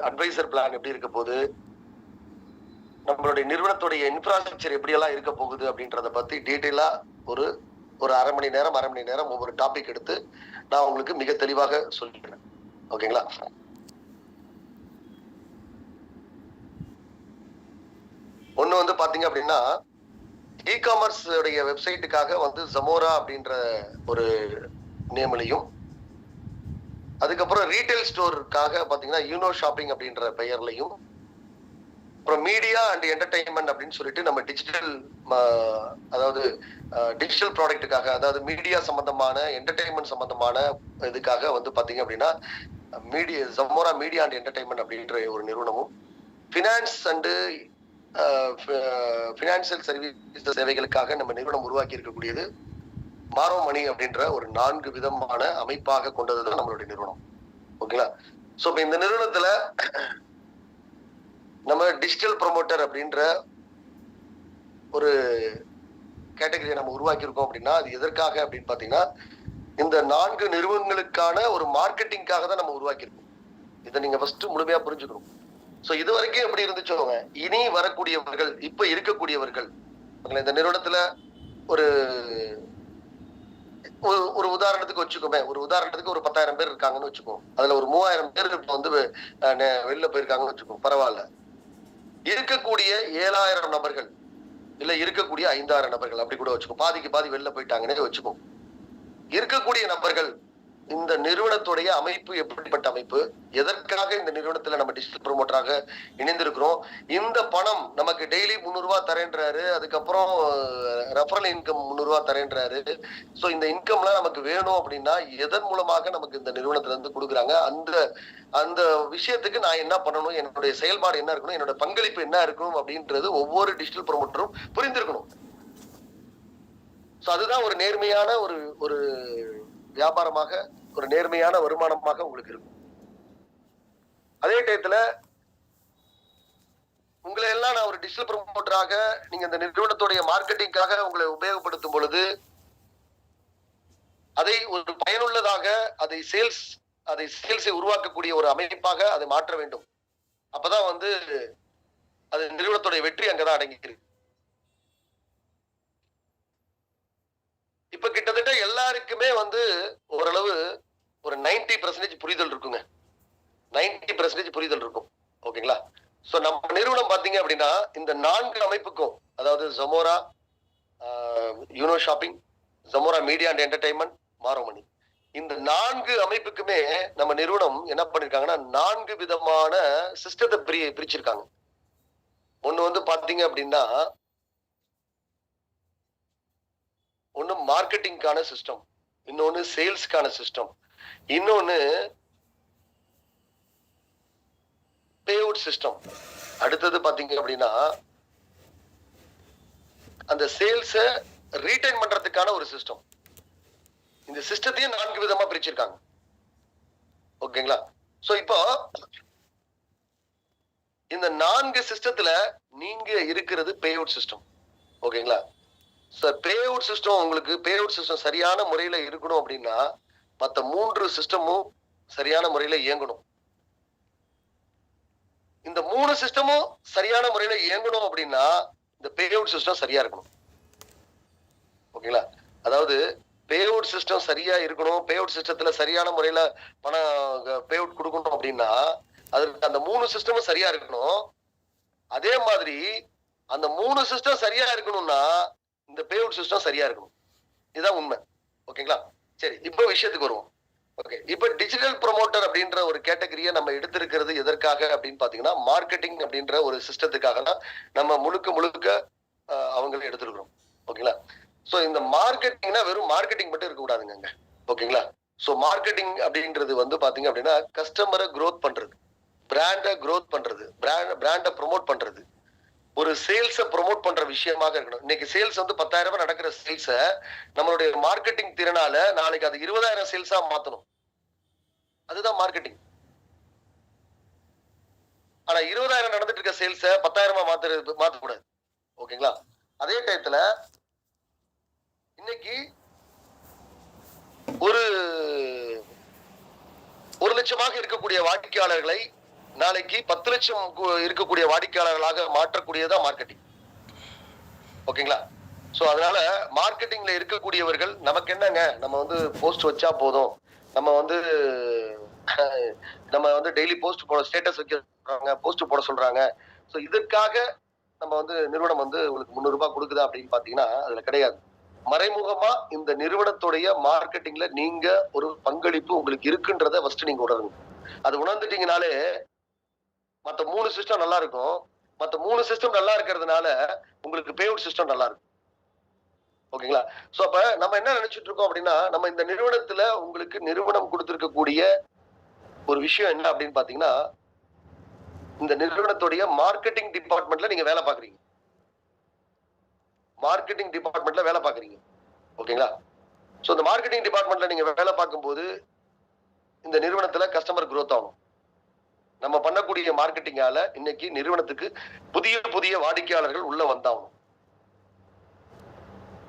Advisor plan எப்படி இருக்க போகுது, நம்மளுடைய நிறுவனத்துடைய இன்ஃப்ராஸ்ட்ரக்சர் எப்படியெல்லாம் இருக்க போகுது அப்படின்றத பத்தி டீட்டெயிலா ஒரு ஒரு அரை மணி நேரம் ஒவ்வொரு டாபிக் எடுத்து நான் உங்களுக்கு மிக தெளிவாக சொல்லிடுறேன். ஓகேங்களா? ஒண்ணு வந்து பாத்தீங்க அப்படின்னா, இ காமர்ஸ் உடைய வெப்சைட்டுக்காக வந்து ஜமோரா அப்படின்ற ஒரு நேம்லையும், அதுக்கப்புறம் ரீட்டைல் ஸ்டோருக்காக பாத்தீங்கன்னா யூனோ ஷாப்பிங் அப்படின்ற பெயர்லையும், அப்புறம் மீடியா அண்ட் என்டர்டைன்மெண்ட் அப்படின்னு சொல்லிட்டு நம்ம டிஜிட்டல், அதாவது டிஜிட்டல் ப்ராடக்ட்டுக்காக, அதாவது மீடியா சம்பந்தமான என்டர்டைன்மெண்ட் சம்பந்தமான இதுக்காக வந்து பாத்தீங்க அப்படின்னா ஜமோரா மீடியா அண்ட் என்டர்டைன்மெண்ட் அப்படின்ற ஒரு நிறுவனமும், ஃபினான்ஸ் அண்டு ஃபினான்சியல் சர்வீஸ் சேவைகளுக்காக நம்ம நிறுவனம் உருவாக்கி இருக்கக்கூடியது மாரோ மணி அப்படின்ற ஒரு 4 விதமான அமைப்பாக கொண்டதுதான் நம்மளுடைய நிறுவனம். ஓகேங்களா? சோ இப்ப இந்த நிறுவனத்துல நம்ம டிஜிட்டல் ப்ரொமோட்டர் அப்படின்ற ஒரு கேட்டகரியை நம்ம உருவாக்கி இருக்கோம் அப்படின்னா அது எதற்காக அப்படின்னு பாத்தீங்கன்னா, இந்த 4 நிறுவனங்களுக்கான ஒரு மார்க்கெட்டிங்காக தான் நம்ம உருவாக்கி இருக்கோம். இதை நீங்க ஃபர்ஸ்ட் முழுமையா புரிஞ்சுக்கணும். சோ இது வரைக்கும் எப்படி இருந்துச்சோங்க, இனி வரக்கூடியவர்கள், இப்ப இருக்கக்கூடியவர்கள், இந்த நிறுவனத்துல ஒரு ஒரு உதாரணத்துக்கு வச்சுக்கோமே, ஒரு உதாரணத்துக்கு ஒரு 10,000 பேர் இருக்காங்கன்னு வச்சுக்கோம். அதுல ஒரு 3,000 பேர் இப்ப வந்து வெளில போயிருக்காங்கன்னு வச்சுக்கோம். பரவாயில்ல. இருக்கக்கூடிய 7,000 நபர்கள் இல்ல இருக்கக்கூடிய 5,000 நபர்கள் அப்படி கூட வச்சுக்கோ, பாதிக்கு பாதி வெளில போயிட்டாங்கன்னே வச்சுக்கோ. இருக்கக்கூடிய நபர்கள், இந்த நிறுவனத்துடைய அமைப்பு எப்படிப்பட்ட அமைப்பு, எதற்காக இந்த நிறுவனத்துல நம்ம டிஜிட்டல் ப்ரொமோட்டராக இணைந்திருக்கிறோம், இந்த பணம் நமக்கு டெய்லி 300 ரூபாய் தரேன்றாரு, அதுக்கப்புறம் ரெஃபரல் இன்கம் 300 ரூபாய் தரேன்றாரு. சோ இந்த இன்கம்லாம் நமக்கு வேணும் அப்படின்னா எதன் மூலமாக நமக்கு இந்த நிறுவனத்துல இருந்து கொடுக்குறாங்க, அந்த அந்த விஷயத்துக்கு நான் என்ன பண்ணணும், என்னுடைய செயல்பாடு என்ன இருக்கணும், என்னோட பங்களிப்பு என்ன இருக்கணும் அப்படின்றது ஒவ்வொரு டிஜிட்டல் ப்ரொமோட்டரும் புரிந்திருக்கணும். சோ அதுதான் ஒரு நேர்மையான ஒரு வியாபாரமாக, ஒரு நேர்மையான வருமானமாக உங்களுக்கு இருக்கும். அதே டயத்துல உங்களை எல்லாம் நான் ஒரு டிஜிட்டல் ப்ரொமோட்டராக, நீங்க இந்த நிறுவனத்துடைய மார்க்கெட்டிங்காக உங்களை உபயோகப்படுத்தும் பொழுது அதை ஒரு பயனுள்ளதாக, அதை சேல்ஸை உருவாக்கக்கூடிய ஒரு அமைப்பாக அதை மாற்ற வேண்டும். அப்பதான் வந்து அது நிறுவனத்துடைய வெற்றி அங்கதான் அடங்கியிருக்கு. இப்ப கிட்டத்தட்ட எல்லாருக்குமே வந்து ஓரளவு ஒரு 90% புரிதல் இருக்குங்க. 90% புரிதல் இருக்கும். ஓகேங்களா? சோ நம்ம நிறுவனம் பாத்தீங்க அப்படின்னா இந்த 4 அமைப்புக்கும், அதாவது Zamora, Uno shopping, Zamora media and entertainment, Maro money, இந்த 4 அமைப்புக்குமே நம்ம நிறுவனம் என்ன பண்ணிருக்காங்கன்னா 4 விதமான சிஸ்டத்தை பிரிச்சிருக்காங்க. ஒண்ணு வந்து பாத்தீங்க அப்படின்னா, ஒண்ணு மார்க்கெட்டிங்கான சிஸ்டம், இன்னொன்னு சேல்ஸ்க்கான சிஸ்டம், இன்னொன்னு பே அவுட் சிஸ்டம், அடுத்தது பாத்தீங்க அப்படின்னா அந்த சேல்ஸ ரீடைன் பண்றதுக்கான ஒரு சிஸ்டம். இந்த சிஸ்டத்தையும் 4 விதமா பிரிச்சிருக்காங்க. ஓகேங்களா? சோ இப்போ இந்த 4 சிஸ்டத்துல நீங்க இருக்கிறது பே அவுட் சிஸ்டம். ஓகேங்களா? சார், பே அவுட் சிஸ்டம், உங்களுக்கு பே அவுட் சிஸ்டம் சரியான முறையில இருக்கணும் அப்படின்னா மத்த 3 சிஸ்டமும் சரியான முறையில இயங்கணும். இந்த 3 சிஸ்டமும் சரியான முறையில இயங்கணும் அப்படின்னா இந்த பே அவுட் சிஸ்டம் சரியா இருக்கணும். ஓகேங்களா? அதாவது பே அவுட் சிஸ்டம் சரியா இருக்கணும், பே அவுட் சிஸ்டத்துல சரியான முறையில பணம் பே அவுட் கொடுக்கணும் அப்படின்னா அதுக்கு அந்த 3 சிஸ்டமும் சரியா இருக்கணும். அதே மாதிரி அந்த 3 சிஸ்டம் சரியா இருக்கணும்னா இந்த பே அவுட் சிஸ்டம் சரியா இருக்கணும். இதுதான் உண்மை. ஓகேங்களா? சரி, இப்போ விஷயத்துக்கு வருவோம். ஓகே, இப்போ டிஜிட்டல் ப்ரொமோட்டர் அப்படின்ற ஒரு கேட்டகரியை நம்ம எடுத்திருக்கிறது எதற்காக அப்படின்னு பாத்தீங்கன்னா, மார்க்கெட்டிங் அப்படின்ற ஒரு சிஸ்டத்துக்காக தான் நம்ம முழுக்க அவங்களை எடுத்துருக்கிறோம். ஓகேங்களா? சோ இந்த மார்க்கெட்டிங்னா வெறும் மார்க்கெட்டிங் மட்டும் இருக்க கூடாதுங்க. ஓகேங்களா? சோ மார்க்கெட்டிங் அப்படின்றது வந்து பாத்தீங்க அப்படின்னா கஸ்டமரை க்ரோத் பண்றது, பிராண்டை க்ரோத் பண்றது, பிராண்டை ப்ரொமோட் பண்றது, ஒரு சேல்ஸை ப்ரொமோட் பண்ற விஷயமாக இருக்கணும். இன்னைக்கு சேல்ஸ் வந்து 10,000 ரூபாய் நடக்கிற சேல்ஸை நம்மளுடைய மார்க்கெட்டிங் திறனால நாளைக்கு அது 20,000 சேல்ஸா மாத்தணும். அதுதான் மார்க்கெட்டிங். ஆனா 20,000 நடந்துட்டு இருக்க சேல்ஸை 10,000 மாத்தக்கூடாது. ஓகேங்களா? அதே டயத்துல இன்னைக்கு ஒரு 1 லட்சமாக இருக்கக்கூடிய வாடிக்கையாளர்களை நாளைக்கு 10 லட்சம் இருக்கக்கூடிய வாடிக்கையாளர்களாக மாற்றக்கூடியதான் மார்க்கெட்டிங். ஓகேங்களா? சோ அதனால மார்க்கெட்டிங்ல இருக்கக்கூடியவர்கள் நமக்கு என்னங்க, நம்ம வந்து போஸ்ட் வச்சா போதும், நம்ம வந்து நம்ம வந்து டெய்லி போஸ்ட் போட, ஸ்டேட்டஸ் வைக்க சொல்றாங்க, போஸ்ட் போட சொல்றாங்க. சோ இதற்காக நம்ம வந்து நிறுவனம் வந்து உங்களுக்கு 300 ரூபாய் கொடுக்குதா அப்படின்னு பாத்தீங்கன்னா அதுல கிடையாது. மறைமுகமா இந்த நிறுவனத்துடைய மார்க்கெட்டிங்ல நீங்க ஒரு பங்களிப்பு உங்களுக்கு இருக்குன்றத ஃபர்ஸ்ட் நீங்க உணரணும். அது உணர்ந்துட்டீங்கனாலே மத்த 3 சிஸ்டம் நல்லா இருக்கும். மத்த 3 சிஸ்டம் நல்லா இருக்கிறதுனால உங்களுக்கு பே அவுட் சிஸ்டம் நல்லா இருக்கும். ஓகேங்களா? சோ அப்ப நம்ம என்ன நினைச்சிட்டு இருக்கோம் அப்படின்னா, நம்ம இந்த நிறுவனத்துல உங்களுக்கு நிறுவனம் கொடுத்திருக்கக்கூடிய ஒரு விஷயம் என்ன அப்படின்னு பாத்தீங்கன்னா, இந்த நிறுவனத்துடைய மார்க்கெட்டிங் டிபார்ட்மெண்ட்ல நீங்க வேலை பாக்குறீங்க. மார்க்கெட்டிங் டிபார்ட்மெண்ட்ல வேலை பாக்குறீங்க. ஓகேங்களா? சோ இந்த மார்க்கெட்டிங் டிபார்ட்மெண்ட்ல நீங்க வேலை பார்க்கும்போது இந்த நிறுவனத்துல கஸ்டமர் growth ஆகும். நம்ம பண்ணக்கூடிய மார்க்கெட்டிங்கால இன்னைக்கு நிறுவனத்துக்கு புதிய புதிய வாடிக்கையாளர்கள் உள்ள வந்தாகணும்.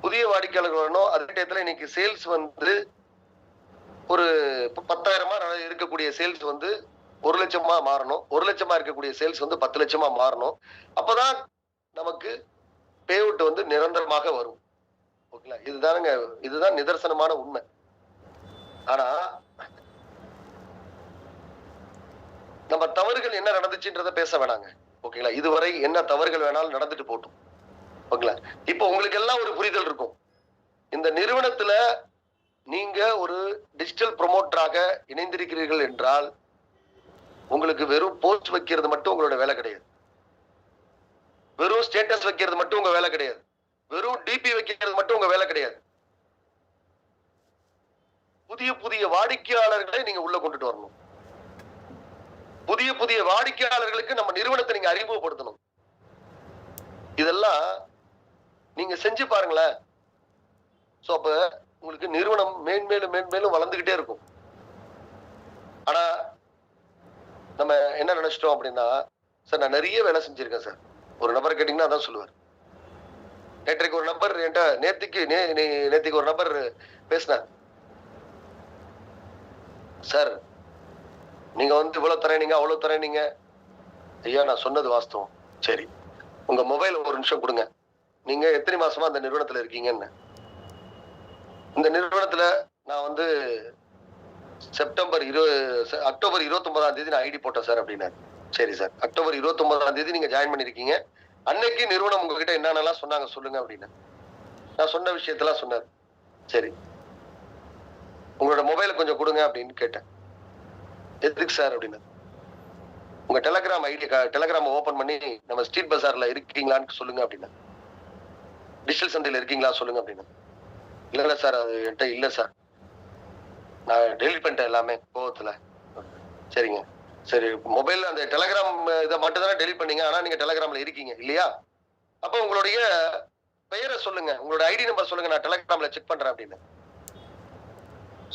புதிய வாடிக்கையாளர்கள் வரணும். அதே டயத்துல இன்னைக்கு சேல்ஸ் வந்து ஒரு 10,000 இருக்கக்கூடிய சேல்ஸ் வந்து 1 லட்சமா மாறணும். 1 லட்சமா இருக்கக்கூடிய சேல்ஸ் வந்து 10 லட்சமா மாறணும். அப்பதான் நமக்கு பே அவுட் வந்து நிரந்தரமாக வரும். ஓகேங்களா? இதுதான் நிதர்சனமான உண்மை. ஆனா நம்ம தவறுகள் என்ன நடந்துச்சுன்றத பேச வேணாங்க. ஓகேங்களா? இதுவரை என்ன தவறுகள் வேணாலும் நடந்துட்டு போட்டும். ஓகேங்களா? இப்போ உங்களுக்கு எல்லாம் ஒரு புரிதல் இருக்கும். இந்த நிறுவனத்துல நீங்க ஒரு டிஜிட்டல் ப்ரொமோட்டராக இணைந்திருக்கிறீர்கள் என்றால் உங்களுக்கு வெறும் போஸ்ட் வைக்கிறது மட்டும் உங்களோட வேலை கிடையாது. வெறும் ஸ்டேட்டஸ் வைக்கிறது மட்டும் உங்க வேலை கிடையாது. வெறும் டிபி வைக்கிறது மட்டும் உங்க வேலை கிடையாது. புதிய புதிய வாடிக்கையாளர்களை நீங்க உள்ள கொண்டுட்டு வரணும். புதிய புதிய வாடிக்கையாளர்களுக்கு நம்ம நிறுவனத்தை நீங்க அறிமுகப்படுத்தணும். இதெல்லாம் நீங்க செஞ்சு பாருங்களேன். சோ அப்ப உங்களுக்கு நிறுவனம் மேன்மேலும் மேன்மேலும் வளர்ந்துகிட்டே இருக்கும். ஆனா நம்ம என்ன நினைச்சிட்டோம் அப்படின்னா, சார் நான் நிறைய வேலை செஞ்சிருக்கேன் சார். ஒரு நபர் கேட்டீங்கன்னா அதான் சொல்லுவார். நேற்றைக்கு ஒரு நபர் என்கிட்ட நேத்திக்கு ஒரு நபர் பேசினார். சார் நீங்க வந்து இவ்வளவு தரேனீங்க, அவ்வளவு தரேனீங்க. ஐயா நான் சொன்னது வாஸ்தவம். சரி, உங்க மொபைல் ஒரு நிமிஷம் கொடுங்க. நீங்க எத்தனை மாசமா அந்த நிறுவனத்துல இருக்கீங்கன்னு. இந்த நிறுவனத்துல நான் வந்து அக்டோபர் 29ஆம் தேதி நான் ஐடி போட்டேன் சார் அப்படின்னாரு. சரி சார், அக்டோபர் 29ஆம் தேதி நீங்க ஜாயின் பண்ணிருக்கீங்க. அன்னைக்கு நிறுவனம் உங்ககிட்ட என்னென்னலாம் சொன்னாங்க சொல்லுங்க அப்படின்னு. நான் சொன்ன விஷயத்தெல்லாம் சொன்னார். சரி, உங்களோட மொபைலை கொஞ்சம் கொடுங்க அப்படின்னு கேட்டேன். எதுக்கு சார் அப்படின்னு. உங்க டெலகிராம் ஓபன் பண்ணி நம்ம ஸ்ட்ரீட் பஜார்ல இருக்கீங்களான்னு சொல்லுங்க அப்படின்னா. டிஜிட்டல் சந்தையில இருக்கீங்களா சொல்லுங்க அப்படின்னு. இல்ல சார் அது என்கிட்ட இல்ல சார், நான் டெலிட் பண்ணிட்டேன் எல்லாமே கோவத்துல. சரிங்க, சரி மொபைல்ல அந்த டெலகிராம் இதை மட்டும் தானே டெலிட் பண்ணீங்க, ஆனா நீங்க டெலகிராம்ல இருக்கீங்க இல்லையா? அப்ப உங்களுடைய பெயரை சொல்லுங்க, உங்களோட ஐடி நம்பர் சொல்லுங்க, நான் டெலகிராம்ல செக் பண்றேன் அப்படின்னு.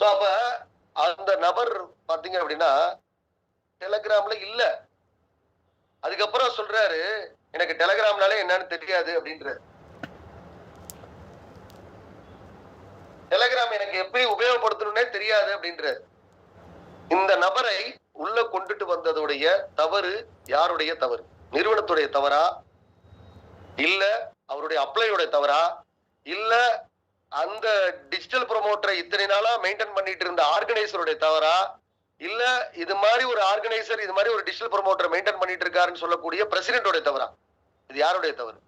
சோ அப்ப அந்த நபர் பாத்தீங்க அப்படின்னா டெலகிராம்ல இல்ல. அதுக்கப்புறம் சொல்றாரு எனக்கு டெலகிராம்னாலே என்னன்னு தெரியாது அப்படின்றாரு. டெலகிராம் எனக்கு எப்படி உபயோகப்படுத்தணும்னே தெரியாது அப்படின்றாரு. இந்த நபரை உள்ள கொண்டுட்டு வந்ததுடைய தவறு யாருடைய தவறு? நிறுவனத்துடைய தவறா, இல்ல அவருடைய அப்ளையோட தவறா, இல்ல அந்த டிஜிட்டல் ப்ரொமோட்டரை இத்தனை நாளா மெயின்டைன் பண்ணிட்டு இருந்த ஆர்கனைசருடைய தவறா, இல்ல இது மாதிரி ஒரு ஆர்கனைசர் இது மாதிரி ஒரு டிஜிட்டல் ப்ரொமோட்டரை மெயின்டைன் பண்ணிட்டு இருக்காருன்னு சொல்லக்கூடிய பிரசிடென்டோட தவறா? இது யாருடைய தவறு?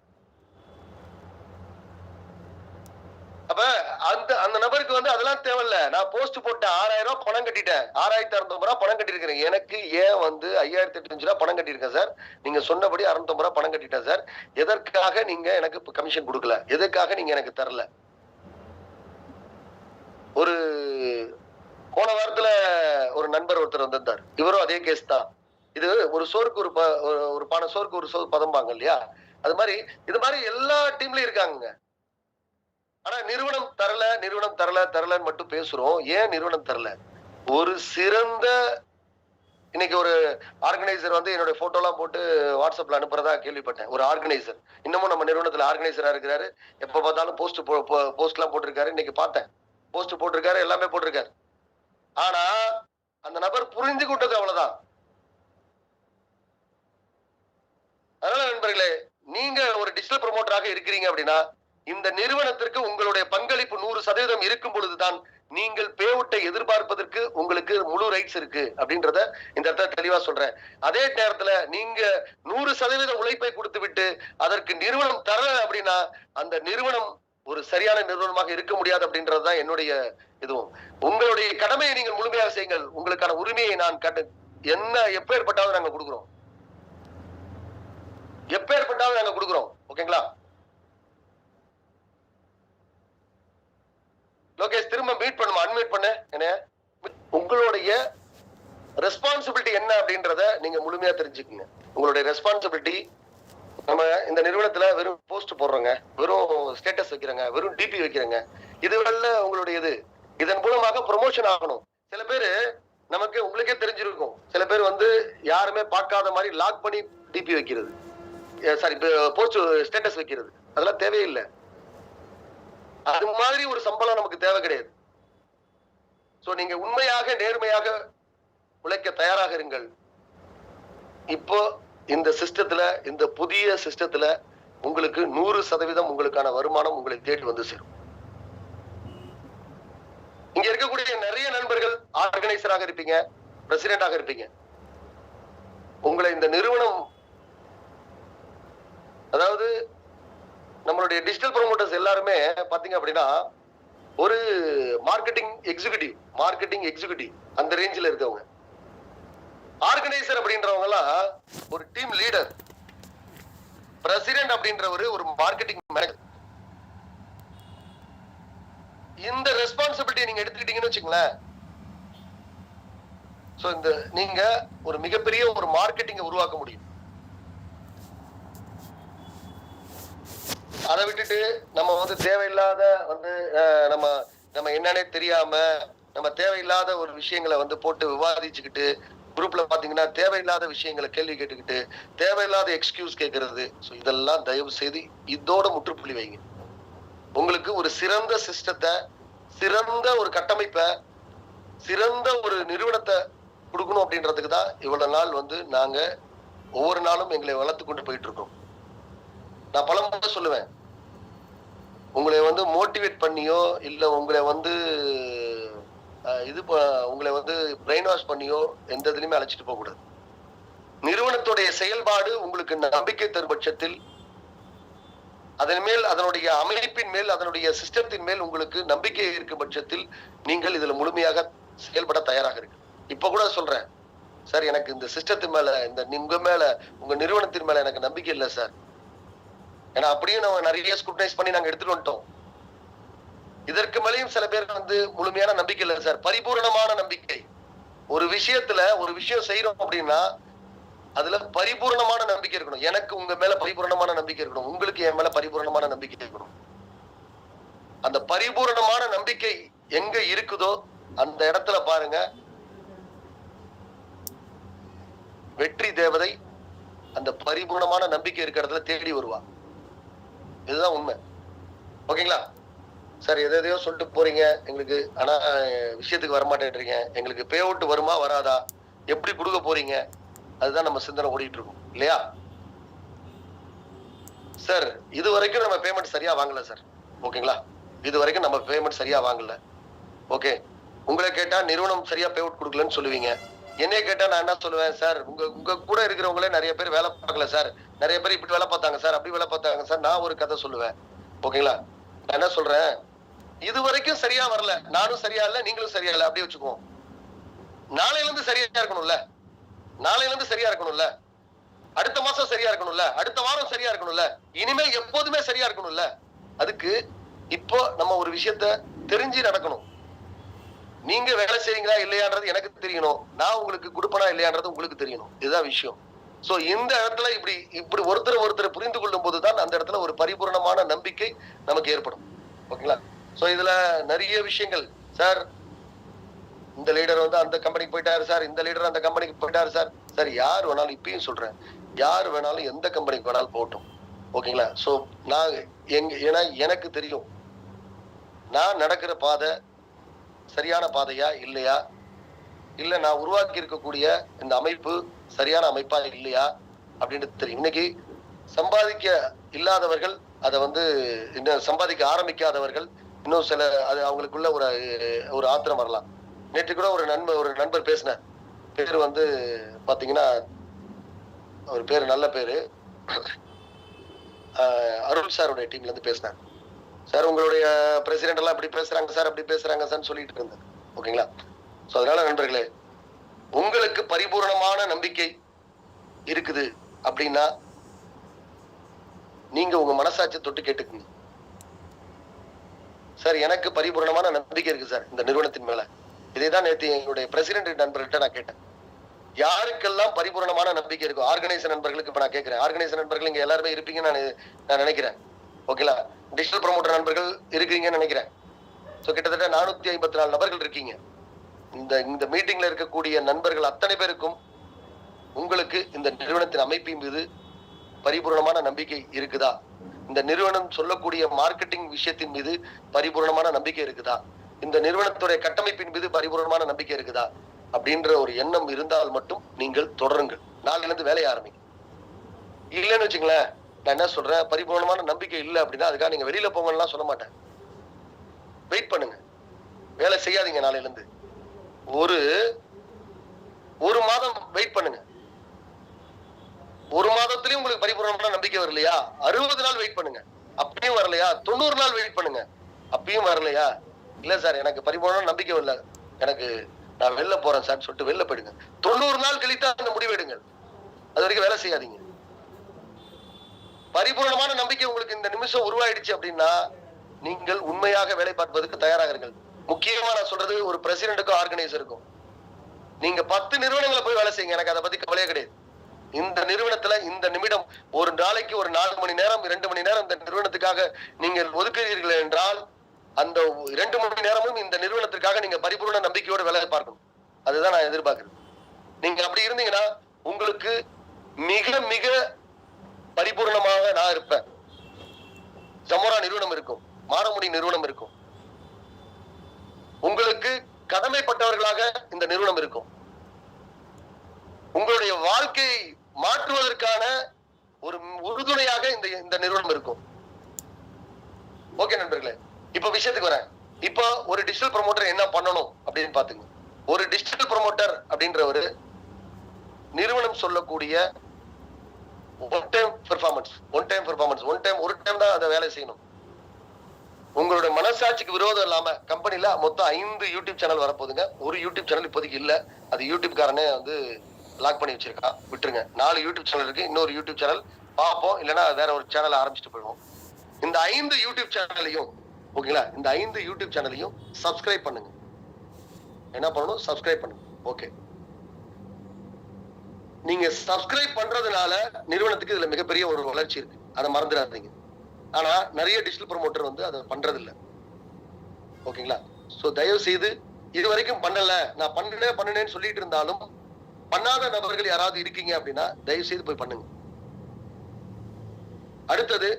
அப்ப அந்த நபருக்கு வந்து அதெல்லாம் தேவையில்ல. நான் போஸ்ட் போட்டேன், 6,000 ரூபாய் பணம் கட்டிட்டேன், 6,650 ரூபாய் பணம் கட்டிருக்கேன். எனக்கு ஏன் வந்து 5,085 ரூபாய் பணம் கட்டியிருக்கேன் சார். நீங்க சொன்னபடி 650 ரூபாய் பணம் கட்டிட்டேன் சார். எதற்காக நீங்க எனக்கு கமிஷன் கொடுக்கல? எதற்காக நீங்க எனக்கு தரல? ஒரு போன வாரத்துல ஒரு நண்பர் ஒருத்தர் வந்திருந்தார். இவரும் அதே கேஸ் தான். இது ஒரு சோறுக்கு ஒரு பானை சோறுக்கு ஒரு சோறு பதம்பாங்க இல்லையா? அது மாதிரி இது மாதிரி எல்லா டீம்லயும் இருக்காங்க. ஆனா நிறுவனம் தரலன்னு மட்டும் பேசுறோம். ஏன் நிறுவனம் தரல? ஒரு சிறந்த இன்னைக்கு ஒரு ஆர்கனைசர் வந்து என்னோட போட்டோ எல்லாம் போட்டு வாட்ஸ்அப்ல அனுப்புறதா கேள்விப்பட்டேன். ஒரு ஆர்கனைசர் இன்னமும் நம்ம நிறுவனத்துல ஆர்கனைசரா இருக்கிறாரு. எப்ப பார்த்தாலும் போஸ்ட் எல்லாம் போட்டிருக்காரு. இன்னைக்கு பார்த்தேன், போஸ்ட் போட்டிருக்காரு, எல்லாமே போட்டிருக்காரு. ஆனா அந்த நபர் புரிஞ்சு கொண்டது அவ்வளவுதான். நண்பர்களே, நீங்க ஒரு டிஜிட்டல் ப்ரொமோட்டராக இருக்கிறீங்க அப்படின்னா இந்த நிறுவனத்திற்கு உங்களுடைய பங்களிப்பு 100% இருக்கும் பொழுதுதான் நீங்கள் பே அவுட்டை எதிர்பார்ப்பதற்கு உங்களுக்கு முழு ரைட்ஸ் இருக்கு அப்படின்றத இந்த இடத்துல தெளிவா சொல்றேன். அதே நேரத்துல நீங்க 100% உழைப்பை கொடுத்து விட்டு அதற்கு நிறுவனம் தர அப்படின்னா அந்த நிறுவனம் ஒரு சரியான நிறுவனமாக இருக்க முடியாது அப்படின்றதுதான் என்னுடைய இதுவும். உங்களுடைய கடமையை நீங்கள் முழுமையாக செய்யுங்கள். உங்களுக்கான உரிமையை நான் என்ன எப்பேற்பட்டாலும் நாங்க கொடுக்குறோம். எப்பேற்பட்டாலும் நாங்க கொடுக்குறோம். ஓகேங்களா? லோகேஷ் திரும்ப மீட் பண்ணுமா? அன்மியூட் பண்ணு என்ன. உங்களுடைய ரெஸ்பான்சிபிலிட்டி என்ன அப்படின்றத நீங்க முழுமையா தெரிஞ்சுக்கங்க. உங்களுடைய ரெஸ்பான்சிபிலிட்டி, நம்ம இந்த நிறுவனத்துல வெறும் போஸ்ட் போடுறோங்க, வெறும் ஸ்டேட்டஸ் வைக்கிறோங்க, வெறும் டிபி வைக்கிறோங்க, இதுவல்ல உங்களுடைய இது. இதன் மூலமாக ப்ரொமோஷன் ஆகணும். சில பேரு நமக்கு உங்களுக்கே தெரிஞ்சிருக்கும், சில பேர் வந்து யாருமே பார்க்காத மாதிரி லாக் பண்ணி டிபி வைக்கிறது, சாரி போஸ்ட் ஸ்டேட்டஸ் வைக்கிறது, அதெல்லாம் தேவையில்லை. அது மாதிரி ஒரு சம்பளம் நமக்கு தேவை கிடையாது. சோ நீங்க உண்மையாக நேர்மையாக உழைக்க தயாராக இருங்கள். இப்போ இந்த சிஸ்டத்துல, இந்த புதிய சிஸ்டத்துல உங்களுக்கு 100% உங்களுக்கான வருமானம் உங்களை தேடி வந்து சேரும். இங்க இருக்கக்கூடிய நிறைய நண்பர்கள் ஆர்கனைசராக இருப்பீங்க, பிரசிடென்டாக இருப்பீங்க. உங்களை இந்த நிறுவனம், அதாவது நம்மளுடைய டிஜிட்டல் ப்ரொமோட்டர்ஸ் எல்லாருமே பாத்தீங்க அப்படின்னா ஒரு மார்க்கெட்டிங் எக்ஸிகியூட்டிவ் அந்த ரேஞ்சில் இருக்கவங்க. ஆர்கனைசர் அப்படின்றவங்க எல்லாம் ஒரு டீம் லீடர், பிரசிடென்ட் அப்படின்றவரு ஒரு மார்க்கெட்டிங் மேனேஜர். இந்த ரெஸ்பான்சிபிலிட்டி நீங்க எடுத்துக்கிட்டீங்கன்னு வச்சுங்களேன், சோ இந்த நீங்க ஒரு மிகப்பெரிய ஒரு மார்க்கெட்டிங்கை உருவாக்க முடியும். அதை விட்டுட்டு நம்ம வந்து தேவையில்லாத வந்து நம்ம நம்ம என்னன்னே தெரியாம நம்ம தேவையில்லாத ஒரு விஷயங்களை வந்து போட்டு விவாதிச்சுக்கிட்டு குரூப்ல பாத்தீங்கன்னா தேவையில்லாத விஷயங்களை கேள்வி கேட்டுக்கிட்டு தேவையில்லாத எக்ஸ்கியூஸ் கேட்கறது, ஸோ இதெல்லாம் தயவு செய்து இதோட முற்றுப்புள்ளி வைங்க. உங்களுக்கு ஒரு சிறந்த சிஸ்டத்தை, சிறந்த ஒரு கட்டமைப்பை, சிறந்த ஒரு நிறுவனத்தை கொடுக்கணும் அப்படின்றதுக்கு தான் இவ்வளவு நாள் வந்து நாங்க ஒவ்வொரு நாளும் எங்களை வளர்த்து கொண்டு போயிட்டு இருக்கோம். நான் பல முறை சொல்லுவேன், உங்களை வந்து மோட்டிவேட் பண்ணியோ இல்ல உங்களை வந்து உங்களை வந்து பிரெயின் வாஷ் பண்ணியோ எந்த இதுலையுமே அழைச்சிட்டு போக கூடாது. நிறுவனத்துடைய செயல்பாடு உங்களுக்கு நம்பிக்கை தரும் பட்சத்தில், அதன் மேல், அதனுடைய அமைப்பின் மேல், அதனுடைய சிஸ்டத்தின் மேல் உங்களுக்கு நம்பிக்கை இருக்கும் பட்சத்தில் நீங்கள் இதுல முழுமையாக செயல்பட தயாராக இருக்கு. இப்ப கூட சொல்றேன் சார், எனக்கு இந்த சிஸ்டத்தின் மேல, இந்த உங்க மேல, உங்க நிறுவனத்தின் மேல எனக்கு நம்பிக்கை இல்லை சார். ஏன்னா அப்படியே நம்ம நிறைய ஸ்க்ரூட்டனைஸ் பண்ணி நாங்க எடுத்துட்டு வந்துட்டோம். இதற்கு மேலேயும் சில பேர் வந்து முழுமையான நம்பிக்கை இல்லை சார். பரிபூர்ணமான நம்பிக்கை. ஒரு விஷயத்துல ஒரு விஷயம் செய்யறோம் அப்படின்னா அதுல பரிபூர்ணமான நம்பிக்கை இருக்கணும். எனக்கு உங்க மேல பரிபூர்ணமான நம்பிக்கை இருக்கணும், உங்களுக்கு என் மேல பரிபூர்ணமான நம்பிக்கை இருக்கணும். அந்த பரிபூர்ணமான நம்பிக்கை எங்க இருக்குதோ அந்த இடத்துல பாருங்க, வெற்றி தேவதை அந்த பரிபூர்ணமான நம்பிக்கை இருக்கிற இடத்துல தேடி வருவா. இதுதான் உண்மை. ஓகேங்களா சார்? எதையோ சொல்லிட்டு போறீங்க எங்களுக்கு, ஆனா விஷயத்துக்கு வரமாட்டேன்றீங்க. எங்களுக்கு பே அவுட் வருமா வராதா, எப்படி கொடுக்க போறீங்க, அதுதான் நம்ம சிந்தனை ஓடிட்டு இருக்கோம் இல்லையா சார்? இது வரைக்கும் நம்ம பேமெண்ட் சரியா வாங்கல சார். ஓகேங்களா? இது வரைக்கும் நம்ம பேமெண்ட் சரியா வாங்கல. ஓகே, உங்களை கேட்டா நிறுவனம் சரியா பே அவுட் கொடுக்கலன்னு சொல்லுவீங்க. என்னைய கேட்டா நான் என்ன சொல்லுவேன் சார், உங்க கூட இருக்கிறவங்களே நிறைய பேர் வேலை பார்க்கல சார், நிறைய பேர் இப்படி வேலை பார்த்தாங்க சார், அப்படி வேலை பார்த்தாங்க சார், நான் ஒரு கதை சொல்லுவேன். ஓகேங்களா? நான் என்ன சொல்றேன், இது வரைக்கும் சரியா வரல, நானும் சரியா இல்ல, நீங்களும் சரியா இல்ல, அப்படியே வச்சுக்குவோம். நாளையில இருந்து சரியா இருக்கணும்ல, நாளையில இருந்து சரியா இருக்கணும்ல, அடுத்த மாசம் சரியா இருக்கணும்ல, அடுத்த வாரம் சரியா இருக்கணும்ல, இனிமேல் எப்போதுமே சரியா இருக்கணும்ல. அதுக்கு இப்போ நம்ம ஒரு விஷயத்த தெரிஞ்சு நடக்கணும். நீங்க வேலை செய்றீங்களா இல்லையான்றது எனக்கு தெரியணும், நான் உங்களுக்கு கொடுப்பனா இல்லையான்றது உங்களுக்கு தெரியணும். இதுதான் விஷயம். சோ இந்த இடத்துல இப்படி ஒருத்தர் புரிந்து கொள்ளும் போதுதான் அந்த இடத்துல ஒரு பரிபூர்ணமான நம்பிக்கை நமக்கு ஏற்படும். ஓகேங்களா? சோ இதுல நிறைய விஷயங்கள் சார், இந்த லீடர் வந்து அந்த கம்பெனிக்கு போயிட்டாரு சார், இந்த லீடர் அந்த கம்பெனிக்கு போயிட்டாரு சார். சார் யார் வேணாலும், இப்பயும் சொல்றேன், யார் வேணாலும் எந்த கம்பெனிக்கு வேணாலும் போகட்டும். ஓகேங்களா? சோ நான் ஏன்னா எனக்கு தெரியும் நான் நடக்கிற பாதை சரியான பாதையா இல்லையா, இல்ல நான் உருவாக்கி இருக்கக்கூடிய இந்த அமைப்பு சரியான அமைப்பா இல்லையா அப்படின்னு தெரியும். இன்னைக்கு சம்பாதிக்க இல்லாதவர்கள், அதை வந்து இன்னும் சம்பாதிக்க ஆரம்பிக்காதவர்கள், இன்னும் சில அது அவங்களுக்குள்ள ஒரு ஆத்திரம் வரலாம். நேற்று கூட ஒரு நண்பர் பேசினார். பேரு வந்து பாத்தீங்கன்னா, அவர் பேரு நல்ல பேரு, அருள் சாருடைய டீம்ல இருந்து பேசினார். சார் உங்களுடைய பிரசிடென்ட் எல்லாம் இப்படி பேசுறாங்க சார், அப்படி பேசுறாங்க சார் சொல்லிட்டு இருந்தார். ஓகேங்களா? சோ அதனால நண்பர்களே, உங்களுக்கு பரிபூர்ணமான நம்பிக்கை இருக்குது அப்படின்னா நீங்க உங்க மனசாட்சி தொட்டு கேட்டுக்குங்க. சார் எனக்கு பரிபூர்ணமான நம்பிக்கை இருக்கு சார் இந்த நிறுவனத்தின் மேல. இதைதான் நேற்று என்னுடைய பிரசிடென்ட் நண்பர்கிட்ட நான் கேட்டேன். யாருக்கெல்லாம் பரிபூர்ணமான நம்பிக்கை இருக்கும்? ஆர்கனைசர் நண்பர்களுக்கு இப்ப நான் கேட்கிறேன். ஆர்கனைசர் நண்பர்கள் இங்க எல்லாருமே இருப்பீங்கன்னு நான் நினைக்கிறேன். ஓகேங்களா? டிஜிட்டல் ப்ரமோட்டர் நண்பர்கள் இருக்கீங்கன்னு நினைக்கிறேன். சோ கிட்டத்தட்ட 454 நபர்கள் இருக்கீங்க. இந்த மீட்டிங்ல இருக்கக்கூடிய நண்பர்கள் அத்தனை பேருக்கும் உங்களுக்கு இந்த நிறுவனத்தின் அமைப்பின் மீது பரிபூர்ணமான நம்பிக்கை இருக்குதா? இந்த நிறுவனம் சொல்லக்கூடிய மார்க்கெட்டிங் விஷயத்தின் மீது பரிபூர்ணமான நம்பிக்கை இருக்குதா? இந்த நிறுவனத்துடைய கட்டமைப்பின் மீது பரிபூர்ணமான நம்பிக்கை இருக்குதா? அப்படின்ற ஒரு எண்ணம் இருந்தால் மட்டும் நீங்கள் தொடருங்கள். நாளைல இருந்து வேலையை ஆரம்பிங்க. இல்லைன்னு வச்சுங்களேன், நான் என்ன சொல்றேன், பரிபூர்ணமான நம்பிக்கை இல்லை அப்படின்னா அதுக்காக நீங்க வெளியில போங்கலாம் சொல்ல மாட்டேன். வெயிட் பண்ணுங்க, வேலை செய்யாதீங்க. நாளைல இருந்து ஒரு மாதம் வெயிட் பண்ணுங்க. ஒரு மாதத்திலயும் உங்களுக்கு பரிபூர்ணமான நம்பிக்கை வரலையா, 60 நாள் வெயிட் பண்ணுங்க. அப்பயும் வரலையா, 90 நாள் வெயிட் பண்ணுங்க. அப்பயும் வரலையா, இல்ல சார் எனக்கு பரிபூர்ணமான நம்பிக்கை வரல, எனக்கு நான் வெளில போறேன் சார் சொல்லிட்டு வெளில போயிடுங்க. 90 நாள் கழித்து அந்த முடிவு எடுங்கள். அது வரைக்கும் வேலை செய்யாதீங்க. பரிபூர்ணமான நம்பிக்கை உங்களுக்கு இந்த நிமிஷம் உருவாயிடுச்சு அப்படின்னா நீங்கள் உண்மையாக வேலை பார்ப்பதற்கு தயாராகிறீர்கள். முக்கியமா நான் சொல்றது ஒரு பிரசிடென்ட்டுக்கும் ஆர்கனைசருக்கும், நீங்க 10 நிறுவனங்களை போய் வேலை செய்யுங்க, எனக்கு அதை பத்தி கவலையே கிடையாது. இந்த நிறுவனத்துல இந்த நிமிடம் ஒரு நாளைக்கு ஒரு 4 மணி நேரம் 2 மணி நேரம் இந்த நிறுவனத்துக்காக நீங்கள் ஒதுக்குறீர்கள் என்றால் அந்த 2 மணி நேரமும் இந்த நிறுவனத்திற்காக நீங்க பரிபூர்ண நம்பிக்கையோட வேலை பார்க்கணும். அதுதான் நான் எதிர்பார்க்கிறேன். நீங்க அப்படி இருந்தீங்கன்னா உங்களுக்கு மிக மிக பரிபூர்ணமாக நான் இருப்பேன். ஜமோரா நிறுவனம் இருக்கும், மாரமுடி நிறுவனம் இருக்கும், உங்களுக்கு கடமைப்பட்டவர்களாக இந்த நிறுவனம் இருக்கும். உங்களுடைய வாழ்க்கையை மாற்றுவதற்கான ஒரு உறுதுணையாக இந்த நிறுவனம் இருக்கும். ஓகே நண்பர்களே, இப்ப விஷயத்துக்கு வரேன். இப்ப ஒரு டிஜிட்டல் ப்ரமோட்டர் என்ன பண்ணணும் அப்படின்னு பாத்துங்க. ஒரு டிஜிட்டல் ப்ரமோட்டர் அப்படின்ற ஒரு நிறுவனம் சொல்லக்கூடிய ஒரு டைம் தான் அதை வேலை செய்யணும். உங்களுடைய மனசாட்சிக்கு விரோதம் இல்லாம கம்பெனில மொத்தம் 5 யூடியூப் சேனல் வரப்போகுதுங்க. ஒரு யூடியூப் சேனல் இப்போதைக்கு இல்ல, அது யூடியூப் காரனே வந்து லாக் பண்ணி வச்சிருக்கான், விட்டுருங்க. 4 யூடியூப் சேனல் இருக்கு, இன்னொரு யூடியூப் சேனல் பார்ப்போம், இல்லைன்னா வேற ஒரு சேனல் ஆரம்பிச்சுட்டு போயிடுவோம். இந்த 5 யூடியூப் சேனலையும் ஓகேங்களா, இந்த 5 யூடியூப் சேனலையும் சப்ஸ்கிரைப் பண்ணுங்க. என்ன பண்ணணும்? சப்ஸ்கிரைப் பண்ணுங்க. ஓகே, நீங்க சப்ஸ்கிரைப் பண்றதுனால நிறுவனத்துக்கு இதுல மிகப்பெரிய ஒரு வளர்ச்சி இருக்கு, அதை மறந்துடாதீங்க. ஆனா நிறைய டிஜிட்டல் ப்ரமோட்டர் வந்து அதை பண்றது இல்ல. ஓகேங்களா? சோ தயவு செய்து இது வரைக்கும் பண்ணல, நான் பண்ணனேன்னு சொல்லிட்டு இருந்தாலும் பண்ணாத நபர்கள் யாராவது இருக்கீங்க அப்படின்னா தயவு செய்து போய் பண்ணுங்க. அடுத்தது,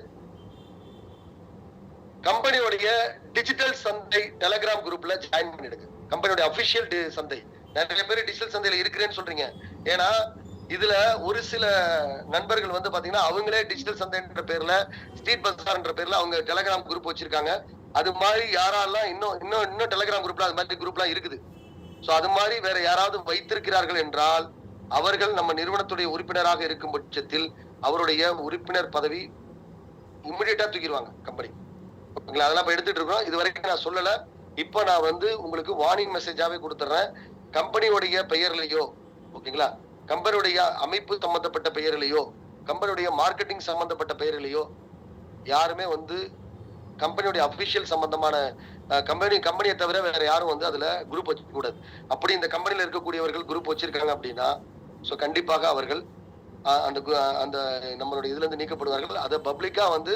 கம்பெனியோடைய டிஜிட்டல் சந்தை டெலிகிராம் குரூப்ல ஜாயின் பண்ணிடுங்க. கம்பெனியோட அபிஷியல் சந்தை. நிறைய பேர் டிஜிட்டல் சந்தையில இருக்கிறேன்னு சொல்றீங்க. ஏன்னா இதுல ஒரு சில நண்பர்கள் வந்து பாத்தீங்கன்னா அவங்களே டிஜிட்டல் சந்தைன்ற பேர்ல, ஸ்ட்ரீட் பஜார்ன்ற பேர்ல அவங்க டெலிகிராம் குரூப் வச்சிருக்காங்க. அது மாதிரி யாரெல்லாம் இன்னும் டெலிகிராம் குரூப்ல அது மாதிரி குரூப்லாம் இருக்குது. சோ அது மாதிரி வேற யாராவது வைத்திருக்கிறார்கள் என்றால் அவர்கள் நம்ம நிறுவனத்துடைய உறுப்பினராக இருக்கும் பட்சத்தில் அவருடைய உறுப்பினர் பதவி இம்மிடியேட்டா தூக்கிடுவாங்க கம்பெனி. ஓகேங்களா? அதெல்லாம் இப்ப எடுத்துட்டு இருக்கோம். இது வரைக்கும் நான் சொல்லல. இப்ப நான் வந்து உங்களுக்கு வார்னிங் மெசேஜாவே கொடுத்துறேன். கம்பெனியோடைய பெயர்லையோ, ஓகேங்களா, கம்பெனியுடைய அமைப்பு சம்பந்தப்பட்ட பெயரிலையோ, கம்பெனியுடைய மார்க்கெட்டிங் சம்பந்தப்பட்ட பெயரிலையோ யாருமே வந்து கம்பெனியுடைய அபிஷியல் சம்பந்தமான கம்பெனியை தவிர வேற யாரும் வந்து அதுல குரூப் வச்சுக்க கூடாது. அப்படி இந்த கம்பெனில இருக்கக்கூடியவர்கள் குரூப் வச்சிருக்காங்க அப்படின்னா சோ கண்டிப்பாக அவர்கள் அந்த நம்மளுடைய இதுல இருந்து நீக்கப்படுவார்கள். அதை பப்ளிக்கா வந்து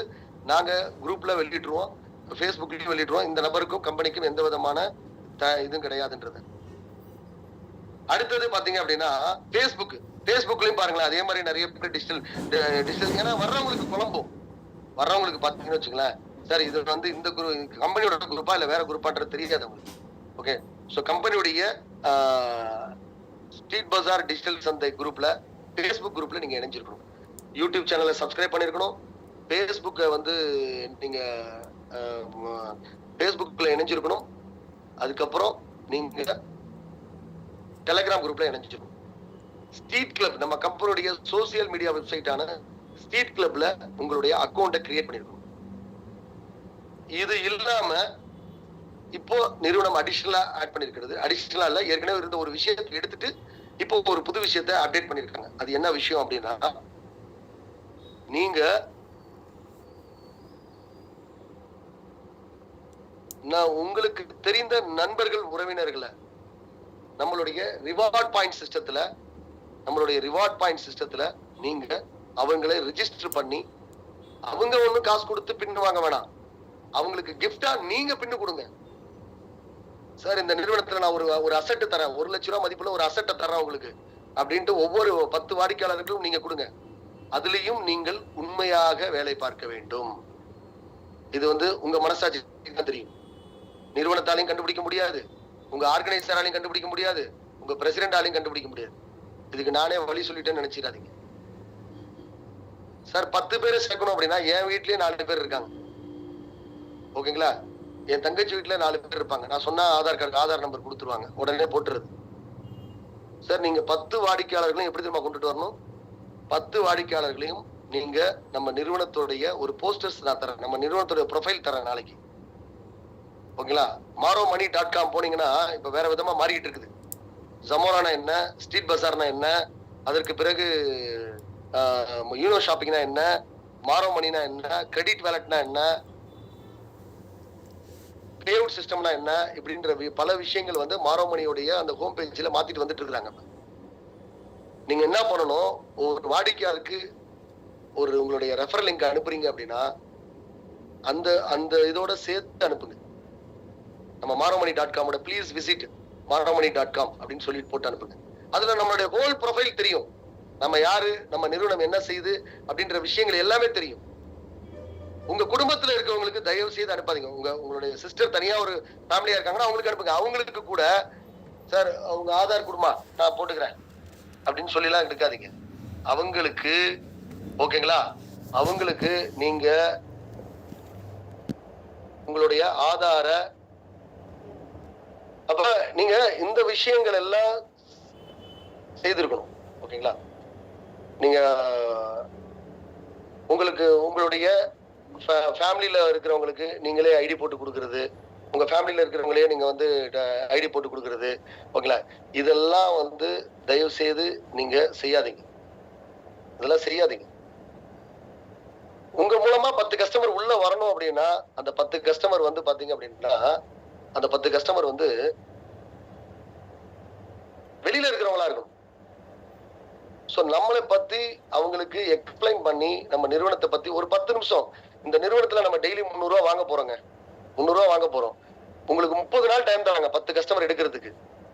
நாங்க குரூப்ல வெளியிட்டுருவோம், ஃபேஸ்புக்லயும் வெளியிடுவோம். இந்த நபருக்கும் கம்பெனிக்கும் எந்த விதமான இதுவும் கிடையாதுன்றது. அடுத்தது பாத்தீங்க அப்படின்னா ஃபேஸ்புக்லயும் பாருங்களேன், அதே மாதிரி நிறைய பேர் டிஜிட்டல் ஏன்னா வர்றவங்களுக்கு குழம்பும். வர்றவங்களுக்கு பாத்தீங்கன்னு வச்சுங்களேன், சார் இது வந்து இந்த கம்பெனியோட குரூப்பா இல்ல வேற குரூப்பான்றது தெரியாது அவங்களுக்கு. ஓகே, சோ கம்பெனியுடைய ஸ்ட்ரீட் பஜார் டிஜிட்டல் சந்தை குரூப்ல, ஃபேஸ்புக் குரூப்ல நீங்க இணைஞ்சிருக்கணும். யூடியூப் சேனலை சப்ஸ்கிரைப் பண்ணிருக்கணும். ஃபேஸ்புக்கை வந்து நீங்க ஃபேஸ்புக்ல இணைஞ்சிருக்கணும். அதுக்கப்புறம் நீங்க டெலிகிராம் குரூப்ல இணைஞ்சிருக்கணும். ஸ்ட்ரீட் கிளப் நம்ம கம்பெனியுடைய சோசியல் மீடியா வெப்சைட்டான ஸ்ட்ரீட் கிளப்ல உங்களுடைய அக்கௌண்ட்டை கிரியேட் பண்ணிருக்கணும். இது இல்லாம இப்போ நிறுவனம் அடிஷனலா ஆட் பண்ணிருக்கிறது. அடிஷனலா இல்ல, ஏற்கனவே இருந்த ஒரு விஷயத்தை எடுத்துட்டு இப்போ ஒரு புது விஷயத்தை அப்டேட் பண்ணிருக்காங்க. அது என்ன விஷயம் அப்படின்னா, நீங்க நான் உங்களுக்கு தெரிந்த நண்பர்கள் உறவினர்களை நம்மளுடைய ரிவார்ட் பாயிண்ட் சிஸ்டத்துல நீங்க அவங்களை ரிஜிஸ்டர் பண்ணி, அவங்க ஒண்ணும் காசு கொடுத்து பின் வாங்க வேணாம், அவங்களுக்கு கிஃப்டா நீங்க பின்னு கொடுங்க. சார் இந்த நிறுவனத்துல நான் ஒரு அசெட் தரேன், 1 லட்சம் ரூபாய் மதிப்புல ஒரு அசெட்டை தரேன் உங்களுக்கு அப்படின்ட்டு ஒவ்வொரு 10 வாடிக்கையாளர்களும் நீங்க கொடுங்க. அதுலயும் நீங்கள் உண்மையாக வேலை பார்க்க வேண்டும். இது வந்து உங்க மனசாட்சி தான் தெரியும். நிறுவனத்தாலையும் கண்டுபிடிக்க முடியாது, உங்க ஆர்கனைசராலையும் கண்டுபிடிக்க முடியாது, உங்க பிரசிடென்டாலையும் கண்டுபிடிக்க முடியாது. இதுக்கு நானே வழி சொல்லிட்டேன்னு நினைச்சிடாதீங்க. சார் 10 பேரை சேர்க்கணும் அப்படின்னா என் வீட்லயே 4 பேர் இருக்காங்க. ஓகேங்களா? என் தங்கச்சி வீட்டுல 4 பேர் இருப்பாங்க. நான் சொன்னா ஆதார் நம்பர் கொடுத்துருவாங்க, உடனே போட்டுருது. சார் நீங்க 10 வாடிக்கையாளர்களையும் எப்படி தெரியுமா கொண்டுட்டு வரணும்? 10 வாடிக்கையாளர்களையும் நீங்க நம்ம நிறுவனத்துடைய ஒரு போஸ்டர்ஸ் நான் தரேன், நம்ம நிறுவனத்துடைய ப்ரொஃபைல் தரேன் நாளைக்கு. ஓகேங்களா? maromani.com போனீங்கன்னா இப்ப வேற விதமா மாறிட்டு இருக்குது. ஜமோரானா என்ன, ஸ்ட்ரீட் பஜார்னா என்ன, அதற்கு பிறகு யூனோ ஷாப்பிங்னா என்ன, மாரோமணினா என்ன, கிரெடிட் வேலட்னா என்ன, பே அவுட் சிஸ்டம்னா என்ன, இப்படின்ற பல விஷயங்கள் வந்து மாரோமணியோடைய அந்த ஹோம் பேஜ்ல மாத்திட்டு வந்துட்டு இருக்காங்க. நீங்க என்ன பண்ணணும், ஒரு வாடிக்கையாளருக்கு ஒரு உங்களுடைய ரெஃபரல் லிங்க் அனுப்புறீங்க அப்படின்னா அந்த அந்த இதோட சேர்த்து அனுப்புங்க. நம்ம maromani.com ப்ளீஸ் விசிட் maromani.com அப்படின்னு சொல்லிட்டு போட்டு அனுப்புங்க. அதுல நம்மளுடைய ஹோல் ப்ரொஃபைல் தெரியும், நம்ம யாரு, நம்ம நிறுவனம் என்ன செய்யுது அப்படின்ற விஷயங்கள் எல்லாமே தெரியும். உங்க குடும்பத்துல இருக்கவங்களுக்கு தயவு செய்து அனுப்பாதீங்க. உங்களுடைய சிஸ்டர் தனியா ஒரு ஃபேமிலியா இருக்காங்கன்னா அவங்களுக்கு அனுப்புங்க. அவங்களுக்கு கூட சார் அவங்க ஆதார் குடும்பமா நான் போட்டுக்கிறேன் அப்படின்னு சொல்லிலாம் எடுக்காதீங்க. அவங்களுக்கு ஓகேங்களா, அவங்களுக்கு நீங்க உங்களுடைய ஆதார, அப்ப நீங்க இந்த விஷயங்கள் எல்லாம் செய்திருக்கணும். ஓகேங்களா? நீங்க உங்களுக்கு உங்களுடைய ஃபேமிலியில இருக்கிறவங்களுக்கு நீங்களே ஐடி போட்டு கொடுக்கறது, உங்க ஃபேமிலியில இருக்கிறவங்களே நீங்க வந்து ஐடி போட்டு கொடுக்கறது. ஓகேங்களா? இதெல்லாம் வந்து தயவு செய்து நீங்க செய்யாதீங்க. இதெல்லாம் செய்யாதீங்க. உங்க மூலமா 10 கஸ்டமர் உள்ள வரணும் அப்படின்னா அந்த 10 கஸ்டமர் வந்து பாத்தீங்க அப்படின்னா அந்த 10 கஸ்டமர் வந்து வெளியில இருக்கிறவங்களா இருக்கும். சோ நம்மளை பத்தி அவங்களுக்கு எக்ஸ்பிளைன் பண்ணி நம்ம நிறுவனத்தை பத்தி ஒரு 10 நிமிஷம், இந்த நிறுவனத்துல நம்ம டெய்லி 300 ரூபாய் வாங்க போறோங்க, 300 ரூபாய் வாங்க போறோம், உங்களுக்கு 30 நாள் டைம் தராங்க 10 கஸ்டமர் எடுக்கிறதுக்கு.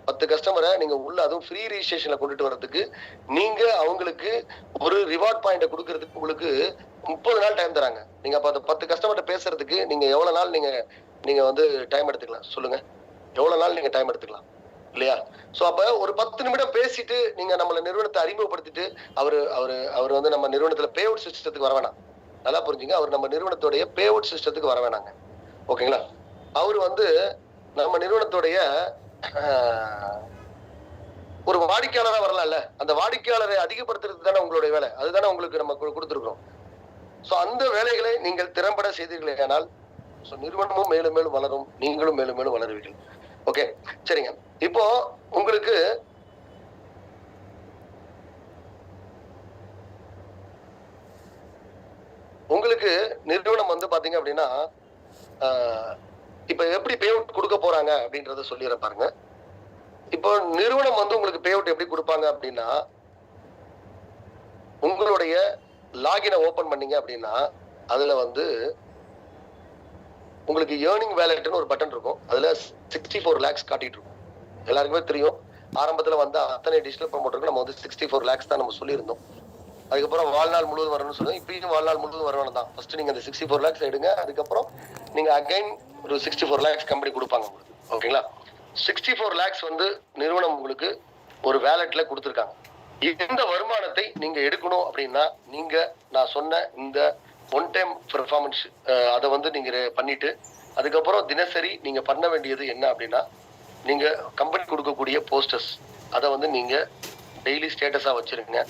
10 கஸ்டமரை நீங்க உள்ள அதுவும் ஃப்ரீ ரிஜிஸ்ட்ரேஷன்ல கொண்டுட்டு வர்றதுக்கு நீங்க அவங்களுக்கு ஒரு ரிவார்ட் பாயிண்ட் கொடுக்கறதுக்கு உங்களுக்கு 30 நாள் டைம் தராங்க. நீங்க அப்ப அந்த 10 கஸ்டமர்கிட்ட பேசுறதுக்கு நீங்க எவ்வளவு நாள் நீங்க வந்து டைம் எடுத்துக்கலாம் சொல்லுங்க? எவ்வளவு நாள் நீங்க டைம் எடுத்துக்கலாம் இல்லையா? சோ அப்ப ஒரு 10 நிமிடம் பேசிட்டு நீங்க நம்மள நிறுவனத்தை அறிமுகப்படுத்திட்டு அவரு வந்து நம்ம நிறுவனத்துல பே அவுட் சிஸ்டத்துக்கு வர வேணாம். நல்லா புரிஞ்சுங்க, அவர் நம்ம நிறுவனத்துடைய பே அவுட் சிஸ்டத்துக்கு வர வேணாங்க. ஓகேங்களா? அவரு வந்து நம்ம நிறுவனத்துடைய ஒரு வாடிக்கையாளரா வரலாம்ல, அந்த வாடிக்கையாளரை அதிகப்படுத்துறது தானே உங்களுடைய வேலை, அதுதானே உங்களுக்கு நம்ம கொடுத்துருக்கோம். சோ அந்த வேலைகளை நீங்கள் திறம்பட செய்தீர்களே ஆனால் நிறுவனமும் மேலும் மேலும் வளரும், நீங்களும் மேலும் மேலும் வளருவீர்கள். ஓகே, சரிங்க. இப்போ உங்களுக்கு நிறுவனம் வந்து பாத்தீங்க அப்படின்னா இப்ப எப்படி பே அவுட் கொடுக்க போறாங்க அப்படின்றத சொல்லிடுற பாருங்க. இப்போ நிறுவனம் வந்து உங்களுக்கு பே அவுட் எப்படி கொடுப்பாங்க அப்படின்னா, உங்களுடைய லாகினை ஓபன் பண்ணீங்க அப்படின்னா அதுல வந்து உங்களுக்கு ஏர்னிங் வேலட்னு ஒரு பட்டன் இருக்கும். அதுல 64 lakhs காட்டிட்டு இருக்கும். எல்லாருக்குமே தெரியும், ஆரம்பத்துல வந்து அத்தனை டிஜிட்டல் ப்ரமோட்டருக்கு நம்ம வந்து 64 lakhs தான் நம்ம சொல்லியிருந்தோம். அதுக்கப்புறம் வாழ்நாள் முழுவதும் வரணும்னு சொல்லுவோம். இப்பயும் வாழ்நாள் முழுவதும் வரணும் தான். ஃபர்ஸ்ட் நீங்க அந்த 64 lakhs எடுங்க, அதுக்கப்புறம் நீங்க அகைன் ஒரு 64 lakhs கம்பெனி கொடுப்பாங்க உங்களுக்கு. ஓகேங்களா? 64 lakhs வந்து நிறுவனம் உங்களுக்கு ஒரு வேலட்ல கொடுத்துருக்காங்க. இந்த வருமானத்தை நீங்க எடுக்கணும் அப்படின்னா நீங்க நான் சொன்ன இந்த ஒன் டைம் பெர்ஃபார்மன்ஸ் அதை வந்து நீங்க பண்ணிட்டு அதுக்கப்புறம் தினசரி நீங்க பண்ண வேண்டியது என்ன அப்படின்னா நீங்க கம்பெனி கொடுக்கக்கூடிய போஸ்டர்ஸ் அதை வந்து நீங்க டெய்லி ஸ்டேட்டஸா வச்சிருங்க.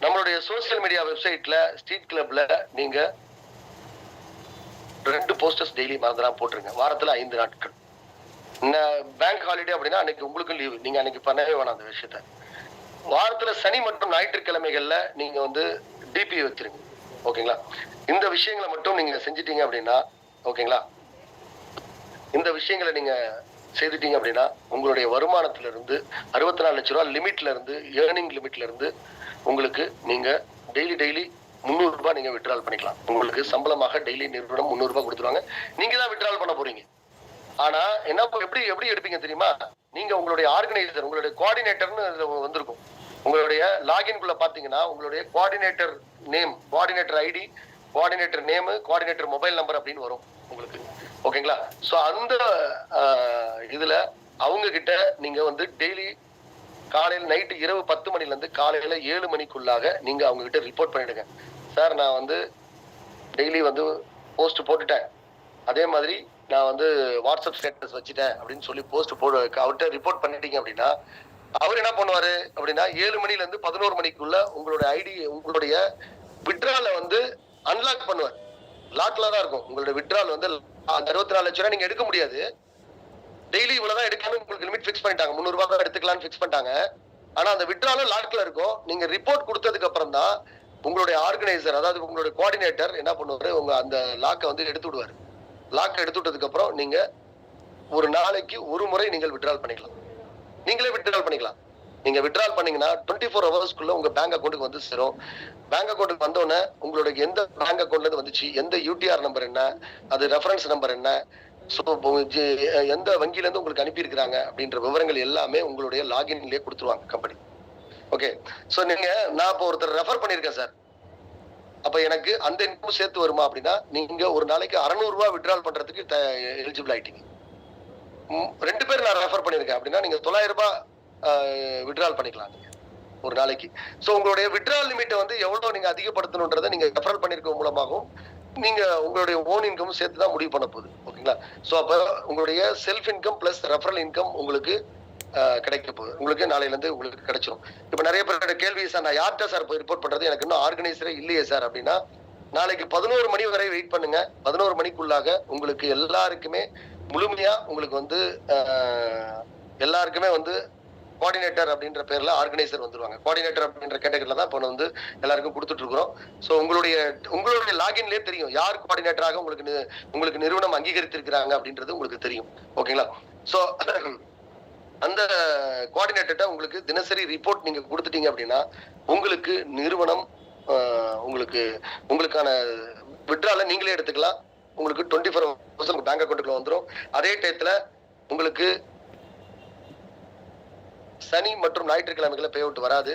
நம்மளுடைய சோசியல் மீடியா வெப்சைட்ல ஸ்ட்ரீட் கிளப்ல நீங்க 2 போஸ்டர்ஸ் டெய்லி மறந்துடாம போட்டுருங்க. வாரத்துல 5 நாட்கள். பேங்க் ஹாலிடே அப்படின்னா அன்னைக்கு உங்களுக்கும் லீவு, நீங்க அன்னைக்கு பண்ணவே வேணாம் அந்த விஷயத்த. வாரத்துல சனி மற்றும் ஞாயிற்றுக்கிழமைகள்ல நீங்க வந்து டிபி வச்சிருங்க. ஓகேங்களா? இந்த விஷயங்களை மட்டும் நீங்க செஞ்சிட்டீங்க அப்படின்னா ஓகேங்களா, இந்த விஷயங்களை நீங்க செய்துட்டீங்க அப்படின்னா உங்களுடைய வருமானத்துல இருந்து 64 லட்சம் ரூபாய் லிமிட்ல இருந்து ஏர்னிங் லிமிட்ல இருந்து உங்களுக்கு நீங்க டெய்லி 300 ரூபாய் நீங்க விட்ரால் பண்ணிக்கலாம். உங்களுக்கு சம்பளமாக டெய்லி நிறுவனம் 300 ரூபாய் கொடுத்துருவாங்க. நீங்க தான் விட்ரால் பண்ண போறீங்க. ஆனா என்ன எப்படி எடுப்பீங்க தெரியுமா? நீங்க உங்களுடைய ஆர்கனைசர், உங்களுடைய கோஆர்டினேட்டர்னு வந்திருக்கும். உங்களுடைய லாகின்குள்ள பாத்தீங்கன்னா உங்களுடைய coordinator name, coordinator ID, coordinator name, coordinator mobile number அப்படின்னு வரும் உங்களுக்கு. ஓகேங்களா? சோ அந்த இதுல அவங்க கிட்ட நீங்க வந்து டெய்லி காலையில நைட்டு இரவு 10 மணில இருந்து காலையில 7 மணிக்குள்ளாக நீங்க அவங்க கிட்ட ரிப்போர்ட் பண்ணிடுங்க. சார் நான் வந்து டெய்லி வந்து போஸ்ட் போட்டுட்டேன், அதே மாதிரி நான் வந்து வாட்ஸ்அப் ஸ்டேட்டஸ் வச்சுட்டேன் அப்படின்னு சொல்லி போஸ்ட் அவர்கிட்ட ரிப்போர்ட் பண்ணிட்டீங்க அப்படின்னா அவர் என்ன பண்ணுவாரு அப்படின்னா 7 மணில இருந்து 11 மணிக்குள்ள உங்களுடைய ஐடி, உங்களுடைய விட்ரால வந்து அன்லாக் பண்ணுவார். லாக்ல தான் இருக்கும் உங்களுடைய விட்ரால். வந்து அந்த 64 லட்சம் ரூபாய் நீங்க எடுக்க முடியாது. டெய்லி இவ்வளவுதான் எடுக்கணும்னு உங்களுக்கு லிமிட் ஃபிக்ஸ் பண்ணிட்டாங்க. 300 ரூபாய் தான் எடுத்துக்கலாம்னு ஃபிக்ஸ் பண்ணிட்டாங்க. ஆனா அந்த விட்ராலும் லாக்ல இருக்கும். நீங்க ரிப்போர்ட் கொடுத்ததுக்கு அப்புறம் தான் உங்களுடைய ஆர்கனைசர், அதாவது உங்களுடைய கோஆர்டினேட்டர் என்ன பண்ணுவாரு, உங்க அந்த லாக்கை வந்து எடுத்து விடுவாரு. லாக் எடுத்து விட்டதுக்கு அப்புறம் நீங்க ஒரு நாளைக்கு ஒரு முறை நீங்கள் விட்ரால் பண்ணிக்கலாம். நீங்களே விட்ரால் பண்ணிக்கலாம். நீங்க விட்ரால் பண்ணீங்கன்னா 24 ஹவர்ஸ்க்குள்ள உங்க பேங்க் அக்கௌண்ட்டுக்கு வந்து சேரும். பேங்க் அக்கௌண்ட்டுக்கு வந்தோடனே உங்களுடைய எந்த பேங்க் அக்கௌண்ட்ல இருந்து வந்துச்சு, எந்த யூடிஆர் நம்பர் என்ன, அது ரெஃபரன்ஸ் நம்பர் என்ன, எந்த வங்கியில இருந்து உங்களுக்கு அனுப்பி இருக்கிறாங்க அப்படின்ற விவரங்கள் எல்லாமே உங்களுடைய லாகின்லயே கொடுத்துருவாங்க கம்பெனி. ஓகே. சோ நீங்க நான் இப்போ ஒருத்தர் ரெஃபர் பண்ணிருக்கேன் சார், அப்ப எனக்கு அந்த இன்கம் சேர்த்து வருமா அப்படின்னா நீங்க ஒரு நாளைக்கு 600 ரூபாய் விட்ரால் பண்றதுக்கு எலிஜிபிள் ஆயிட்டீங்க. 2 பேர் நான் ரெஃபர் பண்ணிருக்கேன் அப்படின்னா நீங்க 900 ரூபாய் விட்ரால் பண்ணிக்கலாம் நீங்க ஒரு நாளைக்கு. சோ உங்களுடைய விட்ரால் லிமிட்டை வந்து எவ்வளவு நீங்க அதிகப்படுத்தணும்ன்றதை நீங்க ரெஃபரல் பண்ணிருக்க மூலமாகவும் நீங்க உங்களுடைய ஓன் இன்கம் சேர்த்து தான் முடிவு பண்ண போகுது. ஓகேங்களா? சோ அப்ப உங்களுடைய self income plus referral income உங்களுக்கு கிடைக்க போகுது. உங்களுக்கு நாளையில இருந்து உங்களுக்கு கிடைச்சிடும். இப்ப நிறைய பேரோட கேள்வி, சார் நான் யார்கிட்ட சார் போய் ரிப்போர்ட் பண்றது, எனக்கு இன்னும் ஆர்கனைசரே இல்லையே சார் அப்படின்னா நாளைக்கு 11 மணி வரை வெயிட் பண்ணுங்க. 11 மணிக்குள்ளாக உங்களுக்கு எல்லாருக்குமே முழுமையா உங்களுக்கு வந்து எல்லாருக்குமே வந்து கோஆர்டினேட்டர் அப்படின்ற பேர்ல ஆர்கனைசர் வந்துருவாங்க. கோஆர்டினேட்டர் அப்படின்ற கேட்டகரியில தான் இப்போ வந்து எல்லாருக்கும் கொடுத்துட்டு இருக்கிறோம். ஸோ உங்களுடைய லாகின்லயே தெரியும் யார் கோஆர்டினேட்டராக உங்களுக்கு நிறுவனம் அங்கீகரித்திருக்கிறாங்க அப்படின்றது உங்களுக்கு தெரியும். ஓகேங்களா? ஸோ அந்த கோஆர்டினேட்டர்ட்ட உங்களுக்கு தினசரி ரிப்போர்ட் நீங்க கொடுத்துட்டீங்க அப்படின்னா உங்களுக்கு நிறுவனம் உங்களுக்கான விட்ரால நீங்களே எடுத்துக்கலாம். உங்களுக்கு 24 hours பேங்க் அக்கௌண்ட்டுக்குள்ள வந்துடும். அதே டயத்துல உங்களுக்கு சனி மற்றும் ஞாயிற்றுக்கிழமைகளை பே அவுட் வராது,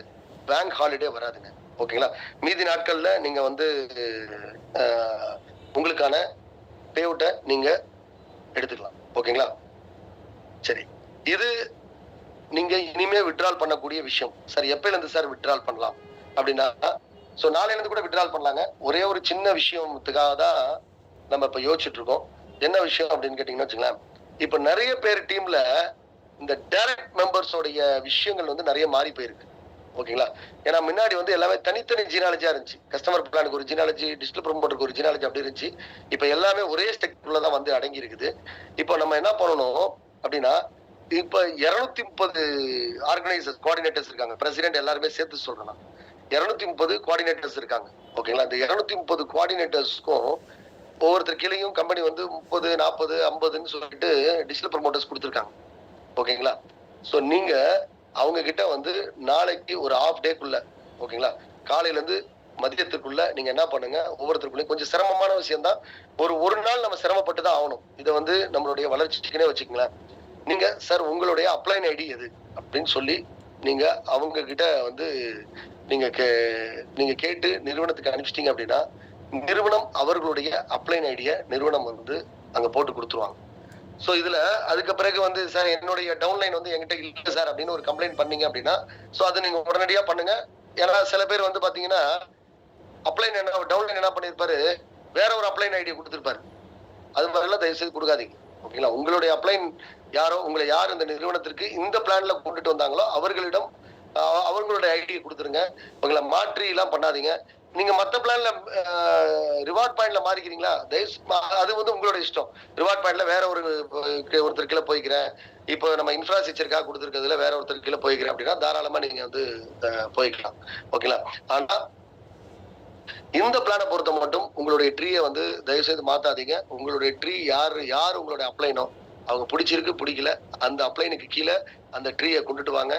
பேங்க் ஹாலிடே வராதுங்க. ஓகேங்களா? மீதி நாட்கள்ல நீங்க வந்து உங்களுக்கான பே அவுட்டை நீங்க எடுத்துக்கலாம். ஓகேங்களா? சரி, இது நீங்க இனிமே விட்ரால் பண்ணக்கூடிய விஷயம். சார் எப்பயில இருந்து சார் விட்ரால் பண்ணலாம் அப்படின்னா, சோ நாளையில இருந்து கூட விட்ரால் பண்ணலாங்க. ஒரே ஒரு சின்ன விஷயத்துக்காக தான் நம்ம இப்ப யோசிச்சுட்டு இருக்கோம். என்ன விஷயம் அப்படின்னு கேட்டீங்கன்னா வச்சுங்களேன், இப்ப நிறைய பேர் டீம்ல இந்த டைரக்ட் மெம்பர்ஸோடைய விஷயங்கள் வந்து நிறைய மாறி போயிருக்கு. ஓகேங்களா? ஏன்னா முன்னாடி வந்து எல்லாமே தனித்தனி ஜீனாலஜியா இருந்துச்சு. கஸ்டமர் பிளானுக்கு ஒரு ஜீனாலஜி, டிஜிட்டல் ப்ரமோட்டருக்கு ஒரு ஜீனாலஜி அப்படி இருந்துச்சு. இப்ப எல்லாமே ஒரே ஸ்டெக்குள்ளதான் வந்து அடங்கி இருக்குது. இப்போ நம்ம என்ன பண்ணணும் அப்படின்னா, இப்ப 230 ஆர்கனைசர்ஸ், கோஆர்டினேட்டர்ஸ் இருக்காங்க. பிரசிடென்ட் எல்லாருமே சேர்த்து சொல்றேன். 230 கோஆர்டினேட்டர்ஸ் இருக்காங்க. ஓகேங்களா? இந்த 230 கோஆர்டினேட்டர்ஸ்க்கும் ஒவ்வொருத்தர் கீழையும் கம்பெனி வந்து 30, 40, 50ன்னு சொல்லிட்டு டிஜிட்டல் ப்ரமோட்டர்ஸ் கொடுத்துருக்காங்க. ஓகேங்களா? சோ நீங்க அவங்க கிட்ட வந்து நாளைக்கு ஒரு ஹாஃப் டேக்குள்ள, ஓகேங்களா, காலையில இருந்து மதியத்துக்குள்ள நீங்க என்ன பண்ணுங்க, ஒவ்வொருத்தருக்குள்ளயும் கொஞ்சம் சிரமமான விஷயம் தான். ஒரு நாள் நம்ம சிரமப்பட்டு தான் ஆகணும். இதை வந்து நம்மளுடைய வளர்ச்சிக்குன்னே வச்சுக்கங்களேன். நீங்க சார் உங்களுடைய அப்ளைன் ஐடி எது அப்படின்னு சொல்லி நீங்க அவங்க கிட்ட வந்து நீங்க கேட்டு நிறுவனத்துக்கு அனுப்பிச்சிட்டீங்க அப்படின்னா நிறுவனம் அவர்களுடைய அப்ளைன் ஐடிய நிறுவனம் வந்து அங்க போட்டு கொடுத்துருவாங்க. சோ இதுல அதுக்கு பிறகு வந்து சார் என்னுடைய டவுன்லைன் வந்து என்கிட்ட இல்ல சார் அப்படின்னு ஒரு கம்ப்ளைண்ட் பண்ணீங்க அப்படின்னா சோ அது நீங்க உடனடியா பண்ணுங்க. ஏன்னா சில பேர் வந்து பாத்தீங்கன்னா அப்ளைன் என்ன டவுன்லைன் என்ன பண்ணிருப்பாரு, வேற ஒரு அப்ளைன் ஐடியா கொடுத்திருப்பாரு. அது மாதிரிலாம் தயவு செய்து கொடுக்காதீங்க. ஓகேங்களா? உங்களுடைய அப்ளைன் யாரோ உங்களை யார் இந்த நிறுவனத்திற்கு இந்த பிளான்ல கொண்டுட்டு வந்தாங்களோ அவர்களிடம் அவங்களுடைய ஐடியை கொடுத்துருங்க. உங்களை மாற்றி எல்லாம் பண்ணாதீங்க. நீங்க மத்த பிளான்ல ரிவார்ட் பாயிண்ட்ல மாறிக்கிறீங்களா, அது வந்து உங்களோட இஷ்டம். ரிவார்ட் பாயிண்ட்ல வேற ஒருத்தர் கீழே போய்க்கிறேன், இப்போ நம்ம இன்ஃப்ராஸ்ட்ரக்சருக்காக கொடுத்துருக்கிறதுல வேற ஒருத்தர் கீழே போய்க்கிறேன் அப்படின்னா தாராளமா நீங்க வந்து போய்க்கலாம். ஓகேங்களா? ஆனா இந்த பிளானை பொறுத்த மட்டும் உங்களுடைய ட்ரீயை வந்து தயவு செய்து மாத்தாதீங்க. உங்களுடைய ட்ரீ யார் உங்களுடைய அப்ளைனோ அவங்க பிடிச்சிருக்கு பிடிக்கல அந்த அப்ளைனுக்கு கீழே அந்த ட்ரீயை கொண்டுட்டு வாங்க.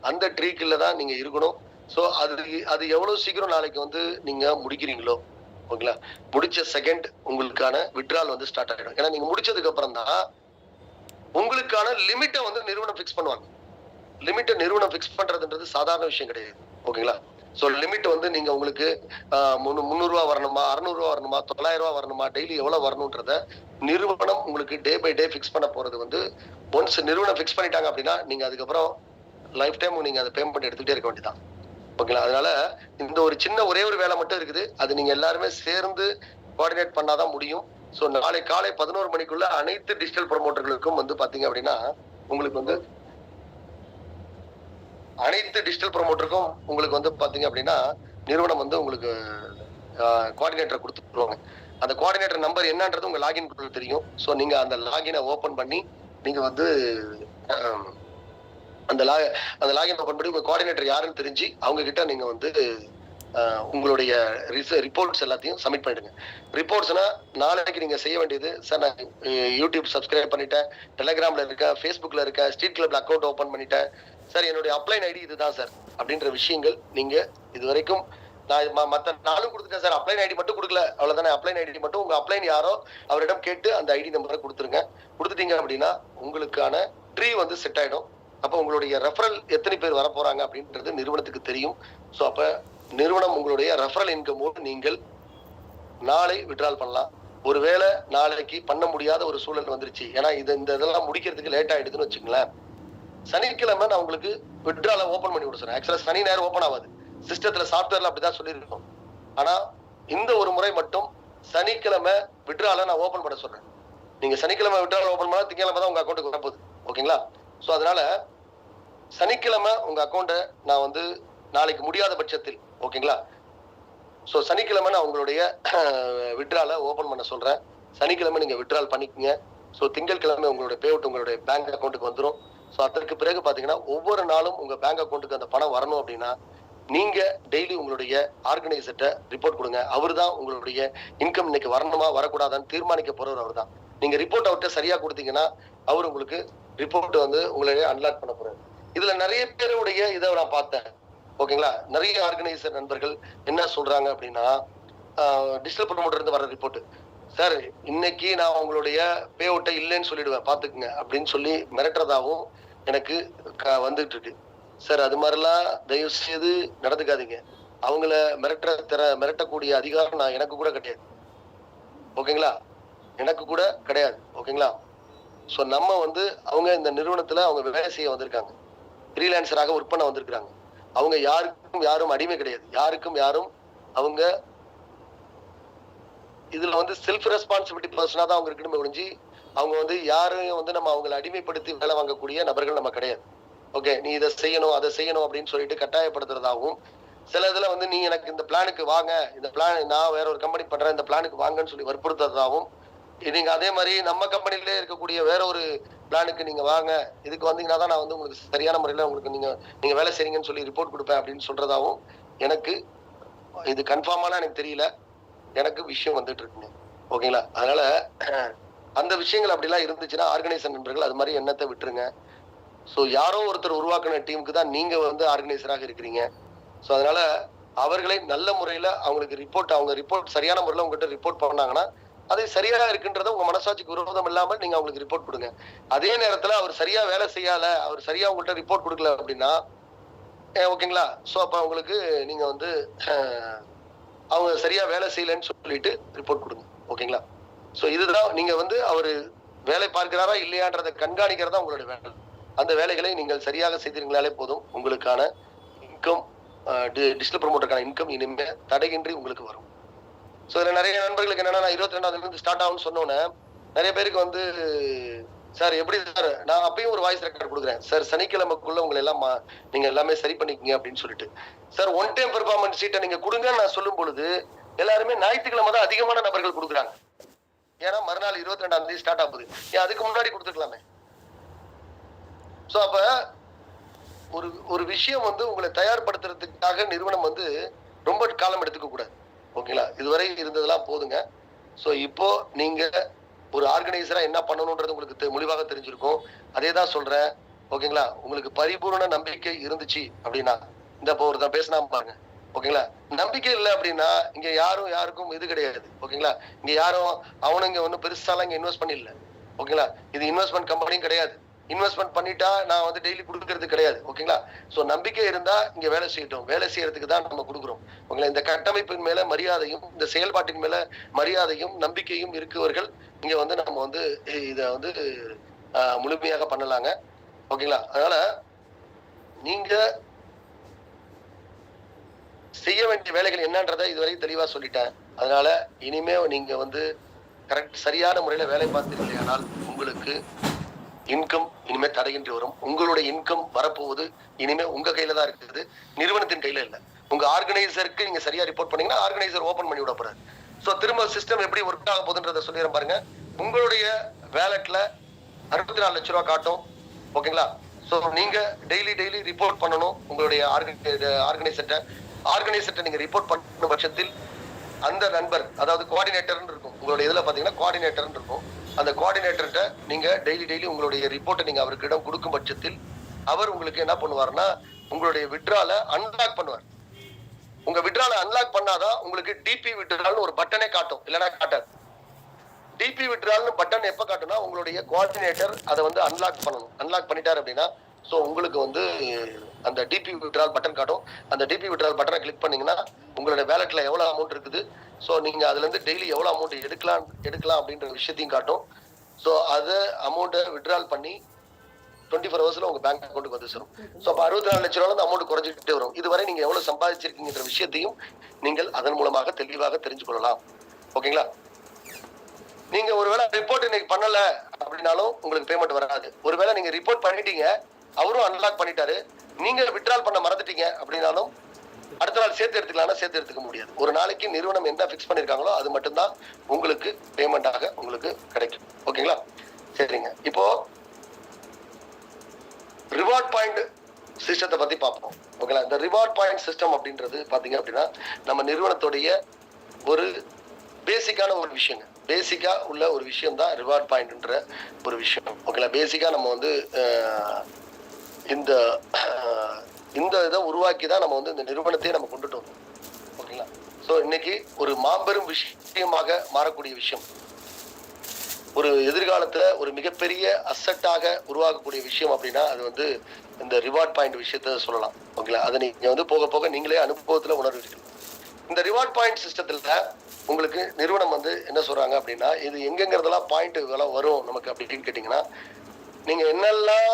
அந்த ட்ரீக்குள்ள தான் நீங்க இருக்கணும். சோ அது எவ்வளவு சீக்கிரம் நாளைக்கு வந்து நீங்க முடிக்கிறீங்களோ, ஓகேங்களா, முடிச்ச செகண்ட் உங்களுக்கான விட்ரால் வந்து ஸ்டார்ட் ஆயிடும். ஏன்னா நீங்க முடிச்சதுக்கு அப்புறம் தான் உங்களுக்கான லிமிட்டை வந்து நிறுவனம் பிக்ஸ் பண்ணுவாங்க. லிமிட்டை நிறுவனம் பிக்ஸ் பண்றதுன்றது சாதாரண விஷயம் கிடையாது. ஓகேங்களா? சோ லிமிட் வந்து நீங்க உங்களுக்கு 300 ரூபா வரணுமா, 600 ரூபா வரணுமா, 900 ரூபா வரணுமா, டெய்லி எவ்வளவு வரணும்ன்றத நிறுவனம் உங்களுக்கு டே பை டே பிக்ஸ் பண்ண போறது வந்து ஒன்ஸ் நிறுவனம் பிக்ஸ் பண்ணிட்டாங்க அப்படின்னா நீங்க அதுக்கப்புறம் லைஃப் டைம் நீங்க அதை பேமெண்ட் எடுத்துக்கிட்டே இருக்க வேண்டியதான். ஓகேங்களா? அதனால இந்த ஒரு சின்ன ஒரே ஒரு வேலை மட்டும் இருக்குது. அது நீங்க எல்லாருமே சேர்ந்து கோஆர்டினேட் பண்ணாதான் முடியும். சோ நாளை காலை 11 மணிக்குள்ள அனைத்து டிஜிட்டல் ப்ரொமோட்டர்களுக்கும் வந்து பாத்தீங்க அப்படின்னா உங்களுக்கு வந்து அனைத்து டிஜிட்டல் ப்ரொமோட்டருக்கும் உங்களுக்கு வந்து பாத்தீங்க அப்படின்னா நிறுவனம் வந்து உங்களுக்கு கோஆர்டினேட்டரை கொடுத்துருவாங்க. அந்த கோஆர்டினேட்டர் நம்பர் என்னன்றது உங்க லாகின் தெரியும். ஸோ நீங்க அந்த லாகினை ஓபன் பண்ணி நீங்க வந்து அந்த லாகின் ஓபன் பண்ணி உங்க கோஆர்டினேட்டர் யாருன்னு தெரிஞ்சு அவங்க கிட்ட நீங்க வந்து உங்களுடைய ரிப்போர்ட்ஸ் எல்லாத்தையும் சப்மிட் பண்ணிடுங்க. ரிப்போர்ட்ஸ்னா நாளைக்கு நீங்க செய்ய வேண்டியது, சார் நான் யூடியூப் சப்ஸ்கிரைப் பண்ணிட்டேன், டெலிகிராம்ல இருக்கேன், ஃபேஸ்புக்ல இருக்கேன், ஸ்ட்ரீட் கிளப்ல அக்கௌண்ட் ஓபன் பண்ணிட்டேன், சார் என்னுடைய அப்ளைன் ஐடி இதுதான் சார் அப்படின்ற விஷயங்கள் நீங்க இது வரைக்கும் நான் மற்ற நாளும் கொடுத்துட்டேன் சார், அப்ளைன் ஐடி மட்டும் கொடுக்கல அவ்வளவுதானே. அப்ளைன் ஐடி மட்டும் உங்க அப்ளைன் யாரோ அவரிடம் கேட்டு அந்த ஐடி நம்பரை கொடுத்துருங்க. கொடுத்துட்டீங்க அப்படின்னா உங்களுக்கான ட்ரீ வந்து செட் ஆயிடும். அப்ப உங்களுடைய ரெஃபரல் எத்தனை பேர் வர போறாங்க அப்படின்றது நிறுவனத்துக்கு தெரியும். ஸோ அப்ப நிறுவனம் உங்களுடைய ரெஃபரல் இன்கமோடு நீங்கள் நாளை விட்ரால் பண்ணலாம். ஒருவேளை நாளைக்கு பண்ண முடியாத ஒரு சூழல் வந்துருச்சு, ஏன்னா இந்த இதெல்லாம் முடிக்கிறதுக்கு லேட் ஆயிடுதுன்னு வச்சுங்களேன், சனிக்கிழமை நான் உங்களுக்கு விட்ரால ஓபன் பண்ணி விட சொன்னேன். ஆக்சுவலா சனி நேரம் ஓபன் ஆகாது, சிஸ்டத்துல சாஃப்ட்வேர்ல அப்படிதான் சொல்லியிருக்கோம். ஆனா இந்த ஒரு முறை மட்டும் சனிக்கிழமை விட்ரால நான் ஓபன் பண்ண சொல்றேன். நீங்க சனிக்கிழமை விட்ரால் ஓபன் பண்ணா திங்கக்கிழமை தான் உங்க அக்கௌண்ட்டுக்கு வரப்போகுது. ஓகேங்களா? சோ அதனால சனிக்கிழமை உங்க அக்கௌண்ட்டை நான் வந்து நாளைக்கு முடியாத பட்சத்தில், ஓகேங்களா, சோ சனிக்கிழமை நான் உங்களுடைய விட்ரால ஓபன் பண்ண சொல்றேன். சனிக்கிழமை நீங்க விட்ரால் பண்ணிக்கங்க. சோ திங்கட்கிழமை உங்களுடைய பே அவுட் உங்களுடைய பேங்க் அக்கௌண்ட்டுக்கு வந்துடும். சோ அதற்கு பிறகு பாத்தீங்கன்னா ஒவ்வொரு நாளும் உங்க பேங்க் அக்கௌண்ட்டுக்கு அந்த பணம் வரணும் அப்படின்னா நீங்க டெய்லி உங்களுடைய ஆர்கனைசர்ட்ட ரிப்போர்ட் கொடுங்க. அவர் தான் உங்களுடைய இன்கம் இன்னைக்கு வரணுமா வரக்கூடாதான்னு தீர்மானிக்க போறவர் அவர் தான். நீங்க ரிப்போர்ட் அவர்கிட்ட சரியா கொடுத்தீங்கன்னா அவர் உங்களுக்கு ரிப்போர்ட் வந்து உங்களுடைய அன்லாக் பண்ண போறாரு. இதுல நிறைய பேருடைய இதை நான் பார்த்தேன். ஓகேங்களா? நிறைய ஆர்கனைசர் நண்பர்கள் என்ன சொல்றாங்க அப்படின்னா டிஜிட்டல் ப்ரொமோட்டர் இருந்து வர ரிப்போர்ட், சார் இன்னைக்கு நான் உங்களுடைய பே அவுட்டை இல்லைன்னு சொல்லிடுவேன் பாத்துக்குங்க அப்படின்னு சொல்லி மிரட்டுறதாவும் எனக்கு வந்துட்டு இருக்கு. சார் அது மாதிரிலாம் தயவு செய்து நடந்துக்காதீங்க. அவங்கள மிரட்டக்கூடிய அதிகாரம் எனக்கு கூட கிடையாது. ஓகேங்களா? எனக்கு கூட கிடையாது. ஓகேங்களா? சோ நம்ம வந்து அவங்க இந்த நிறுவனத்துல அவங்க வேலை செய்ய வந்திருக்காங்க, ஃப்ரீலான்சராக ஒர்க் பண்ண வந்திருக்காங்க. அவங்க யாருக்கும் யாரும் அடிமை கிடையாது, யாருக்கும் யாரும் அவங்க இதுல வந்து செல்ஃப் ரெஸ்பான்சிபிலிட்டி பர்சனா தான் அவங்க இருக்கணுமே ஒழிஞ்சு அவங்க வந்து யாரையும் வந்து நம்ம அவங்களை அடிமைப்படுத்தி வேலை வாங்கக்கூடிய நபர்கள் நம்ம கிடையாது. ஓகே, நீ இதை செய்யணும் அதை செய்யணும் அப்படின்னு சொல்லிட்டு கட்டாயப்படுத்துறதாகவும், சில இதுல வந்து நீ எனக்கு இந்த பிளானுக்கு வாங்க, இந்த பிளான் நான் வேற ஒரு கம்பெனி பண்றேன் இந்த பிளானுக்கு வாங்கன்னு சொல்லி வற்புறுத்துறதாகவும், நீங்க அதே மாதிரி நம்ம கம்பெனிலே இருக்கக்கூடிய வேற ஒரு பிளானுக்கு நீங்க வாங்க, இதுக்கு வந்தீங்கன்னா தான் நான் வந்து உங்களுக்கு சரியான முறையில உங்களுக்கு நீங்க வேலை செய்றீங்கன்னு சொல்லி ரிப்போர்ட் கொடுப்பேன் அப்படின்னு சொல்றதாவும் எனக்கு இது கன்ஃபார்மான எனக்கு தெரியல, எனக்கு விஷயம் வந்துட்டு இருக்குங்க. ஓகேங்களா? அதனால அந்த விஷயங்கள் அப்படிலாம் இருந்துச்சுன்னா ஆர்கனைசர் நண்பர்கள் அது மாதிரி எண்ணத்தை விட்டுருங்க. ஸோ யாரோ ஒருத்தர் உருவாக்கின டீமுக்கு தான் நீங்க வந்து ஆர்கனைசராக இருக்கிறீங்க. ஸோ அதனால அவர்களை நல்ல முறையில அவங்களுக்கு அவங்க ரிப்போர்ட் சரியான முறையில உங்ககிட்ட ரிப்போர்ட் பண்ணாங்கன்னா அது சரியா இருக்குன்றத உங்க மனசாட்சிக்கு விரோதம் இல்லாமல் நீங்க அவங்களுக்கு ரிப்போர்ட் கொடுங்க. அதே நேரத்துல அவர் சரியா வேலை செய்யல, அவர் சரியா உங்கள்கிட்ட ரிப்போர்ட் கொடுக்கல அப்படின்னா ஓகேங்களா, சோ அப்ப அவங்களுக்கு நீங்க வந்து அவங்க சரியா வேலை செய்யலன்னு சொல்லிட்டு ரிப்போர்ட் கொடுங்க. ஓகேங்களா? சோ இதுதான் நீங்க வந்து அவரு வேலை பார்க்கிறாரா இல்லையான்றதை கண்காணிக்கிறதா உங்களுடைய வேலை. அந்த வேலைகளை நீங்கள் சரியாக செய்தீர்களாலே போதும், உங்களுக்கான இன்கம் டிஜிட்டல் ப்ரொமோட்டருக்கான இன்கம் இனிமே தடையின்றி உங்களுக்கு வரும். ஸோ இதில் நிறைய நண்பர்களுக்கு என்னன்னா, நான் 22ஆம் ஸ்டார்ட் ஆகும்னு சொன்னோன்னே நிறைய பேருக்கு வந்து, சார் எப்படி சார், நான் அப்பயும் ஒரு வாய்ஸ் ரெக்கார்ட் கொடுக்குறேன் சார், சனிக்கிழமைக்குள்ள உங்களை எல்லாம் நீங்க எல்லாமே சரி பண்ணிக்கங்க அப்படின்னு சொல்லிட்டு. சார் ஒன் டைம் பெர்ஃபார்மன்ஸ் ஷீட்டை நீங்க கொடுங்கன்னு நான் சொல்லும் பொழுது எல்லாருமே ஞாயிற்றுக்கிழமை தான் அதிகமான நபர்கள் கொடுக்குறாங்க. ஏன்னா மறுநாள் 22ஆம் தேதி ஸ்டார்ட் ஆகுது. ஏன் அதுக்கு முன்னாடி கொடுத்துக்கலாமே. ஸோ அப்ப ஒரு விஷயம் வந்து உங்களை தயார்படுத்துறதுக்காக நிறுவனம் வந்து ரொம்ப காலம் எடுத்துக்க கூடாது. ஓகேங்களா, இதுவரை இருந்ததெல்லாம் போதுங்க. ஸோ இப்போ நீங்க ஒரு ஆர்கனைசரா என்ன பண்ணணும்ன்றது உங்களுக்கு முடிவாக தெரிஞ்சிருக்கும். அதே தான் சொல்றேன். ஓகேங்களா, உங்களுக்கு பரிபூர்ண நம்பிக்கை இருந்துச்சு அப்படின்னா, இந்த இப்போ ஒருத்தன் பேசினா பாருங்க. ஓகேங்களா, நம்பிக்கை இல்லை அப்படின்னா இங்க யாருக்கும் இது கிடையாது. ஓகேங்களா, இங்க யாரும் அவனும் இங்க ஒன்றும் பெருசாலாம் இங்க இன்வெஸ்ட் பண்ணிடல. ஓகேங்களா, இது இன்வெஸ்ட்மெண்ட் கம்பெனியும் கிடையாது. இன்வெஸ்ட்மெண்ட் பண்ணிட்டா நான் வந்து டெய்லி கொடுக்கறது கிடையாது. ஓகேங்களா, ஸோ நம்பிக்கை இருந்தா இங்க வேலை செய்யட்டும். வேலை செய்யறதுக்கு தான் நம்ம கொடுக்குறோம். ஓகேங்களா, இந்த கட்டமைப்பின் மேல மரியாதையும் இந்த செயல்பாட்டின் மேல மரியாதையும் நம்பிக்கையும் இருக்கவர்கள் இங்க வந்து நம்ம வந்து இதை வந்து முழுமையாக பண்ணலாங்க. ஓகேங்களா, அதனால நீங்க செய்ய வேண்டிய வேலைகள் என்னன்றதை இதுவரை தெளிவா சொல்லிட்டேன். அதனால இனிமே நீங்க வந்து கரெக்ட் சரியான முறையில வேலை பார்த்தீர்களானால் உங்களுக்கு இன்கம் இனிமே தடையின்றி வரும். உங்களுடைய இன்கம் வரப்போகுது இனிமே உங்க கையில தான் இருக்குது, நிறுவனத்தின் கையில இல்லை. உங்க ஆர்கனைசருக்கு நீங்க சரியா ரிப்போர்ட் பண்ணீங்கன்னா ஆர்கனைசர் ஓபன் பண்ணி விட போறாரு. ஸோ திரும்ப சிஸ்டம் எப்படி ஒர்க் ஆக போகுதுன்றதை சொல்லிடுறேன் பாருங்க. உங்களுடைய வேலட்ல 64 லட்ச ரூபா காட்டும். ஓகேங்களா, ஸோ நீங்க டெய்லி ரிப்போர்ட் பண்ணணும் உங்களுடைய ஆர்கனைசர்ட்ட நீங்க ரிப்போர்ட் பண்ண பட்சத்தில் அந்த நண்பர், அதாவது கோஆர்டினேட்டர்னு இருக்கும் உங்களுடைய இதுல பாத்தீங்கன்னா, கோஆர்டினேட்டர்னு இருக்கும். அந்த கோஆர்டினேட்டர்கிட்ட நீங்க டெய்லி உங்களுடைய ரிப்போர்ட்டை நீங்க அவருக்கு இடம் கொடுக்கும் பட்சத்தில் அவர் உங்களுக்கு என்ன பண்ணுவார்னா, உங்களுடைய விட்ரால அன்லாக் பண்ணுவார். உங்க விட்ரால அன்லாக் பண்ணாதான் உங்களுக்கு டிபி விட்ரால்னு ஒரு பட்டனே காட்டும், இல்லைன்னா காட்டாது. டிபி விட்ரால்னு பட்டன் எப்ப காட்டும்னா, உங்களுடைய கோஆர்டினேட்டர் அதை வந்து அன்லாக் பண்ணணும். அன்லாக் பண்ணிட்டாரு அப்படின்னா ஸோ உங்களுக்கு வந்து அந்த டிபி விட்ரால் பட்டன் காட்டும். அந்த டிபி விட்ரால் பட்டனை கிளிக் பண்ணீங்கன்னா உங்களோட வேலட்ல எவ்வளவு அமௌண்ட் இருக்குது, ஸோ நீங்க அதுல இருந்து டெய்லி எவ்வளவு அமௌண்ட் எடுக்கலாம் அப்படின்ற விஷயத்தையும் காட்டும். ஸோ அதை அமௌண்ட்டை விட்ரால் பண்ணி 24 ஹவர்ஸ்ல உங்க பேங்க் அக்கௌண்ட்டுக்கு வந்து சேரும். ஸோ அப்போ 64 லட்ச ரூபாய் அமௌண்ட் குறைஞ்சிக்கிட்டே வரும். இதுவரை நீங்க எவ்வளவு சம்பாதிச்சிருக்கீங்கன்ற விஷயத்தையும் நீங்கள் அதன் மூலமாக தெளிவாக தெரிஞ்சு கொள்ளலாம். ஓகேங்களா, நீங்க ஒருவேளை ரிப்போர்ட் இன்னைக்கு பண்ணல அப்படின்னாலும் உங்களுக்கு பேமெண்ட் வராது. ஒருவேளை நீங்க ரிப்போர்ட் பண்ணிட்டீங்க, அவரும் அன்லாக் பண்ணிட்டாரு, நீங்க விட்ரால் பண்ண மறந்துட்டீங்க அப்படின்னாலும் அடுத்த நாள் சேர்த்து எடுத்துக்க முடியாது. ஒரு நாளைக்கு நிறுவனம் என்ன பிக்ஸ் பண்ணிருக்காங்களோ அது மட்டும்தான் உங்களுக்கு பேமெண்டாக உங்களுக்கு கிடைக்கும். ஓகேங்களா, சரிங்க. இப்போ ரிவார்ட் பாயிண்ட் சிஸ்டத்தை பத்தி பார்ப்போம். ஓகேங்களா, இந்த ரிவார்ட் பாயிண்ட் சிஸ்டம் அப்படின்றது பாத்தீங்க அப்படின்னா நம்ம நிறுவனத்துடைய ஒரு பேசிக்கான ஒரு விஷயங்க. பேசிக்கா உள்ள ஒரு விஷயம் தான் ரிவார்ட் பாயிண்ட்ன்ற ஒரு விஷயம். ஓகேங்களா, பேசிக்கா நம்ம வந்து இந்த இதை உருவாக்கி தான் நம்ம வந்து இந்த நிறுவனத்தையே நம்ம கொண்டுட்டு வந்தோம். ஓகேங்களா, ஸோ இன்னைக்கு ஒரு மாபெரும் விஷயமாக மாறக்கூடிய விஷயம், ஒரு எதிர்காலத்துல ஒரு மிகப்பெரிய அசட்டாக உருவாக்கக்கூடிய விஷயம் அப்படின்னா அது வந்து இந்த ரிவார்ட் பாயிண்ட் விஷயத்த சொல்லலாம். ஓகேங்களா, அதை நீங்க வந்து போக போக நீங்களே அனுபவத்துல உணர்வீர்கள். இந்த ரிவார்ட் பாயிண்ட் சிஸ்டத்துல உங்களுக்கு நிறுவனம் வந்து என்ன சொல்றாங்க அப்படின்னா, இது எங்கெங்கிறதெல்லாம் பாயிண்ட் வரும் நமக்கு அப்படின்னு கேட்டீங்கன்னா, நீங்க என்னெல்லாம்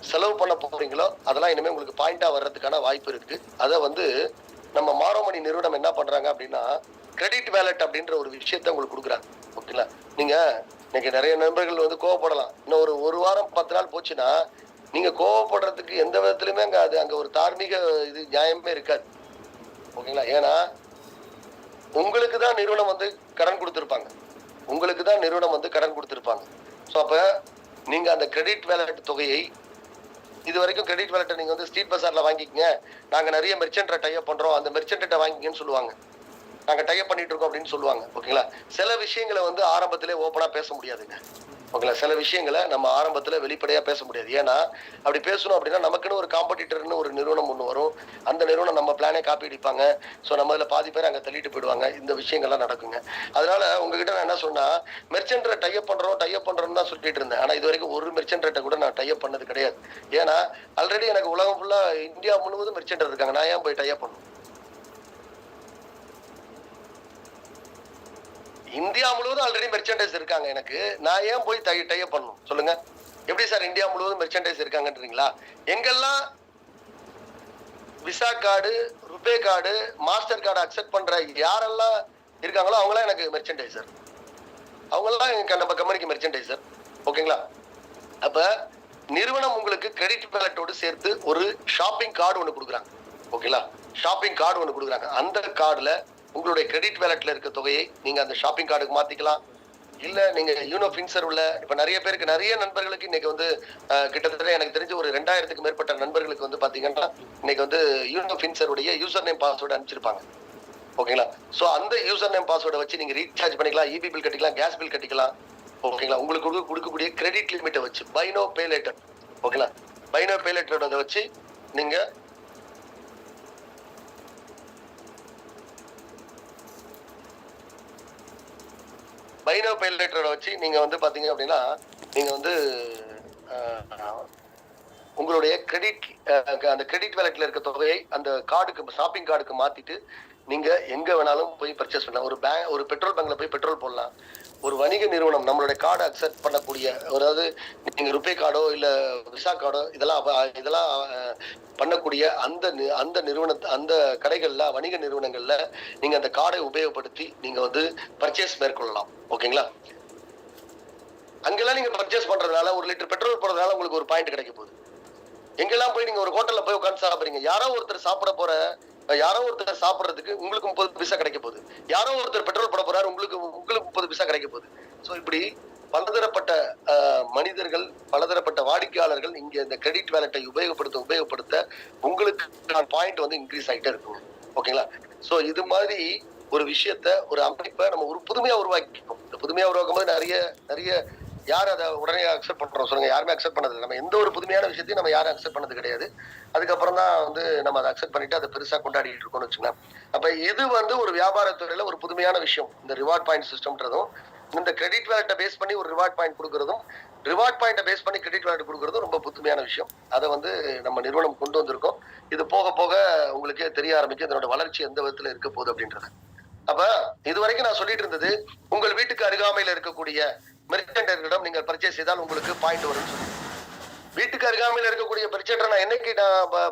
செலவு பண்ண போறீங்களோ அதெல்லாம் இனிமே உங்களுக்கு பாயிண்டா வர்றதுக்கான வாய்ப்பு இருக்கு. அதை வந்து நம்ம மாரோமணி நிறுவனம் என்ன பண்றாங்க அப்படின்னா, கிரெடிட் வேலட் அப்படின்ற ஒரு விஷயத்த உங்களுக்கு கொடுக்குறாங்க. ஓகேங்களா, நீங்க இன்னைக்கு நிறைய நண்பர்கள் வந்து கோவப்படலாம். இன்னும் ஒரு வாரம் 10 நாள் போச்சுன்னா நீங்க கோவப்படுறதுக்கு எந்த விதத்திலுமே அங்க ஒரு தார்மீக இது நியாயமே இருக்காது. ஓகேங்களா, ஏன்னா உங்களுக்கு தான் நிறுவனம் வந்து கடன் கொடுத்துருப்பாங்க. ஸோ அப்ப நீங்க அந்த கிரெடிட் வேலட் தொகையை இது வரைக்கும் கிரெடிட் வேலட்டை நீங்க வந்து ஸ்ட்ரீட் பஸார்ல வாங்கிக்கங்க, நாங்க நிறைய மெர்ச்சன்ட் டைப் பண்றோம், அந்த மெர்ச்சன்ட்டை வாங்கிக்கன்னு சொல்லுவாங்க, நாங்க டைப் பண்ணிட்டு இருக்கோம் அப்படின்னு சொல்லுவாங்க. ஓகேங்களா, சில விஷயங்களை வந்து ஆரம்பத்திலே ஓப்பனா பேச முடியாதுங்க. ஓகேங்களா, சில விஷயங்களை நம்ம ஆரம்பத்துல வெளிப்படையா பேச முடியாது. ஏன்னா அப்படி பேசணும் அப்படின்னா நமக்குன்னு ஒரு காம்படிட்டர்னு ஒரு நிறுவனம் ஒன்று வரும். அந்த நிறுவனம் நம்ம பிளானே காப்பி அடிப்பாங்க. ஸோ நம்ம இதில் பாதி பேர் அங்கே தள்ளிட்டு போயிடுவாங்க. இந்த விஷயங்கள்லாம் நடக்குங்க. அதனால உங்ககிட்ட நான் என்ன சொன்னா, மெர்ச்சன்ட் டைப் பண்றோம்னு தான் சொல்லிட்டு இருந்தேன். ஆனா இது வரைக்கும் ஒரு மெர்ச்சன்ட் கூட நான் டைப் பண்ணது கிடையாது. ஏன்னா ஆல்ரெடி எனக்கு உலகம் ஃபுல்லா இந்தியா முழுவதும் மெர்ச்சன்ட் இருக்காங்க. நான் ஏன் போய் டைப் பண்ணணும்? இந்தியா முழுவதும் ஆல்ரெடி மெர்ச்சன்டைஸ் இருக்காங்க. எனக்கு நான் ஏன் போய் டைப் பண்ணணும் சொல்லுங்க? எப்படி சார் இந்தியா முழுவதும் மெர்ச்சன்டைஸ் இருக்காங்கன்றீங்களா? எங்கெல்லாம் visa card, RuPay card, master card accept பண்ற யாரெல்லாம் இருக்காங்களோ அவங்களாம் எனக்கு மெர்ச்சன்டைசர். அவங்கெல்லாம் நம்ம கம்பெனிக்கு மெர்ச்சன்டைசர். ஓகேங்களா? அப்ப நிறுவனம் உங்களுக்கு கிரெடிட் வேலட்டோடு சேர்த்து ஒரு ஷாப்பிங் கார்டு ஒன்று கொடுக்குறாங்க. ஓகேங்களா? ஷாப்பிங் கார்டு ஒன்று கொடுக்குறாங்க. அந்த கார்டுல உங்களுடைய கிரெடிட் வேலட்ல இருக்க தொகையை நீங்க அந்த ஷாப்பிங் கார்டுக்கு மாத்திக்கலாம். இல்ல நீங்க யூனோ ஃபின்சர் உள்ள இப்ப நிறைய பேருக்கு, நிறைய நண்பர்களுக்கு இன்னைக்கு வந்து கிட்டத்தட்ட எனக்கு தெரிஞ்ச ஒரு 2000க்கு மேற்பட்ட நண்பர்களுக்கு வந்து பாத்தீங்கன்னா இன்னைக்கு வந்து யூனோ ஃபின்சர் உடைய யூசர் நேம் பாஸ்வேர்டு அனுப்பிச்சிருப்பாங்க. ஓகேங்களா? சோ அந்த யூசர் நேம் பாஸ்வேர்டை வச்சு நீங்க ரீசார்ஜ் பண்ணிக்கலாம், இபி பில் கட்டிக்கலாம், கேஸ் பில் கட்டிக்கலாம். ஓகேங்களா? உங்களுக்கு கொடுக்கக்கூடிய கிரெடிட் லிமிட்டை வச்சு பை நோ பே லேட்டர். ஓகேங்களா? பை நோ பே லேட்டரோட வச்சு நீங்க பைனோ பே லேட்டரோட வச்சு நீங்க வந்து பாத்தீங்க அப்படின்னா நீங்க வந்து உங்களுடைய கிரெடிட் அந்த கிரெடிட் வேலட்ல இருக்க தொகையை அந்த கார்டுக்கு, ஷாப்பிங் கார்டுக்கு மாத்திட்டு நீங்க எங்க வேணாலும் போய் பர்ச்சேஸ் பண்ணலாம். ஒரு பெட்ரோல் பங்க்ல போய் பெட்ரோல் போடலாம். ஒரு வணிக நிறுவனம் நம்மளுடைய கார்டு அக்செப்ட் பண்ணக்கூடிய, அதாவது நீங்க ருபே கார்டோ இல்ல விசா கார்டோ இதெல்லாம் பண்ணக்கூடிய அந்த நிறுவனத்தை, அந்த கடைகள்ல, வணிக நிறுவனங்கள்ல நீங்க அந்த கார்டை உபயோகப்படுத்தி நீங்க வந்து பர்ச்சேஸ் மேற்கொள்ளலாம். ஓகேங்களா? அங்கெல்லாம் நீங்க பர்ச்சேஸ் பண்றதுனால, ஒரு லிட்டர் பெட்ரோல் போடுறதுனால உங்களுக்கு ஒரு பாயிண்ட் கிடைக்க போகுது. எங்கெல்லாம் போய் நீங்க ஒரு ஹோட்டல்ல போய் உட்காந்து சாப்பிடுறீங்க, யாரோ ஒருத்தர் சாப்பிடுறதுக்கு உங்களுக்கு 30 பைசா கிடைக்க போகுது. யாரோ ஒருத்தர் பெட்ரோல் போட போறாரு, உங்களுக்கு 30 பைசா கிடைக்க போகுது. சோ இப்படி பலதரப்பட்ட மனிதர்கள், பலதரப்பட்ட வாடிக்கையாளர்கள் இங்க இந்த கிரெடிட் வேலட்டை உபயோகப்படுத்த உங்களுக்கு பாயிண்ட் வந்து இன்க்ரீஸ் ஆகிட்டே இருக்கும். ஓகேங்களா? சோ இது மாதிரி ஒரு விஷயத்த, ஒரு அமைப்பை நம்ம ஒரு புதுமையா உருவாக்கிக்கணும். இந்த புதுமையா உருவாக்கும் போது நிறைய யார் அதை உடனே அக்செப்ட் பண்றோம் சொல்லுங்க? யாருமே அக்செப்ட் பண்ணது. நம்ம எந்த ஒரு புதுமையான விஷயத்தையும் நம்ம யாரும் அக்செப்ட் பண்ணது கிடையாது. அதுக்கப்புறம் தான் வந்து நம்ம அதை அக்செப்ட் பண்ணிட்டு அதை பெருசா கொண்டாடிட்டு இருக்கோம்னு வச்சுக்கலாம். அப்ப இது வந்து ஒரு வியாபாரத்துறையில ஒரு புதுமையான விஷயம். இந்த ரிவார்ட் பாயிண்ட் சிஸ்டம்ன்றதும், இந்த கிரெடிட் வேலட்டை பேஸ் பண்ணி ஒரு ரிவார்ட் பாயிண்ட் கொடுக்கறதும், ரிவார்ட் பாயிண்ட பேஸ் பண்ணி கிரெடிட் வேலட் கொடுக்கறதும் ரொம்ப புதுமையான விஷயம். அதை வந்து நம்ம நிறுவனம் கொண்டு வந்திருக்கோம். இது போக போக உங்களுக்கே தெரிய ஆரம்பிக்கும் இதனோட வளர்ச்சி எந்த விதத்துல இருக்க போகுது அப்படின்றது. அப்ப இதுவரைக்கும் நான் சொல்லிட்டு இருந்தது, உங்கள் வீட்டுக்கு அருகாமையில் இருக்கக்கூடிய மெர்ச்சன்டைஸிடம் நீங்கள் பர்ச்சேஸ் செய்தால் உங்களுக்கு பாயிண்ட் வரும்னு சொல்லி. வீட்டுக்கு அருகாமையில் இருக்கக்கூடிய மெர்ச்சன்டை நான் என்னைக்கு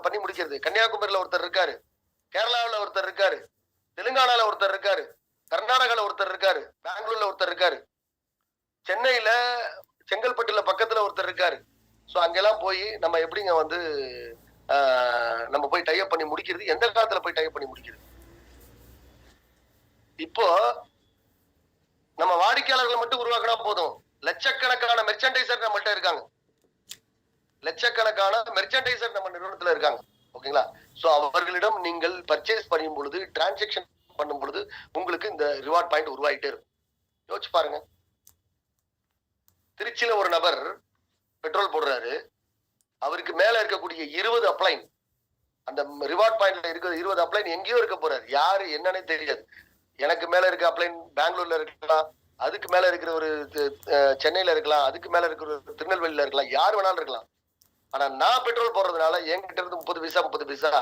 பண்ணி முடிக்கிறது? கன்னியாகுமரியில ஒருத்தர் இருக்காரு, கேரளாவில் ஒருத்தர் இருக்காரு, தெலுங்கானால ஒருத்தர் இருக்காரு, கர்நாடகால ஒருத்தர் இருக்காரு, பெங்களூர்ல ஒருத்தர் இருக்காரு, சென்னையில செங்கல்பட்டுல பக்கத்துல ஒருத்தர் இருக்காரு. சோ அங்கெல்லாம் போய் நம்ம எப்படிங்க வந்து நம்ம போய் டைப் பண்ணி முடிக்கிறது? எந்த காலத்துல போய் டைப் பண்ணி முடிக்கிறது? இப்போ நம்ம வாடிக்கையாளர்கள் மட்டும் உருவாக்கினா போதும். லட்சக்கணக்கான மெர்ச்சன்டைசர் நம்மள்ட்ட இருக்காங்க. லட்சக்கணக்கான மெர்ச்சன்டைசர் நம்ம நிறுவனத்துல இருக்காங்க. ஓகேங்களா? சோ அவர்களிடம் நீங்கள் பர்ச்சேஸ் பண்ணும் பொழுது, டிரான்சாக்சன் பண்ணும் பொழுது உங்களுக்கு இந்த ரிவார்ட் பாயிண்ட் உருவாகிட்டே இருக்கும். யோசிச்சு பாருங்க. திருச்சியில ஒரு நபர் பெட்ரோல் போடுறாரு, அவருக்கு மேல இருக்கக்கூடிய 20 அப்ளைன், அந்த ரிவார்ட் பாயிண்ட்ல இருக்கிற 20 அப்ளைன் எங்கேயோ இருக்க போறாரு, யாரு என்னன்னே தெரியாது. எனக்கு மேல இருக்க அப்ளைன் பெங்களூர்ல இருக்கலாம், அதுக்கு மேல இருக்கிற ஒரு சென்னையில இருக்கலாம், அதுக்கு மேல இருக்கிற ஒரு திருநெல்வேலியில இருக்கலாம், யார் வேணாலும் இருக்கலாம். ஆனா நான் பெட்ரோல் போடுறதுனால என்கிட்ட இருந்து 30 பைசா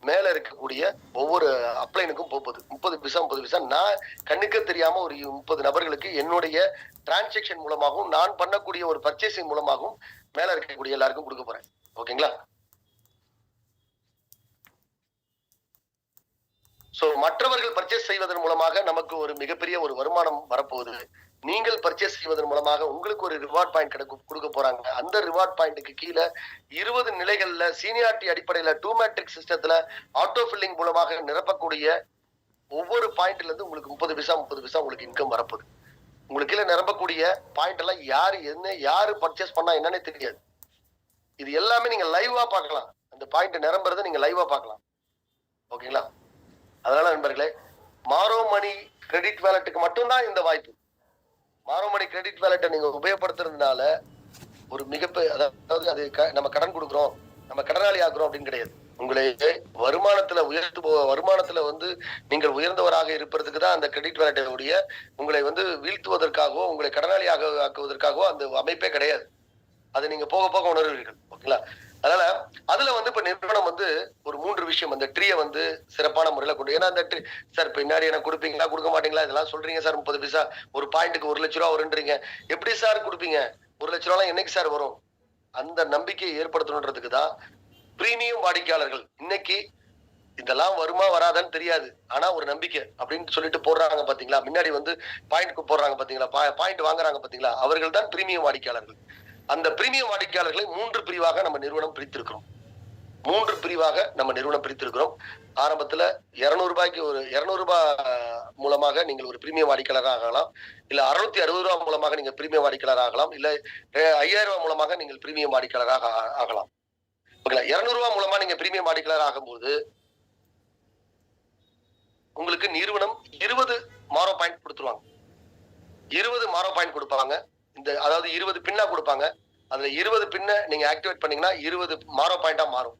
மேல இருக்கக்கூடிய ஒவ்வொரு அப்ளைனுக்கும் போகுது. 30 பைசா நான் கண்ணுக்கு தெரியாம ஒரு 30 நபர்களுக்கு என்னுடைய டிரான்சாக்சன் மூலமாகவும், நான் பண்ணக்கூடிய ஒரு பர்ச்சேசிங் மூலமாகவும் மேல இருக்கக்கூடிய எல்லாருக்கும் கொடுக்க போறேன். ஓகேங்களா? சோ மற்றவர்கள் பர்ச்சேஸ் செய்வதன் மூலமாக நமக்கு ஒரு மிகப்பெரிய ஒரு வருமானம் வரப்போகுது. நீங்கள் பர்ச்சேஸ் செய்வதன் மூலமாக உங்களுக்கு ஒரு ரிவார்ட் பாயிண்ட் கொடுக்க போறாங்க. அந்த ரிவார்ட் பாயிண்ட்டுக்கு கீழே 20 நிலைகள்ல சீனியாரிட்டி அடிப்படையில 2 மேட்ரிக் சிஸ்டத்துல ஆட்டோ ஃபில்லிங் மூலமாக நிரப்பக்கூடிய ஒவ்வொரு பாயிண்ட்ல இருந்து உங்களுக்கு 30 பைசா உங்களுக்கு இன்கம் வரப்போகுது. உங்களுக்கு கீழே நிரப்பக்கூடிய பாயிண்ட் எல்லாம் யாரு பர்ச்சேஸ் பண்ணா என்னன்னே தெரியாது. இது எல்லாமே நீங்க லைவா பார்க்கலாம். அந்த பாயிண்ட் நிரம்புறதை நீங்க லைவா பார்க்கலாம். ஓகேங்களா? அதனால நண்பர்களே, மாரோ மணி கிரெடிட் வேலட்டுக்கு மட்டும்தான் இந்த வாய்ப்பு. மாரோ மணி கிரெடிட் வேலட்டை நீங்க உபயோகப்படுத்துறதுனால ஒரு மிகப்பெரிய, அதாவது அது நம்ம கடன் கொடுக்குறோம், நம்ம கடனாளி ஆக்குறோம் அப்படின்னு கிடையாது. உங்களை வருமானத்துல வந்து நீங்கள் உயர்ந்தவராக இருப்பதற்கு தான் அந்த கிரெடிட் வேலட்டைய உங்களை வந்து வீழ்த்துவதற்காகவோ, உங்களை கடனாளியாக ஆக்குவதற்காகவோ அந்த அமைப்பே கிடையாது. அதை நீங்க போக போக உணர்வீர்கள். ஓகேங்களா? அதனால அதுல வந்து இப்ப நிறுவனம் வந்து ஒரு 3 விஷயம் அந்த ட்ரீயை வந்து சிறப்பான முறையில கொண்டு, ஏன்னா அந்த ட்ரீ சார் பின்னாடி எனக்கு கொடுப்பீங்களா கொடுக்க மாட்டீங்களா இதெல்லாம் சொல்றீங்க சார், 30 பைசா ஒரு பாயிண்ட்டுக்கு 1,00,000 ரூபா வருன்றீங்க, எப்படி சார் கொடுப்பீங்க, 1,00,000 ரூபாய் என்னைக்கு சார் வரும், அந்த நம்பிக்கையை ஏற்படுத்தணுன்றதுக்கு தான் பிரீமியம் வாடிக்கையாளர்கள் இன்னைக்கு இதெல்லாம் வருமா வராதான்னு தெரியாது, ஆனா ஒரு நம்பிக்கை அப்படின்னு சொல்லிட்டு போடுறாங்க பாத்தீங்களா, முன்னாடி வந்து பாயிண்ட் போடுறாங்க பாத்தீங்களா, பாயிண்ட் வாங்குறாங்க பாத்தீங்களா, அவர்கள் தான் பிரீமியம் வாடிக்கையாளர்கள். அந்த பிரீமியம் வாடிக்கையாளர்களை 3 பிரிவாக நம்ம நிறுவனம் பிரித்திருக்கிறோம். 3 பிரிவாக நம்ம நிறுவனம் பிரித்திருக்கிறோம். ஆரம்பத்துல 200 ரூபாய்க்கு ஒரு 200 ரூபாய் மூலமாக நீங்கள் ஒரு பிரீமியம் வாடிக்கையாளராக ஆகலாம், இல்ல 660 ரூபாய் மூலமாக நீங்க பிரீமியம் வாடிக்கையாளர் ஆகலாம், இல்ல 5000 ரூபாய் மூலமாக நீங்கள் பிரீமியம் வாடிக்கையாளராக ஆகலாம். ஓகேங்களா? 200 ரூபாய் மூலமா நீங்க பிரீமியம் வாடிக்கையாளர் ஆகும்போது உங்களுக்கு நிறுவனம் 20 மாரோ பாயிண்ட் கொடுத்துருவாங்க. 20 மாரோ பாயிண்ட் கொடுப்பாங்க. இந்த அதாவது 20 பின்னா கொடுப்பாங்க. அதுல 20 பின்ன நீங்க ஆக்டிவேட் பண்ணீங்கன்னா 20 மாரோ பாயிண்டா மாறும்.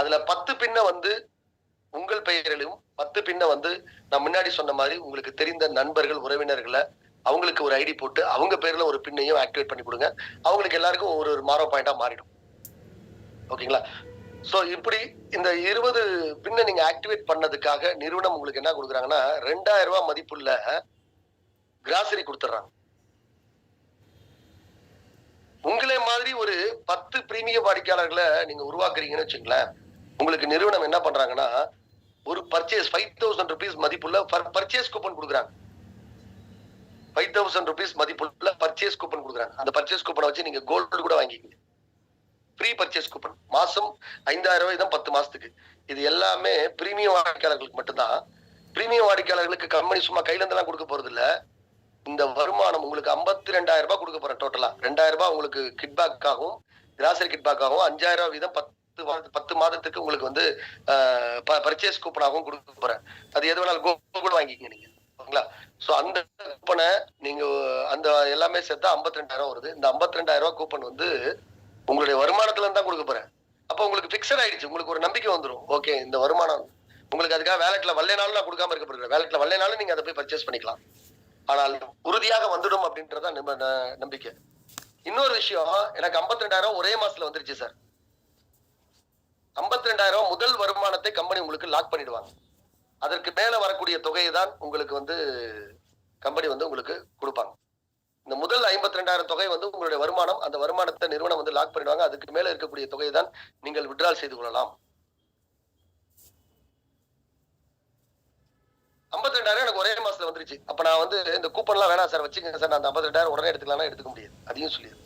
அதுல 10 பின்ன வந்து உங்கள் பெயரிலும் 10 பின்ன வந்து நான் முன்னாடி சொன்ன மாதிரி உங்களுக்கு தெரிந்த நண்பர்கள் உறவினர்களை அவங்களுக்கு ஒரு ஐடி போட்டு அவங்க பேர்ல ஒரு பின்னையும் ஆக்டிவேட் பண்ணி கொடுங்க. அவங்களுக்கு எல்லாருக்கும் ஒரு மாரோ பாயிண்டா மாறிடும். ஓகேங்களா? சோ இப்படி இந்த 20 பின்ன நீங்க ஆக்டிவேட் பண்ணதுக்காக நிறுவனம் உங்களுக்கு என்ன கொடுக்குறாங்கன்னா 2000 ரூபாய் மதிப்புள்ள கிராசரி கொடுத்துறாங்க. உங்களே மாதிரி ஒரு 10 பிரீமியம் வாடிக்கையாளர்களை நீங்க உருவாக்குறீங்கன்னு வச்சுங்களேன், உங்களுக்கு நிறுவனம் என்ன பண்றாங்கன்னா ஒரு பர்ச்சேஸ் 5000 rupees மதிப்புள்ள பர்ச்சேஸ் கூப்பன் கொடுக்குறாங்க. 5000 rupees மதிப்புள்ள பர்ச்சேஸ் கூப்பன் கொடுக்குறாங்க. அந்த பர்ச்சேஸ் கூப்பனை வச்சு நீங்க கோல்டு கூட வாங்கிக்கீங்க. ஃப்ரீ பர்ச்சேஸ் கூப்பன் மாசம் 5000 ரூபாய் தான் 10 மாசத்துக்கு. இது எல்லாமே பிரீமியம் வாடிக்கையாளர்களுக்கு மட்டும்தான். பிரீமியம் வாடிக்கையாளர்களுக்கு கம்பெனி சும்மா கையில இருந்தெல்லாம் கொடுக்க போறது இல்ல. இந்த வருமானம் உங்களுக்கு 52,000 ரூபாய் கொடுக்க போறேன். டோட்டலா 2,000 ரூபாய் உங்களுக்கு கிட்பேக் ஆகும், கிராசரி கிட்பேக் ஆகும். 5,000 ரூபாய் வீதம் 10 மாதத்துக்கு உங்களுக்கு வந்து பர்ச்சேஸ் கூப்பனாகவும் கொடுக்க போறேன். அது எது வேணாலும் கூட வாங்கிக்கங்க நீங்க. ஓகேங்களா? சோ அந்த கூப்பனை நீங்க அந்த எல்லாமே சேர்த்தா 52,000 வருது. இந்த 52,000 ரூபாய் கூப்பன் வந்து உங்களுடைய வருமானத்துல இருந்து தான் கொடுக்க போறேன். அப்ப உங்களுக்கு பிக்சட் ஆயிடுச்சு. உங்களுக்கு ஒரு நம்பிக்கை வந்துடும். ஓகே, இந்த வருமானம் உங்களுக்கு அதுக்காக வேலெட்ல வல்லைனாலும் நான் கொடுக்காம இருக்க போறேன். வேலெட்ல வல்லைனாலும் நீங்க அதை போய் பர்ச்சேஸ் பண்ணிக்கலாம். ஆனால் உறுதியாக வந்துடும் அப்படின்றத நம்பிக்கை. இன்னொரு விஷயம், எனக்கு 52,000 ஒரே மாசத்துல வந்துருச்சு சார். 52,000 முதல் வருமானத்தை கம்பெனி உங்களுக்கு லாக் பண்ணிடுவாங்க. அதற்கு மேல வரக்கூடிய தொகையை தான் உங்களுக்கு வந்து கம்பெனி வந்து உங்களுக்கு கொடுப்பாங்க. இந்த முதல் 52,000 தொகை வந்து உங்களுடைய வருமானம். அந்த வருமானத்தை நிறுவனம் வந்து லாக் பண்ணிடுவாங்க. அதுக்கு மேல இருக்கக்கூடிய தொகையை தான் நீங்கள் வித்ட்ரால் செய்து கொள்ளலாம். 52,000 எனக்கு ஒரே மாசத்துல வந்துருச்சு. அப்ப நான் வந்து இந்த கூப்பன் எல்லாம் வேணாம் சார், வச்சுக்கங்க சார், நான் அந்த 52,000 உடனே எடுத்துக்கலாம் எடுத்துக்க முடியாது. அதையும் சொல்லிடு.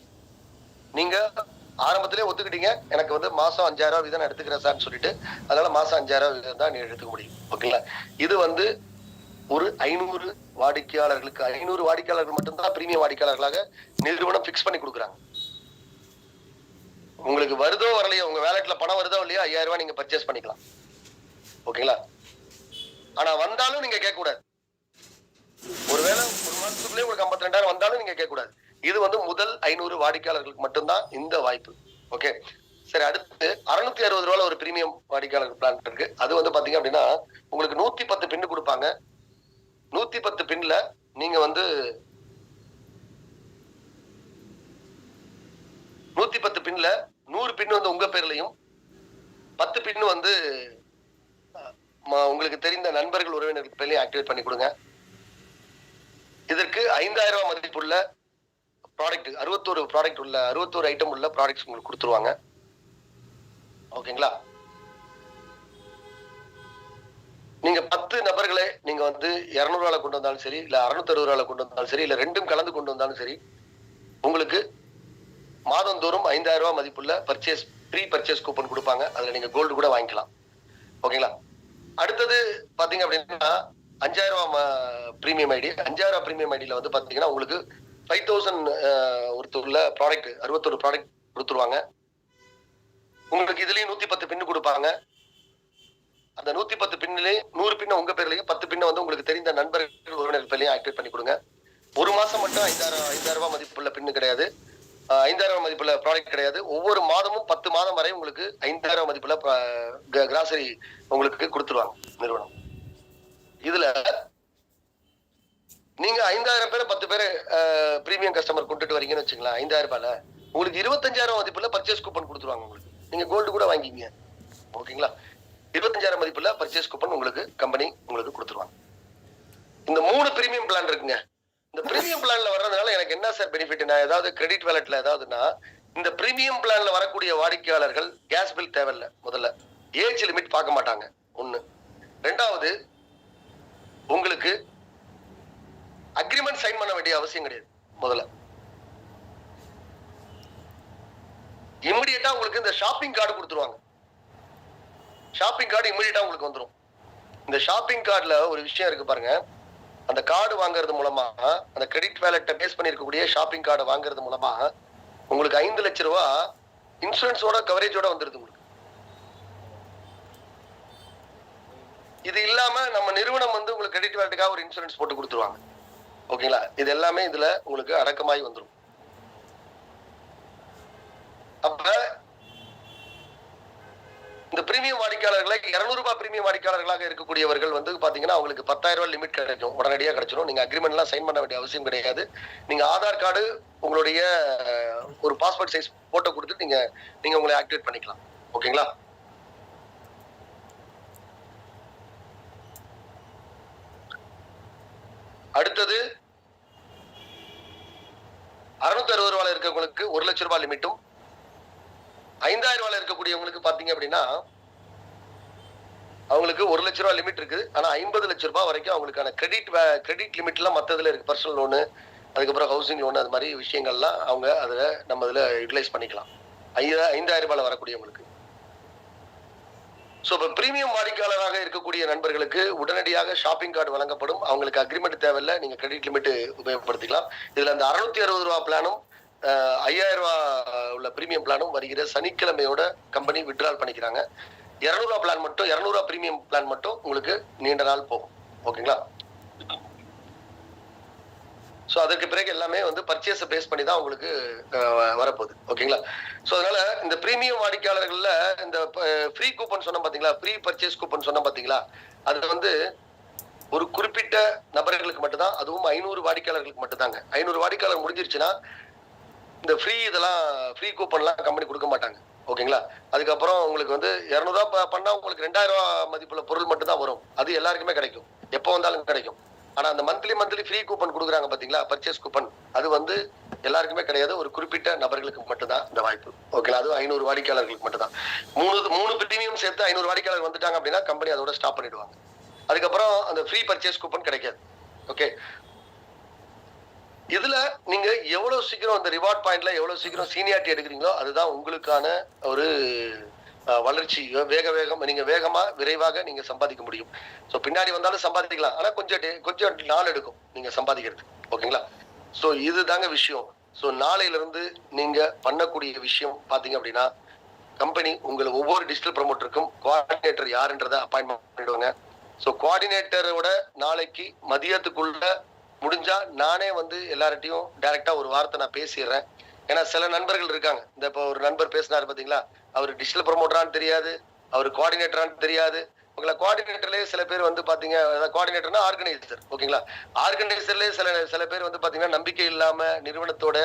நீங்க ஆரம்பத்திலே ஒத்துக்கிட்டீங்க, எனக்கு வந்து மாசம் 5,000 ரூபாய் வீதம் எடுத்துக்கிறேன் சார்னு சொல்லிட்டு, அதனால மாசம் 5,000 ரூபாய் வீதம் தான் நீ எடுத்துக்க முடியும். ஓகேங்களா? இது வந்து ஒரு 500 வாடிக்கையாளர்களுக்கு 500 வாடிக்கையாளர்கள் மட்டும்தான் பிரீமியம் வாடிக்கையாளர்களாக நிறுவனம் பிக்ஸ் பண்ணி கொடுக்குறாங்க. உங்களுக்கு வருதோ வரலையோ, உங்க வேலெட்ல பணம் வருதோ இல்லையோ 5,000 ரூபாய் நீங்க பர்ச்சேஸ் பண்ணிக்கலாம். ஓகேங்களா? ஆனா வந்தாலும் நீங்க கேட்க கூடாது. ஒருவேளை ஒரு மாசத்துக்குள்ளே உங்களுக்கு 52,000 வந்தாலும் நீங்க கேட்க கூடாது. இது வந்து முதல் 500 வாடிக்கையாளர்களுக்கு மட்டும்தான் இந்த வாய்ப்பு. ஓகே, சரி. அடுத்து 660 ரூபாய் ஒரு பிரீமியம் வாடிக்கையாளர் பிளான் இருக்கு. அது வந்து பாத்தீங்க அப்படின்னா உங்களுக்கு 110 பின்னு கொடுப்பாங்க. 110 பின்ல நீங்க வந்து 110 பின்ல 100 பின் வந்து உங்க பேர்லயும் 10 பின் வந்து உங்களுக்கு தெரிந்த நண்பர்கள் உறவினர்கள் பேர்லயும் ஆக்டிவேட் பண்ணி கொடுங்க. இதற்கு 5,000 ரூபாய் மதிப்புள்ள ப்ராடக்ட் 61 ப்ராடக்ட் உள்ள 61 ஐட்டம் உள்ள ப்ராடக்ட்ஸ் உங்களுக்கு கொடுத்துருவாங்க. ஓகேங்களா? நீங்க 10 நபர்களை நீங்க வந்து 200 ரூபாய் கொண்டு வந்தாலும் சரி, இல்ல 660 ரூபாய் கொண்டு வந்தாலும் சரி, இல்ல ரெண்டும் கலந்து கொண்டு வந்தாலும் சரி, உங்களுக்கு மாதந்தோறும் 5,000 ரூபாய் மதிப்புள்ள ஃப்ரீ பர்ச்சேஸ் கூப்பன் கொடுப்பாங்க. அதுல நீங்க கோல்டு கூட வாங்கிக்கலாம். ஓகேங்களா? அடுத்தது பாத்தீங்க அப்படின்னா 5,000 ரூபாய் பிரீமியம் ஐடி. 5,000 ரூபாய் பிரீமியம் ஐடியில வந்து பாத்தீங்கன்னா உங்களுக்கு 5,000 ஒருத்தருள்ள ப்ராடக்ட் 61 ப்ராடக்ட் கொடுத்துருவாங்க. உங்களுக்கு இதுலயும் 110 பின்னு கொடுப்பாங்க. அந்த 110 பின்னிலே 100 பின்ன உங்க பேர்லயும் 10 பின்ன வந்து உங்களுக்கு தெரிந்த நண்பர்கள் உறவினர்கள் பேர்லயும் ஆக்டிவேட் பண்ணி கொடுங்க. ஒரு மாசம் மட்டும் 5,000 ரூபாய் மதிப்புள்ள பின்னு கிடையாது, 5,000 ரூபாய் மதிப்புள்ள ப்ராடக்ட் கிடையாது. ஒவ்வொரு மாதமும் 10 மாதம் வரை உங்களுக்கு 5,000 ரூபாய் மதிப்புள்ள கிராசரி உங்களுக்கு கொடுத்துருவாங்க நிறுவனம். இதுல நீங்க 5,000 பேரை 10 பேரை பிரீமியம் கஸ்டமர் கொண்டுட்டு வரீங்கன்னு வச்சுங்களேன். 5,000 ரூபாயில உங்களுக்கு 25,000 மதிப்புள்ள பர்ச்சேஸ் கூப்பன் கொடுத்துருவாங்க. உங்களுக்கு நீங்க கோல்டு கூட வாங்கிங்க. ஓகேங்களா? 25,000 மதிப்புல பர்ச்சேஸ் கூப்பன் உங்களுக்கு கம்பெனி உங்களுக்கு கொடுத்துருவாங்க. இந்த 3 பிரீமியம் பிளான் இருக்குங்க. இந்த பிரீமியம் பிளான்ல வர்றதுனால எனக்கு என்ன சார் பெனிஃபிட்? நான் ஏதாவது கிரெடிட் வேலட்ல ஏதாவதுன்னா, இந்த பிரீமியம் பிளான்ல வரக்கூடிய வாடிக்கையாளர்கள் கேஸ் பில் தேவையில்ல. முதல்ல ஏஜ் லிமிட் பார்க்க மாட்டாங்க. 1. 2வது உங்களுக்கு அக்ரிமெண்ட் சைன் பண்ண வேண்டிய அவசியம் கிடையாது. முதல்ல இமிடியேட்டா உங்களுக்கு இந்த ஷாப்பிங் கார்டு கொடுத்துருவாங்க. ஷாப்பிங் கார்டு இமிடியேட்டா உங்களுக்கு வந்துடும். இந்த ஷாப்பிங் கார்டுல ஒரு விஷயம் இருக்கு பாருங்க. அந்த கார்டு வாங்குறது மூலமா, அந்த கிரெடிட் வேலெட்டை பேஸ் பண்ணி இருக்கக்கூடிய ஷாப்பிங் கார்டை வாங்குறது மூலமா உங்களுக்கு 5 லட்சம் ரூபாய் இன்சூரன்ஸோட கவரேஜோட வந்துருது உங்களுக்கு. இது இல்லாம நம்ம நிறுவனம் வந்து உங்களுக்கு கிரெடிட் வேலெட்டுக்காக ஒரு இன்சூரன்ஸ் போட்டு கொடுத்துருவாங்க. ஓகேங்களா? இது எல்லாமே இதுல உங்களுக்கு அடக்கமாய் வந்துடும். அப்ப இந்த பிரீமியம் வாடிக்கையாளர்களை 200 ரூபாய் பிரீமியம் வாடிக்கையாளர்களாக இருக்கக்கூடியவர்கள் வந்து பாத்தீங்கன்னா அவங்களுக்கு 10,000 ரூபாய் லிமிட் கிடைக்கும். உடனடியா கிடைச்சிடும். நீங்க அக்ரிமெண்ட் எல்லாம் சைன் பண்ண வேண்டிய அவசியம் கிடையாது. நீங்க ஆதார் கார்டு, உங்களுடைய ஒரு பாஸ்போர்ட் சைஸ் போட்டோ கொடுத்து நீங்க உங்களை ஆக்டிவேட் பண்ணிக்கலாம். ஓகேங்களா? அடுத்தது 660 ரூபாய் இருக்கவங்களுக்கு 1 லட்சம் ரூபாய் லிமிட்டும், 5,000 ரூபாய் இருக்கக்கூடியவங்களுக்கு பாத்தீங்க அப்படின்னா அவங்களுக்கு 1 லட்சம் ரூபாய் லிமிட் இருக்குது. ஆனா 50 லட்சம் ரூபாய் வரைக்கும் அவங்களுக்கான கிரெடிட் லிமிட் எல்லாம் மத்ததுல இருக்கு. பர்சனல் லோனு, அதுக்கப்புறம் ஹவுசிங் லோன், அது மாதிரி விஷயங்கள்லாம் அவங்க அதுல நம்ம இதுல யூட்டிலைஸ் பண்ணிக்கலாம். 5,000 ரூபாய் வரக்கூடியவங்களுக்கு. சோ இப்ப பிரீமியம் வாடிக்கையாளராக இருக்கக்கூடிய நண்பர்களுக்கு உடனடியாக ஷாப்பிங் கார்டு வழங்கப்படும். அவங்களுக்கு அக்ரிமெண்ட் தேவையில்லை. நீங்க கிரெடிட் லிமிட் உபயோகப்படுத்திக்கலாம். இதுல அந்த 660 ரூபாய் பிளானும் 5,000 ரூபாய் உள்ள பிரீமியம் பிளானும் வருகிற சனிக்கிழமையோட கம்பெனி வித்ட்ரால் பண்ணிக்கிறாங்க. 200 ரூபாய் பிளான் மட்டும், 200 ரூபாய் பிரீமியம் பிளான் மட்டும் உங்களுக்கு நீண்ட நாள் போகும். ஓகேங்களா? சோ அதற்கு பிறகு எல்லாமே வந்து பர்ச்சேஸ் பேஸ் பண்ணி தான் உங்களுக்கு வரப்போகுது. ஓகேங்களா? சோ அதனால இந்த பிரீமியம் வாடிக்கையாளர்கள்ல இந்த ஃப்ரீ கூப்பன் சொன்ன பாத்தீங்களா, ஃப்ரீ பர்ச்சேஸ் கூப்பன் சொன்ன பாத்தீங்களா, அது வந்து ஒரு குறிப்பிட்ட நபர்களுக்கு மட்டும்தான். அதுவும் 500 வாடிக்கையாளர்களுக்கு மட்டும்தாங்க. 500 வாடிக்கையாளர் முடிஞ்சிருச்சுன்னா இந்த இதெல்லாம் ஃப்ரீ கூப்பன்லாம் கம்பெனி கொடுக்க மாட்டாங்க. ஓகேங்களா? அதுக்கப்புறம் உங்களுக்கு வந்து 200 ரூபாய் பண்ணா உங்களுக்கு 2,000 ரூபாய் மதிப்புள்ள பொருள் மட்டும் தான் வரும். அது எல்லாருக்குமே கிடைக்கும், எப்போ வந்தாலும் கிடைக்கும். ஆனா அந்த மந்த்லி ஃப்ரீ கூப்பன் கொடுக்குறாங்க பாத்தீங்களா, பர்ச்சேஸ் கூப்பன், அது வந்து எல்லாருக்குமே கிடையாது. ஒரு குறிப்பிட்ட நபர்களுக்கு மட்டும்தான் இந்த வாய்ப்பு. ஓகேங்களா? அது 500 வாடிக்கையாளர்களுக்கு மட்டும்தான். 3 பிரீமியம் சேர்த்து 500 வாடிக்கையாளர் வந்துட்டாங்க அப்படின்னா கம்பெனி அதோட ஸ்டாப் பண்ணிடுவாங்க. அதுக்கப்புறம் அந்த ஃப்ரீ பர்ச்சேஸ் கூப்பன் கிடைக்காது. ஓகே, இதுல நீங்க எவ்வளவு சீக்கிரம் அந்த ரிவார்ட் பாயிண்ட்ல எவ்வளவு சீக்கிரம் சீனியாரிட்டி எடுக்கிறீங்களோ அதுதான் உங்களுக்கான ஒரு வளர்ச்சி. நீங்க வேகமா விரைவாக நீங்க சம்பாதிக்க முடியும். சோ பின்னாடி வந்தாலும் சம்பாதிக்கலாம். ஆனா கொஞ்சம் நாள் எடுக்கும் நீங்க சம்பாதிக்கிறது. ஓகேங்களா? சோ இதுதாங்க விஷயம். சோ நாளையில இருந்து நீங்க பண்ணக்கூடிய விஷயம் பாத்தீங்க அப்படின்னா, கம்பெனி உங்களுக்கு ஒவ்வொரு டிஜிட்டல் ப்ரமோட்டருக்கும் கோஆர்டினேட்டர் யாருன்றதை அப்பாயின்மெண்ட் பண்ணிடுவாங்க. சோ கோஆர்டினேட்டரோட நாளைக்கு மதியத்துக்குள்ள முடிஞ்சா நானே வந்து எல்லார்ட்டையும் டைரக்டா ஒரு வார்த்தை நான் பேசிடுறேன். ஏன்னா சில நண்பர்கள் இருக்காங்க. இந்த இப்போ ஒரு நண்பர் பேசினாரு பாத்தீங்களா, அவர் டிஜிட்டல் ப்ரமோட்டரான்னு தெரியாது, அவர் கோஆர்டினேட்டரான்னு தெரியாது. ஓகேங்களா? கோஆர்டினேட்டர்லயே சில பேர் வந்து பாத்தீங்க, கோஆர்டினேட்டர்னா ஆர்கனைசர். ஓகேங்களா? ஆர்கனைசர்லயே சில பேர் வந்து பாத்தீங்கன்னா நம்பிக்கை இல்லாம, நிறுவனத்தோட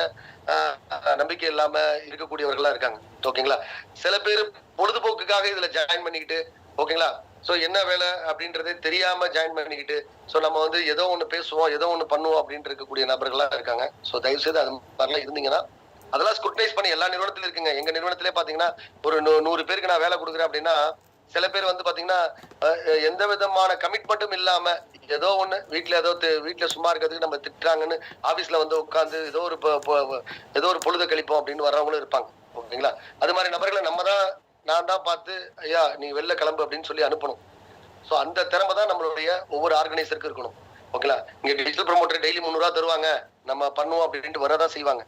நம்பிக்கை இல்லாம இருக்கக்கூடியவர்களா இருக்காங்க. ஓகேங்களா? சில பேர் பொழுதுபோக்குக்காக இதுல ஜாயின் பண்ணிக்கிட்டு, ஓகேங்களா, சோ என்ன வேலை அப்படின்றதே தெரியாம ஜாயின் பண்ணிக்கிட்டு, சோ நம்ம வந்து ஏதோ ஒண்ணு பேசுவோம், ஏதோ ஒண்ணு பண்ணுவோம் அப்படின்னு இருக்கக்கூடிய நபர்களா இருக்காங்க. சோ தயவு செய்து அது மாதிரிலாம் இருந்தீங்கன்னா அதெல்லாம் ஸ்க்ரூட்டனைஸ் பண்ணி எல்லா நிறுவனத்திலும் இருக்குங்க. எங்க நிறுவனத்திலே பாத்தீங்கன்னா ஒரு 100 பேருக்கு நான் வேலை கொடுக்குறேன் அப்படின்னா, சில பேர் வந்து பாத்தீங்கன்னா எந்த விதமான கமிட்மெண்ட்டும் இல்லாம ஏதோ ஒண்ணு வீட்டுல சும்மா இருக்கிறதுக்கு நம்ம திட்டுறாங்கன்னு ஆபீஸ்ல வந்து உட்கார்ந்து ஏதோ ஒரு பொழுத கழிப்போம் அப்படின்னு வர்றவங்களும் இருப்பாங்க. ஓகேங்களா? அது மாதிரி நபர்களை நான் தான் பார்த்து ஐயா நீ வெளில கிளம்பு அப்படின்னு சொல்லி அனுப்பணும். சோ அந்த திறமை தான் நம்மளுடைய ஒவ்வொரு ஆர்கனைசருக்கு இருக்கணும். ஓகேங்களா? இங்க டிஜிட்டல் ப்ரமோட்டர் டெய்லி 300 ரூபாய் தருவாங்க, நம்ம பண்ணுவோம் அப்படின்ட்டு வரதான் செய்வாங்க.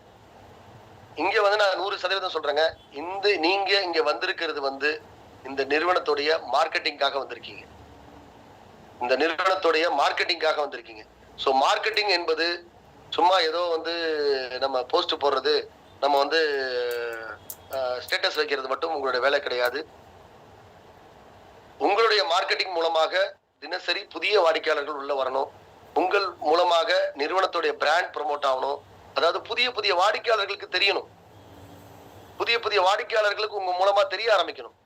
இங்க வந்து நான் 100% சொல்றேங்க, நீங்க இங்க வந்திருக்கிறது வந்து இந்த நிறுவனத்துடைய மார்க்கெட்டிங்காக வந்திருக்கீங்க. இந்த நிறுவனத்துடைய மார்க்கெட்டிங்காக வந்திருக்கீங்க. சோ மார்க்கெட்டிங் என்பது சும்மா ஏதோ வந்து நம்ம போஸ்ட் போடுறது, நம்ம வந்து ஸ்டேட்டஸ் வைக்கிறது மட்டும் உங்களுடைய வேலை கிடையாது. உங்களுடைய மார்க்கெட்டிங் மூலமாக தினசரி புதிய வாடிக்கையாளர்கள் உள்ள வரணும். உங்கள் மூலமாக நிறுவனத்துடைய பிராண்ட் ப்ரமோட் ஆகணும். அதாவது புதிய வாடிக்கையாளர்களுக்கு தெரியணும். புதிய புதிய வாடிக்கையாளர்களுக்கு உங்க மூலமா தெரிய ஆரம்பிக்கணும்.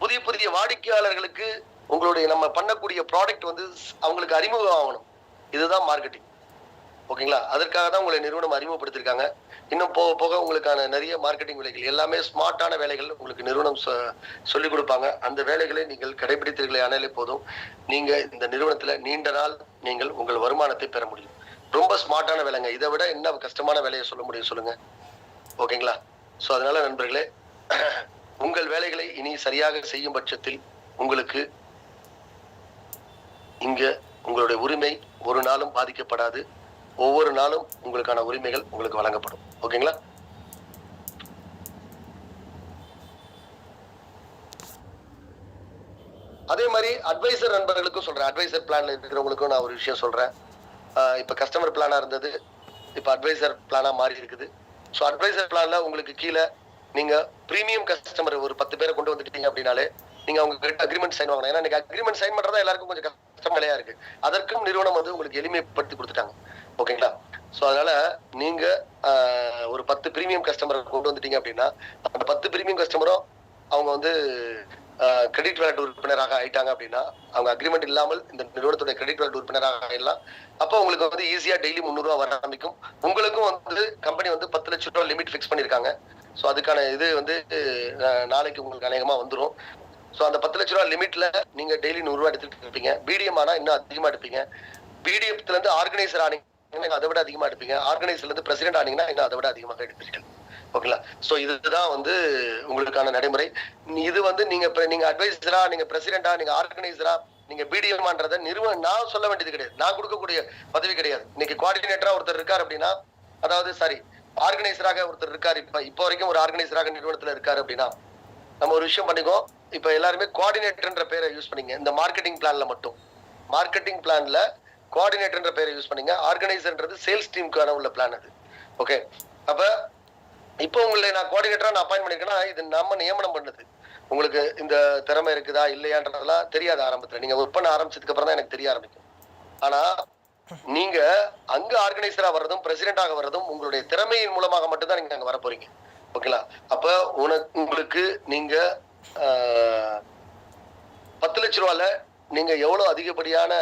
புதிய புதிய வாடிக்கையாளர்களுக்கு உங்களுடைய நம்ம பண்ணக்கூடிய ப்ராடக்ட் வந்து அவங்களுக்கு அறிமுகம் ஆகணும். இதுதான் மார்க்கெட்டிங். ஓகேங்களா? அதற்காக தான் உங்களை நிறுவனம் அறிமுகப்படுத்திருக்காங்க. இன்னும் போக போக உங்களுக்கான நிறைய மார்க்கெட்டிங் வேலைகள் எல்லாமே ஸ்மார்ட்டான வேலைகள் உங்களுக்கு நிறுவனம் சொல்லிக் கொடுப்பாங்க. அந்த வேலைகளை நீங்கள் கடைபிடித்தீர்களே ஆனாலே போதும், நீங்க இந்த நிறுவனத்துல நீண்ட நாள் நீங்கள் உங்கள் வருமானத்தை பெற முடியும். ரொம்ப ஸ்மார்ட்டான வேலைங்க. இதை விட என்ன கஷ்டமான வேலையை சொல்ல முடியும் சொல்லுங்க? ஓகேங்களா? ஸோ அதனால நண்பர்களே, உங்கள் வேலைகளை இனி சரியாக செய்யும் பட்சத்தில் உங்களுக்கு இங்க உங்களுடைய உரிமை ஒரு நாளும் பாதிக்கப்படாது. ஒவ்வொரு நாளும் உங்களுக்கான உரிமைகள் உங்களுக்கு வழங்கப்படும். ஓகேங்களா? அதே மாதிரி அட்வைசர் நண்பர்களுக்கும் சொல்றேன். அட்வைசர் பிளான்ல இருக்கிறவங்களுக்கும் நான் ஒரு விஷயம் சொல்றேன். இப்ப கஸ்டமர் பிளானா இருந்தது, இப்ப அட்வைசர் பிளானா மாறி இருக்குது. ஸோ அட்வைசர் பிளான்ல உங்களுக்கு கீழே நீங்க பிரீமியம் கஸ்டமர் ஒரு 10 பேரை கொண்டு வந்துட்டீங்க அப்படின்னாலே நீங்க அவங்க கிட்ட அக்ரிமெண்ட் சைன் வாங்கணும். ஏன்னா நீங்க அக்ரிமெண்ட் சைன் பண்றதா எல்லாருக்கும் கொஞ்சம் கஷ்டம் வேலையா இருக்கு. அதற்கும் நிறுவனம் வந்து உங்களுக்கு எளிமைப்படுத்தி கொடுத்துட்டாங்க. ஓகேங்களா? ஸோ அதனால நீங்க ஒரு 10 பிரீமியம் கஸ்டமரை கொண்டு வந்துட்டீங்க அப்படின்னா அந்த 10 பிரீமியம் கஸ்டமரும் அவங்க வந்து கிரெடிட் வேலட் உறுப்பினராக ஆயிட்டாங்க அப்படின்னா அவங்க அக்ரிமெண்ட் இல்லாமல் இந்த நிறுவனத்துடைய கிரெடிட் வேலட் உறுப்பினராக ஆயிடலாம். அப்போ உங்களுக்கு வந்து ஈஸியா டெய்லி 300 ரூபா வர ஆரம்பிக்கும். உங்களுக்கும் வந்து கம்பெனி வந்து 10 லட்சம் ரூபாய் லிமிட் ஃபிக்ஸ் பண்ணிருக்காங்க. ஸோ அதுக்கான இது வந்து நாளைக்கு உங்களுக்கு அநேகமா வந்துடும். ஸோ அந்த 10 லட்ச ரூபா லிமிட்ல நீங்க டெய்லி 100 ரூபாய் எடுத்துட்டு இருப்பீங்க. பிடிஎம் ஆனா இன்னும் அதிகமா எடுப்பீங்க. பிடிஎஃப்ல இருந்து ஆர்கனைசர் ஆனீங்கன்னா அதை விட அதிகமா எடுப்பீங்க. ஆர்கனைசர்ல இருந்து பிரசிடென்ட் ஆனீங்கன்னா இன்னும் அதை விட அதிகமாக எடுப்பீர்கள். ஓகேங்களா? ஸோ இதுதான் வந்து உங்களுக்கான நடைமுறை. இது வந்து நீங்க அட்வைசரா, நீங்க பிரசிடென்டா, நீங்க ஆர்கனைசரா, நீங்க பிடிஎம்ன்றத நிறுவனம் நான் சொல்ல வேண்டியது கிடையாது. நான் கொடுக்கக்கூடிய பதவி கிடையாது. இன்னைக்கு கோஆர்டினேட்டரா ஒருத்தர் இருக்காரு அப்படின்னா, அதாவது சாரி ஆர்கனைசராக ஒருத்தர் இருக்காரு, இப்போ வரைக்கும் ஒரு ஆர்கனைசராக நிறுவனத்துல இருக்காரு அப்படின்னா நம்ம ஒரு விஷயம் பண்ணிக்கோ. இப்ப எல்லாருமே கோஆர்டினேட்டர்ன்ற பேரை யூஸ் பண்ணீங்க. இந்த மார்க்கெட்டிங் பிளான்ல மட்டும் மார்க்கெட்டிங் பிளான்ல கோஆர்டினேட்டர்ன்ற பேரை யூஸ் பண்ணீங்க. ஆர்கனைசர்ன்றது சேல்ஸ் டீமுக்கான உள்ள பிளான் அது. ஓகே, அப்ப இப்போ உங்களை நான் கோஆர்டினேட்டரா நான் அப்பாயின் பண்ணிருக்கேன்னா இது நம்ம நியமனம் பண்ணது. உங்களுக்கு இந்த திறமை இருக்குதா இல்லையான்றதெல்லாம் தெரியாது ஆரம்பத்துல. நீங்க ஒர்க் பண்ண ஆரம்பிச்சதுக்கு அப்புறம் தான் எனக்கு தெரிய ஆரம்பிக்கும். ஆனா நீங்க அங்க ஆர்கனைசரா வர்றதும் பிரசிடென்டாக வர்றதும் உங்களுடைய திறமையின் மூலமாக மட்டும்தான் நீங்க அங்க வர போறீங்க. ஓகேங்களா? அப்ப உங்களுக்கு நீங்க 10 லட்ச ரூபால நீங்க எவ்வளவு அதிகப்படியான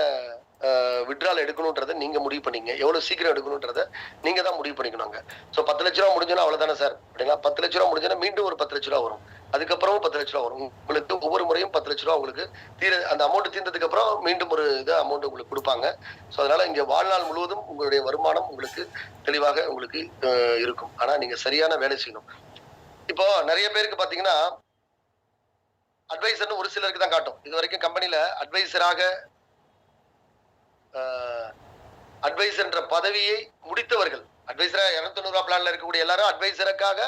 விட்ரால் எடுக்கணும்ன்றத நீங்க முடிவு பண்ணீங்க. எவ்வளவு சீக்கிரம் எடுக்கணும்ன்றத நீங்க தான் முடிவு பண்ணிக்கணுங்க. சோ 10 லட்ச ரூபா முடிஞ்சோன்னா அவ்வளவுதானே சார் அப்படிங்களா? 10 லட்ச ரூபா முடிஞ்சோன்னா மீண்டும் ஒரு 10 லட்ச ரூபா வரும். அதுக்கப்புறமும் 10 லட்ச ரூபா வரும். உங்களுக்கு ஒவ்வொரு முறையும் 10 லட்ச ரூபா உங்களுக்கு அந்த அமௌண்ட் தீர்ந்ததுக்கு அப்புறம் மீண்டும் ஒரு இது அமௌண்ட் உங்களுக்கு கொடுப்பாங்க. ஸோ அதனால இங்க வாழ்நாள் முழுவதும் உங்களுடைய வருமானம் உங்களுக்கு தெளிவாக உங்களுக்கு இருக்கும். ஆனா நீங்க சரியான வேலை செய்யணும். இப்போ நிறைய பேருக்கு பாத்தீங்கன்னா அட்வைசர்னு ஒரு சிலருக்கு தான் காட்டும். இது வரைக்கும் கம்பெனில அட்வைசர்ன்ற பதவியை முடித்தவர்கள், அட்வைசரா 290 ரூபா பிளான்ல இருக்கக்கூடிய எல்லாரும் அட்வைசருக்காக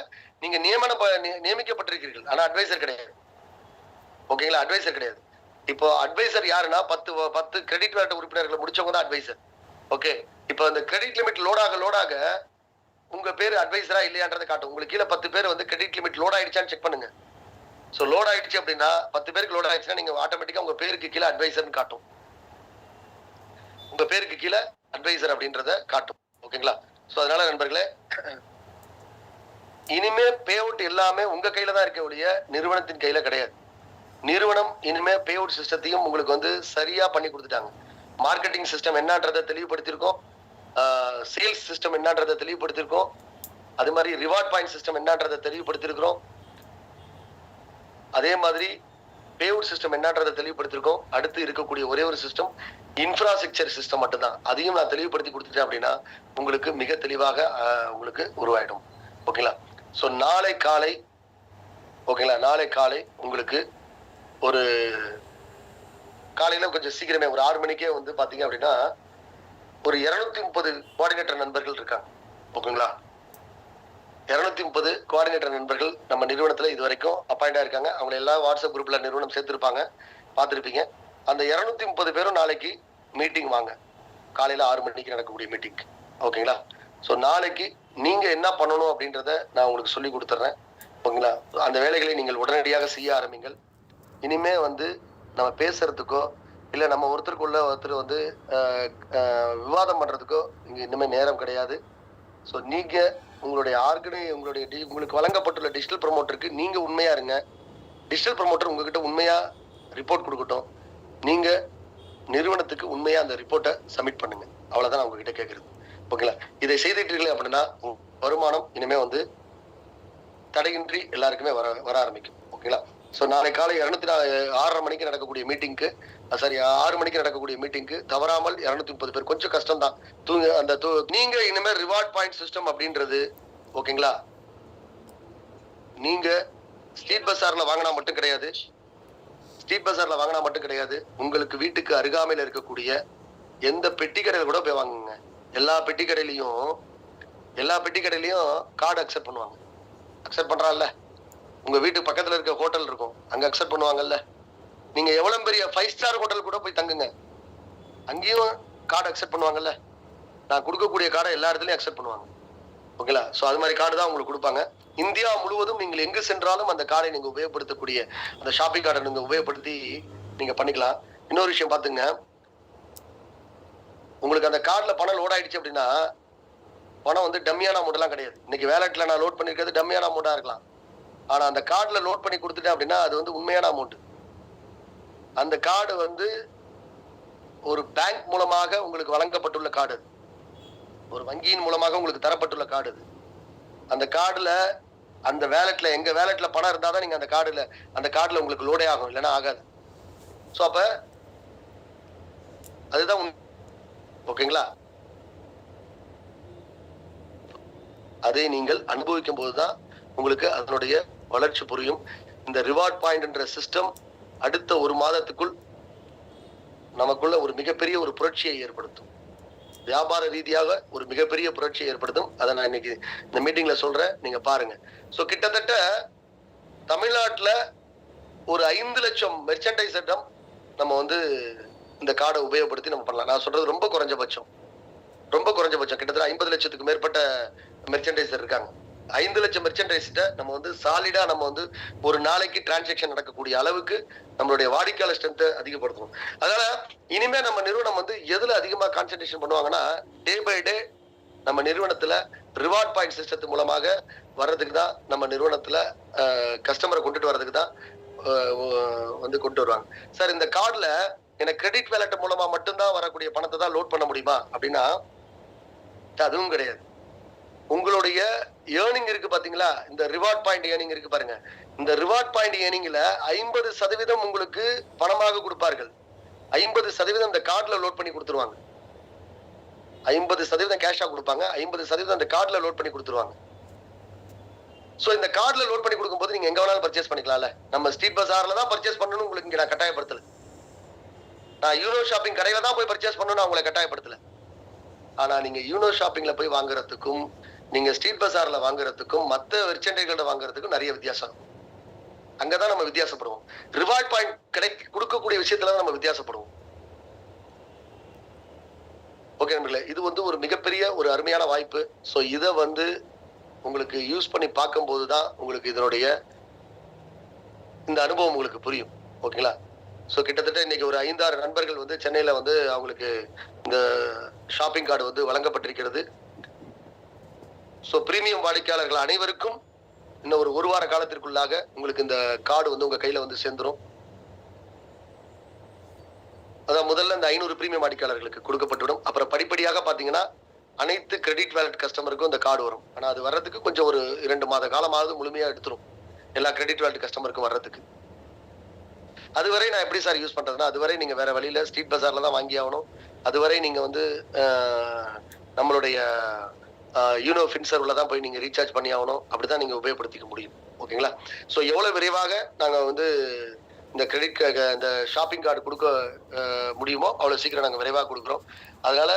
நீங்க நியமிக்கப்பட்டிருக்கிறீர்கள். ஆனா அட்வைசர் கிடையாது. ஓகேங்களா? அட்வைசர் கிடையாது. இப்போ அட்வைசர் யாருன்னா 10 கிரெடிட் வேலட் உறுப்பினர்களை முடிச்சவங்க தான் அட்வைசர். ஓகே, இப்போ அந்த கிரெடிட் லிமிட் லோடாக உங்க பேர் அட்வைசரா இல்லையான்றதை காட்டும். உங்களுக்கு கீழே 10 பேர் வந்து கிரெடிட் லிமிட் லோட் ஆயிடுச்சான்னு செக் பண்ணுங்க. சோ லோட் ஆயிடுச்சு அப்படின்னா 10 பேருக்கு லோட் ஆயிடுச்சுன்னா நீங்க ஆட்டோமேட்டிக்கா உங்க பேருக்கு கீழே அட்வைசர்னு காட்டும். உங்க பேருக்கு கீழே அட்வைசர் அப்படின்றத காட்டும். ஓகேங்களா? சோ அதனால நண்பர்களே, இனிமே பே அவுட் எல்லாமே உங்க கையில தான் இருக்க ஒழிய நிறுவனத்தின் கையில கிடையாது. நிறுவனம் இனிமே பே அவுட் சிஸ்டத்தையும் உங்களுக்கு வந்து சரியா பண்ணி கொடுத்துட்டாங்க. மார்க்கெட்டிங் சிஸ்டம் என்னன்றதை தெளிவுபடுத்தியிருக்கோம். சேல்ஸ் சிஸ்டம் என்னன்றதை தெளிவுபடுத்தியிருக்கோம். அது மாதிரி ரிவார்ட் பாயிண்ட் சிஸ்டம் என்னன்றதை தெளிவுபடுத்தியிருக்கிறோம். அதே மாதிரி பே அவுட் சிஸ்டம் என்னன்றதை தெளிவுபடுத்தியிருக்கோம். அடுத்து இருக்கக்கூடிய ஒரே ஒரு சிஸ்டம் இன்ஃப்ராஸ்ட்ரக்சர் சிஸ்டம் மட்டும்தான். அதையும் நான் தெளிவுபடுத்தி கொடுத்துட்டேன் அப்படின்னா உங்களுக்கு மிக தெளிவாக உங்களுக்கு உருவாயிடும். ஓகேங்களா? ஸோ நாளை காலை உங்களுக்கு ஒரு காலையில கொஞ்சம் சீக்கிரமே ஒரு 6 மணிக்கே வந்து பாத்தீங்க அப்படின்னா ஒரு 230 கோஆர்டினேட்டர் நண்பர்கள் இருக்காங்க. ஓகேங்களா? 230 கோஆர்டினேட்டர் நண்பர்கள் நம்ம நிறுவனத்துல இது வரைக்கும் அப்பாயிண்டா இருக்காங்க. அவங்க எல்லாம் வாட்ஸ்அப் குரூப்ல நிறுவனம் சேர்த்திருப்பாங்க, பார்த்திருப்பீங்க. அந்த 230 பேரும் நாளைக்கு மீட்டிங் வாங்க. காலையில 6 மணிக்கு நடக்கக்கூடிய மீட்டிங். ஓகேங்களா? ஸோ நாளைக்கு நீங்க என்ன பண்ணணும் அப்படின்றத நான் உங்களுக்கு சொல்லி கொடுத்துட்றேன். ஓகேங்களா? அந்த வேலைகளை நீங்கள் உடனடியாக செய்ய ஆரம்பிங்கள். இனிமே வந்து நம்ம பேசுறதுக்கோ இல்ல நம்ம ஒருத்தர் வந்து விவாதம் பண்றதுக்கோ இங்க இனிமே நேரம் கிடையாது. ஸோ நீங்க உங்களுடைய உங்களுக்கு வழங்கப்பட்டுள்ள டிஜிட்டல் ப்ரொமோட்டருக்கு நீங்க உண்மையா இருங்க. டிஜிட்டல் ப்ரொமோட்டர் உங்ககிட்ட உண்மையா ரிப்போர்ட் கொடுக்கட்டும். நீங்க நிறுவனத்துக்கு உண்மையா அந்த ரிப்போர்ட்டை சப்மிட் பண்ணுங்க. அவ்வளவுதான் நான் உங்ககிட்ட கேட்கறது. ஓகேங்களா? இதை செய்துட்டீங்களே அப்படின்னா வருமானம் இனிமே வந்து தடையின்றி எல்லாருக்குமே வர ஆரம்பிக்கும். ஓகேங்களா? ஸோ நாளை காலை 6:30 மணிக்கு நடக்கக்கூடிய மீட்டிங்க்கு 6 மணிக்கு நடக்கக்கூடிய மீட்டிங்க்கு தவறாமல் 230 பேர். கொஞ்சம் கஷ்டம் தான். நீங்க இனிமேல் ரிவார்ட் பாயிண்ட் சிஸ்டம் அப்படின்றது ஓகேங்களா, நீங்க ஸ்ட்ரீட் பஸார்ல வாங்கினா மட்டும் கிடையாது. உங்களுக்கு வீட்டுக்கு அருகாமையில் இருக்கக்கூடிய எந்த பெட்டி கடையில கூட போய் வாங்குங்க. எல்லா பெட்டி கடையிலையும் கார்டு அக்செப்ட் பண்ணுவாங்க. அக்செப்ட் பண்றாங்கல்ல. உங்க வீட்டுக்கு பக்கத்துல இருக்க ஹோட்டல் இருக்கும், அங்க அக்செப்ட் பண்ணுவாங்கல்ல. நீங்க எவ்வளவு பெரிய 5 ஸ்டார் ஹோட்டல் கூட போய் தங்குங்க, அங்கேயும் கார்டு அக்செப்ட் பண்ணுவாங்கல்ல. நான் கொடுக்கக்கூடிய கார்டை எல்லா இடத்துலயும் அக்செப்ட் பண்ணுவாங்க. ஓகேங்களா? ஸோ அது மாதிரி கார்டு தான் உங்களுக்கு கொடுப்பாங்க. இந்தியா முழுவதும் நீங்கள் எங்கு சென்றாலும் அந்த கார்டை நீங்க உபயோகப்படுத்தக்கூடிய அந்த ஷாப்பிங் கார்டை நீங்க உபயோகப்படுத்தி நீங்க பண்ணிக்கலாம். இன்னொரு விஷயம் பாத்துங்க, உங்களுக்கு அந்த கார்டுல பணம் லோட் ஆயிடுச்சு அப்படின்னா பணம் வந்து டம்மியான அமௌண்ட் எல்லாம் கிடையாது. இன்னைக்கு வேலட்ல நான் லோட் பண்ணிருக்கிறது டம்மியான அமௌண்டா இருக்கலாம். ஆனா அந்த கார்டுல லோட் பண்ணி கொடுத்துட்டேன் அப்படின்னா அது வந்து உண்மையான அமௌண்ட். அந்த கார்டு வந்து ஒரு பேங்க் மூலமாக உங்களுக்கு வழங்கப்பட்டுள்ள கார்டு, ஒரு வங்கியின் மூலமாக உங்களுக்கு தரப்பட்டுள்ள கார்டு. அந்த கார்டுல அந்த வேலட்ல எங்க வேலட்ல பணம் இருந்தாதான் நீங்க அந்த கார்டுல உங்களுக்கு லோடே ஆகும், இல்லைன்னா ஆகாது. ஸோ அப்ப அதுதான் ஓகேங்களா? அதை நீங்கள் அனுபவிக்கும் போதுதான் உங்களுக்கு அதனுடைய வளர்ச்சி புரியும். இந்த ரிவார்ட் பாயிண்ட் சிஸ்டம் அடுத்த 1 மாதத்துக்குள் நமக்குள்ள ஒரு மிகப்பெரிய ஒரு புரட்சியை ஏற்படுத்தும். வியாபார ரீதியாக ஒரு மிகப்பெரிய புரட்சியை ஏற்படுத்தும். அதை நான் இன்னைக்கு இந்த மீட்டிங்ல சொல்றேன், நீங்க பாருங்க. ஸோ கிட்டத்தட்ட தமிழ்நாட்டில் ஒரு 5 லட்சம் மெர்ச்சன்டைசரிடம் நம்ம வந்து இந்த கார்டை உபயோகப்படுத்தி நம்ம பண்ணலாம். நான் சொல்றது ரொம்ப குறைஞ்சபட்சம். கிட்டத்தட்ட 50 லட்சத்துக்கு மேற்பட்ட மெர்ச்சன்டைசர் இருக்காங்க. 5 லட்சம் மெர்ச்சன்டைஸ்ட நம்ம வந்து சாலிடா நம்ம வந்து ஒரு நாளைக்கு டிரான்சாக்ஷன் நடக்கக்கூடிய அளவுக்கு நம்மளுடைய வாடிக்கையாளர் ஸ்ட்ரென்த்தை அதிகப்படுத்தணும். அதனால இனிமே நம்ம நிறுவனம் வந்து எதுல அதிகமா கான்சென்ட்ரேஷன் பண்ணுவாங்கன்னா, டே பை டே நம்ம நிறுவனத்துல ரிவார்ட் பாயிண்ட் சிஸ்டத்து மூலமாக வர்றதுக்கு தான், நம்ம நிறுவனத்துல கஸ்டமரை கொண்டுட்டு வர்றதுக்கு தான் வந்து கொண்டு வருவாங்க. சார் இந்த கார்டுல எனக்கு கிரெடிட் வேலட் மூலமா மட்டும்தான் வரக்கூடிய பணத்தை தான் லோட் பண்ண முடியுமா அப்படின்னா அதுவும் கிடையாது. உங்களுடைய ஏர்னிங் இருக்கு பாத்தீங்களா, இந்த ரிவார்ட் பாயிண்ட் ஏர்னிங் இருக்கு பாருங்க. இந்த ரிவார்ட் பாயிண்ட் ஏர்னிங்ல 50% உங்களுக்கு பணமாக கொடுப்பார்கள். 50% இந்த கார்டுல லோட் பண்ணி கொடுத்துருவாங்க. 50% கேஷா கொடுப்பாங்க, 50% அந்த கார்டுல லோட் பண்ணி கொடுத்துருவாங்க. சோ இந்த கார்டுல லோட் பண்ணி கொடுக்கும்போது நீங்க எங்க வேணாலும் பர்ச்சேஸ் பண்ணிக்கலாம்ல. நம்ம ஸ்ட்ரீட் பஸார்ல தான் பர்ச்சேஸ் பண்ணணும் உங்களுக்கு இங்க நான் கட்டாயப்படுத்தல. நான் யூனோ ஷாப்பிங் கடையில தான் போய் பர்ச்சேஸ் பண்ணணும் உங்களை கட்டாயப்படுத்தல. ஆனா நீங்க யூனோ ஷாப்பிங்ல போய் வாங்குறதுக்கும் நீங்க ஸ்ட்ரீட் பஸார்ல வாங்குறதுக்கும் மற்ற வெர்ச்சன்டைகள்ல வாங்குறதுக்கும் நிறைய வித்தியாசம். அங்கதான் நம்ம வித்தியாசப்படுவோம். ரிவார்ட் பாயிண்ட் கொடுக்கக்கூடிய விஷயத்துல நம்ம வித்தியாசப்படுவோம். ஓகே நண்பர்களே, இது வந்து ஒரு மிகப்பெரிய ஒரு அருமையான வாய்ப்பு. ஸோ இதை வந்து உங்களுக்கு யூஸ் பண்ணி பார்க்கும்போது தான் உங்களுக்கு இதனுடைய இந்த அனுபவம் உங்களுக்கு புரியும். ஓகேங்களா? ஸோ கிட்டத்தட்ட இன்னைக்கு ஒரு 5-6 நண்பர்கள் வந்து சென்னையில வந்து அவங்களுக்கு இந்த ஷாப்பிங் கார்டு வந்து வழங்கப்பட்டிருக்கிறது. ஸோ பிரீமியம் வாடிக்கையாளர்கள் அனைவருக்கும் இன்னும் ஒரு வார காலத்திற்குள்ளாக உங்களுக்கு இந்த கார்டு வந்து உங்க கையில வந்து சேர்ந்துரும். அதான் முதல்ல இந்த 500 பிரீமியம் வாடிக்கையாளர்களுக்கு கொடுக்கப்பட்டுவிடும். அப்புறம் படிப்படியாக பாத்தீங்கன்னா அனைத்து கிரெடிட் வேலட் கஸ்டமருக்கும் இந்த கார்டு வரும். ஆனா அது வர்றதுக்கு கொஞ்சம் ஒரு 2 மாத காலமாவது முழுமையா எடுத்துரும் எல்லா கிரெடிட் வேலட் கஸ்டமருக்கும் வர்றதுக்கு. அதுவரை நான் எப்படி சார் யூஸ் பண்றதுன்னா, அதுவரை நீங்க வேற வழியில ஸ்ட்ரீட் பஸார்ல தான் வாங்கி ஆகணும். அதுவரை நீங்க வந்து நம்மளுடைய யூனோ ஃபின்சர்ல தான் போய் நீங்க ரீசார்ஜ் பண்ணி ஆகணும். அப்படிதான் நீங்க உபயோகப்படுத்திக்க முடியும். ஓகேங்களா? ஸோ எவ்வளவு விரைவாக நாங்க வந்து இந்த கிரெடிட் இந்த ஷாப்பிங் கார்டு கொடுக்க முடியுமோ அவ்வளவு சீக்கிரம் நாங்க விரைவாக கொடுக்குறோம். அதனால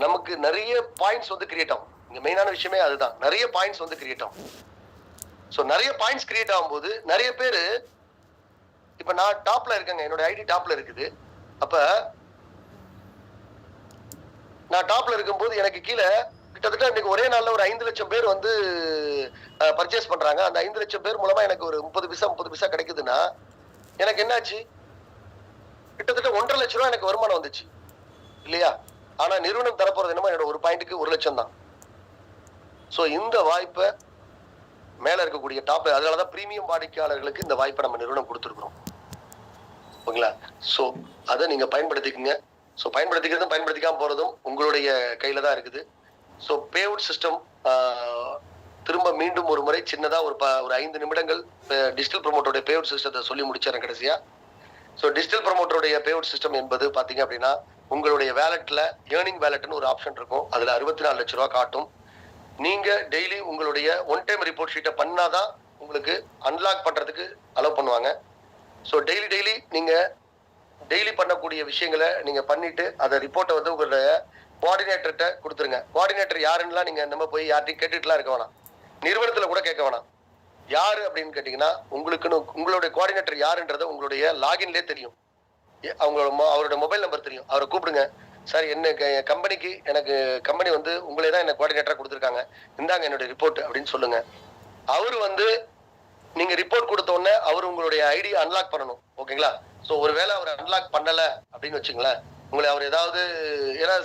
நமக்கு நிறைய பாயிண்ட்ஸ் வந்து கிரியேட் ஆகும். இங்க மெயினான விஷயமே அதுதான், நிறைய பாயிண்ட்ஸ் வந்து கிரியேட் ஆகும். ஸோ நிறைய பாயிண்ட்ஸ் கிரியேட் ஆகும்போது நிறைய பேரு, இப்ப நான் டாப்ல இருக்கேங்க, என்னோட ஐடி டாப்ல இருக்குது. அப்ப நான் டாப்ல இருக்கும்போது எனக்கு கீழே கிட்டத்தட்ட இன்னைக்கு ஒரே நாள்ல ஒரு 5 லட்சம் பேர் வந்து பர்ச்சேஸ் பண்றாங்க. அந்த 5 லட்சம் பேர் மூலமா எனக்கு ஒரு 30 பைசா கிடைக்குதுன்னா எனக்கு என்னாச்சு? கிட்டத்தட்ட 1.5 லட்சம் ரூபாய் எனக்கு வருமானம் வந்துச்சு இல்லையா? ஆனா நிறுவனம் தரப்போறது என்னமோ என்னோட ஒரு பாயிண்ட்டுக்கு 1 லட்சம் தான். ஸோ இந்த வாய்ப்பை மேல இருக்கக்கூடிய டாப், அதனாலதான் பிரீமியம் வாடிக்கையாளர்களுக்கு இந்த வாய்ப்பை நம்ம நிறுவனம் கொடுத்துருக்குறோம். ஓகேங்களா? ஸோ அதை நீங்க பயன்படுத்திக்கங்க. ஸோ பயன்படுத்திக்கிறதும் பயன்படுத்திக்காம போறதும் உங்களுடைய கையில தான் இருக்குது. ஸோ பே அவுட் சிஸ்டம் திரும்ப மீண்டும் ஒரு முறை சின்னதா ஒரு 5 நிமிடங்கள் டிஜிட்டல் ப்ரொமோட்டருடைய பே அவுட் சிஸ்டத்தை சொல்லி முடிச்சிடறேன் கடைசியா. ஸோ டிஜிட்டல் ப்ரொமோட்டருடைய பே அவுட் சிஸ்டம் என்பது பாத்தீங்க அப்படின்னா, உங்களுடைய வேலட்ல ஏர்னிங் வேலட்னு ஒரு ஆப்ஷன் இருக்கும். அதுல 64 லட்ச ரூபா காட்டும். நீங்க டெய்லி உங்களுடைய ஒன் டைம் ரிப்போர்ட் ஷீட்டை பண்ணாதான் உங்களுக்கு அன்லாக் பண்றதுக்கு அலோவ் பண்ணுவாங்க. ஸோ டெய்லி நீங்க டெய்லி பண்ணக்கூடிய விஷயங்களை நீங்க பண்ணிட்டு அதை ரிப்போர்ட்டை வந்து உங்களுடைய கோஆர்டினேட்டர்கிட்ட கொடுத்துருங்க. கோஆர்டினேட்டர் யாருன்னா நீங்க நம்ம போய் யார்ட்டையும் கேட்டுட்டுலாம் இருக்க வேணாம். நிறுவனத்துல கூட கேட்க வேணாம். யாரு அப்படின்னு கேட்டீங்கன்னா, உங்களுக்குன்னு உங்களுடைய கோஆர்டினேட்டர் யாருன்றத உங்களுடைய லாகின்லேயே தெரியும். அவரோட மொபைல் நம்பர் தெரியும். அவரை கூப்பிடுங்க. சார், என்ன கம்பெனிக்கு எனக்கு கம்பெனி வந்து உங்களே தான் என்ன கோஆர்டினேட்டரா கொடுத்துருக்காங்க, இந்தாங்க என்னுடைய ரிப்போர்ட் அப்படின்னு சொல்லுங்க. அவரு வந்து நீங்க ரிப்போர்ட் கொடுத்த உடனே அவர் உங்களுடைய ஐடி அன்லாக் பண்ணணும். ஓகேங்களா? ஸோ ஒருவேளை அவர் அன்லாக் பண்ணல அப்படின்னு வச்சுங்களேன், உங்களை அவர் ஏதாவது, ஏன்னா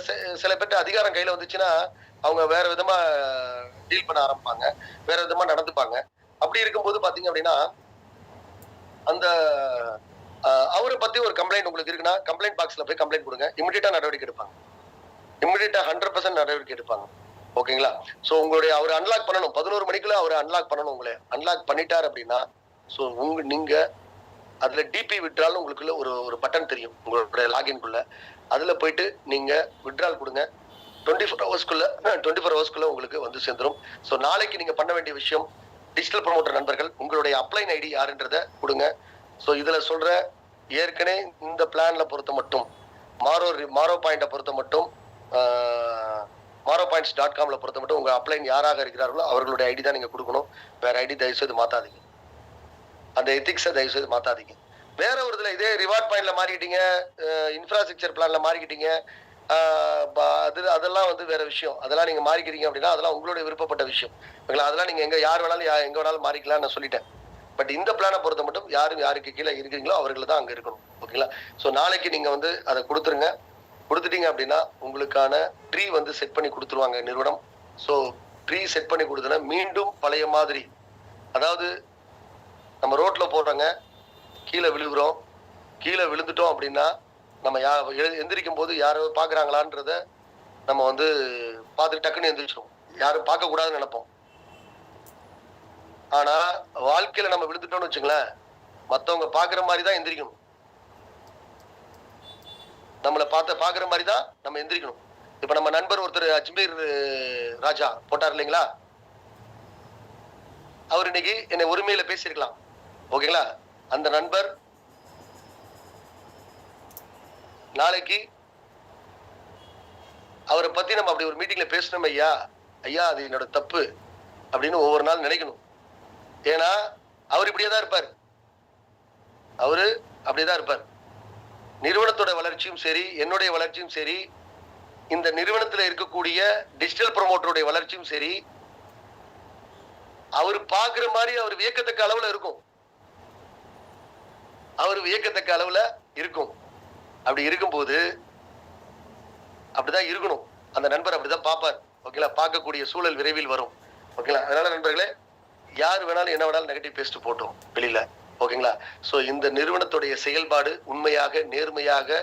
சில பேர்ட்ட அதிகாரம் கையில வந்துச்சுன்னா அவங்க வேற விதமா டீல் பண்ண ஆரம்பிப்பாங்க, வேற விதமா நடந்துப்பாங்க. அப்படி இருக்கும்போது பாத்தீங்க அப்படின்னா, அந்த அவரை பத்தி ஒரு கம்ப்ளைண்ட் உங்களுக்கு இருக்குன்னா கம்ப்ளைண்ட் பாக்ஸ்ல போய் கம்ப்ளைண்ட் கொடுங்க. இமிடியேட்டா நடவடிக்கை எடுப்பாங்க. இமிடியேட்டா 100% நடவடிக்கை எடுப்பாங்க. ஓகேங்களா? ஸோ உங்களுடைய அவர் அன்லாக் பண்ணணும். 11 மணிக்குள்ள அவர் அன்லாக் பண்ணணும். உங்களை அன்லாக் பண்ணிட்டார் அப்படின்னா, ஸோ நீங்க அதுல டிபி விட்ரால் உங்களுக்குள்ள ஒரு பட்டன் தெரியும் உங்களுடைய லாகின்குள்ள. அதுல போயிட்டு நீங்க விட்ரால் கொடுங்க. 24 ஹவர்ஸ்க்குள்ள உங்களுக்கு வந்து சேர்ந்துடும். ஸோ நாளைக்கு நீங்க பண்ண வேண்டிய விஷயம், டிஜிட்டல் ப்ரொமோட்டர் நண்பர்கள் உங்களுடைய அப்ளைன் ஐடி யாருன்றத கொடுங்க. ஸோ இதுல சொல்ற ஏற்கனவே இந்த பிளான்ல பொறுத்த மட்டும், மாரோ பாயிண்ட பொறுத்த மட்டும், maropoints.comல பொறுத்த மட்டும் உங்க அப்ளைன் யாராக இருக்கிறார்களோ அவர்களுடைய ஐடி தான் நீங்க கொடுக்கணும். வேற ஐடி தயவு செய்து மாத்தாதீங்க. அந்த எத்திக்ஸை தயவு செய்து மாத்தாதீங்க. வேற ஒரு இதுல இதே ரிவார்ட் பாயிண்ட்ல மாறிக்கிட்டீங்க, இன்ஃப்ராஸ்ட்ரக்சர் பிளான்ல மாறிக்கிட்டீங்க, அதெல்லாம் வந்து வேற விஷயம். அதெல்லாம் நீங்க மாறிக்கிறீங்க அப்படின்னா அதெல்லாம் உங்களுடைய விருப்பப்பட்ட விஷயம். அதெல்லாம் நீங்க யார் வேணாலும் எங்க வேணாலும் மாறிக்கலாம் நான் சொல்லிட்டேன். பட் இந்த பிளானை பொறுத்த மட்டும் யாருக்கு கீழே இருக்கிறீங்களோ அவர்கள் தான் அங்க இருக்கணும். ஓகேங்களா? ஸோ நாளைக்கு நீங்க வந்து அதை கொடுத்துருங்க. கொடுத்துட்டீங்க அப்படின்னா உங்களுக்கான ட்ரீ வந்து செட் பண்ணி கொடுத்துருவாங்க நிறுவனம். ஸோ ட்ரீ செட் பண்ணி கொடுத்தனா மீண்டும் பழைய மாதிரி, அதாவது நம்ம ரோட்ல போடுறோங்க, கீழே விழுகிறோம், கீழே விழுந்துட்டோம் அப்படின்னா நம்ம எந்திரிக்கும் போது யாரோ பாக்குறாங்களான்றத நம்ம வந்து பார்த்துட்டு டக்குன்னு எந்திரிச்சிடும். யாரும் பார்க்க கூடாதுன்னு நினைப்போம். ஆனா வாழ்க்கையில நம்ம விழுந்துட்டோம்னு வச்சுங்களேன், மத்தவங்க பாக்குற மாதிரிதான் எந்திரிக்கணும். நம்மளை பாக்குற மாதிரிதான் நம்ம எந்திரிக்கணும். இப்ப நம்ம நண்பர் ஒருத்தர் அஜ்மீர் ராஜா போட்டார் இல்லைங்களா, அவர் இன்னைக்கு என்னை உரிமையில பேசியிருக்கலாம். ஓகேங்களா? அந்த நண்பர் நாளைக்கு அவரை பத்தி நம்ம அப்படி ஒரு மீட்டிங்ல பேசணும், ஐயா அது என்னோட தப்பு அப்படின்னு ஒவ்வொரு நாள் நினைக்கணும். ஏன்னா அவர் இப்படியேதான் இருப்பார். அவரு அப்படியேதான் இருப்பார். நிறுவனத்தோட வளர்ச்சியும் சரி, என்னுடைய வளர்ச்சியும் சரி, இந்த நிறுவனத்துல இருக்கக்கூடிய டிஜிட்டல் ப்ரொமோட்டருடைய வளர்ச்சியும் சரி, அவர் பாக்குற மாதிரி அவர் வியக்கத்தக்க அளவுல இருக்கும். அவர் வியக்கத்தக்க அளவுல இருக்கும். அப்படி இருக்கும்போது அப்படிதான் இருக்கணும். அந்த நண்பர் அப்படிதான் பார்ப்பார். ஓகேங்களா? பார்க்கக்கூடிய சூழல் விரைவில் வரும். ஓகேங்களா? அதனால நண்பர்களே, யார் வேணாலும் என்ன வேணாலும் நெகட்டிவ் பேசிட்டு போட்டோம் வெளியில. ஓகேங்களா? சோ இந்த நிறுவனத்துடைய செயல்பாடு உண்மையாக, நேர்மையாக,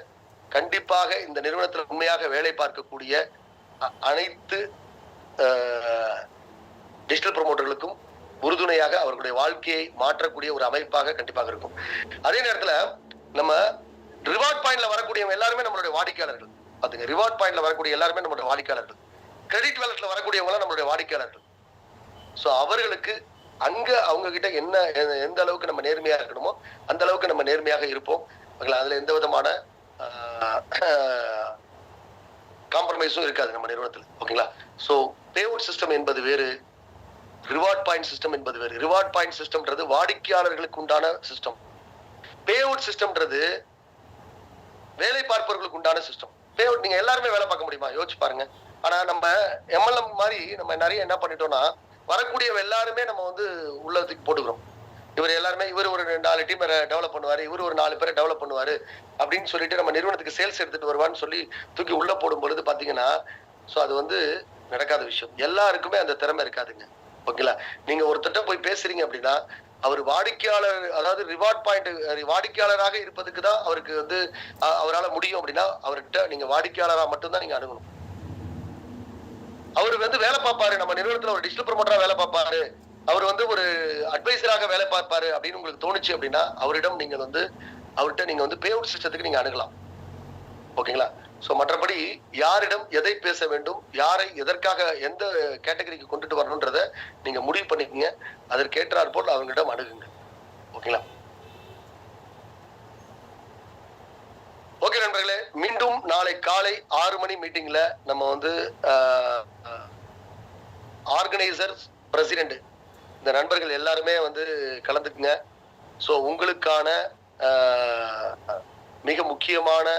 கண்டிப்பாக இந்த நிறுவனத்தில் உண்மையாக வேலை பார்க்கக்கூடிய அனைத்து டிஜிட்டல் ப்ரொமோட்டர்களுக்கும் உறுதுணையாக அவர்களுடைய வாழ்க்கையை மாற்றக்கூடிய ஒரு அமைப்பாக கண்டிப்பாக இருக்கும். அதே நேரத்துல நம்ம ரிவார்ட் பாயிண்ட்ல வரக்கூடியவங்க எல்லாருமே நம்மளுடைய வாடிக்கையாளர்கள். பாத்துங்க, ரிவார்ட் பாயிண்ட்ல வரக்கூடிய எல்லாருமே நம்மளுடைய வாடிக்கையாளர்கள். கிரெடிட் வேலட்ல வரக்கூடியவங்க நம்மளுடைய வாடிக்கையாளர்கள். சோ அவர்களுக்கு அங்க அவங்க கிட்ட என்ன எந்த அளவுக்கு நம்ம நேர்மையா இருக்கணுமோ அந்த அளவுக்கு நம்ம நேர்மையாக இருப்போம். அதுல எந்த விதமான காம்ப்ரமைஸும் இருக்காது நம்ம நிறுவனத்தில். ஓகேங்களா? சோ பே அவுட் சிஸ்டம் என்பது வேறு, ரிவார்ட் பாயிண்ட் சிஸ்டம் என்பது வேறு. ரிவார்ட் பாயிண்ட் சிஸ்டம்ன்றது வாடிக்கையாளர்களுக்கு உண்டான சிஸ்டம். பே அவுட் சிஸ்டம்ன்றது வேலை பார்ப்பவர்களுக்கு உண்டான சிஸ்டம். பே அவுட் நீங்க எல்லாருமே வேலை பார்க்க முடியுமா? யோசிச்சு பாருங்க. ஆனா நம்ம எம்எல்எம் மாதிரி நம்ம நிறைய என்ன பண்ணிட்டோம்னா, வரக்கூடிய எல்லாருமே நம்ம வந்து உள்ளத்துக்கு போட்டுக்கிறோம். இவர் எல்லாருமே இவர் ஒரு 4 டீம் டெவலப் பண்ணுவாரு, இவர் ஒரு 4 பேரை டெவலப் பண்ணுவாரு அப்படின்னு சொல்லிட்டு நம்ம நிறுவனத்துக்கு சேல்ஸ் எடுத்துட்டு வருவான்னு சொல்லி தூக்கி உள்ள போடும் பொழுது பாத்தீங்கன்னா, சோ அது வந்து நடக்காத விஷயம். எல்லாருக்குமே அந்த திறமை இருக்காதுங்க. ஓகேங்களா? நீங்க ஒருத்தட்ட போய் பேசுறீங்க அப்படின்னா, அவர் வாடிக்கையாளர், அதாவது ரிவார்ட் பாயிண்ட், வாடிக்கையாளராக இருப்பதுக்கு தான் அவருக்கு வந்து அவரால முடியும் அப்படின்னா, அவர்கிட்ட நீங்க வாடிக்கையாளரா மட்டும் தான் நீங்க அணுகணும். அவரு வந்து வேலை பார்ப்பாரு, நம்ம நிறுவனத்துல ஒரு டிஜிட்டல் ப்ரமோட்டரா வேலை பார்ப்பாரு, அவர் வந்து ஒரு அட்வைசராக வேலை பார்ப்பாரு அப்படின்னு உங்களுக்கு தோணுச்சு அப்படின்னா, அவரிடம் நீங்க வந்து அவர்கிட்ட நீங்க வந்து பே அவுட் சிஸ்டத்துக்கு நீங்க அணுகலாம். ஓகேங்களா? சோ மற்றபடி யாரிடம் எதை பேச வேண்டும், யாரை எதற்காக எந்த கேட்டகரிக்கு கொண்டுட்டு வரணும்ன்றத நீங்க முடிவு பண்ணிக்கங்க. அதற்கேற்றாற் போல் அவங்களிடம் அணுகுங்க. ஓகேங்களா? ஓகே நண்பர்களே, மீண்டும் நாளை காலை 6 மணி மீட்டிங்ல நம்ம வந்து ஆர்கனைசர்ஸ், பிரசிடென்ட் இந்த நண்பர்கள் எல்லாருமே வந்து கலந்துக்குங்க. சோ உங்களுக்கான மிக முக்கியமான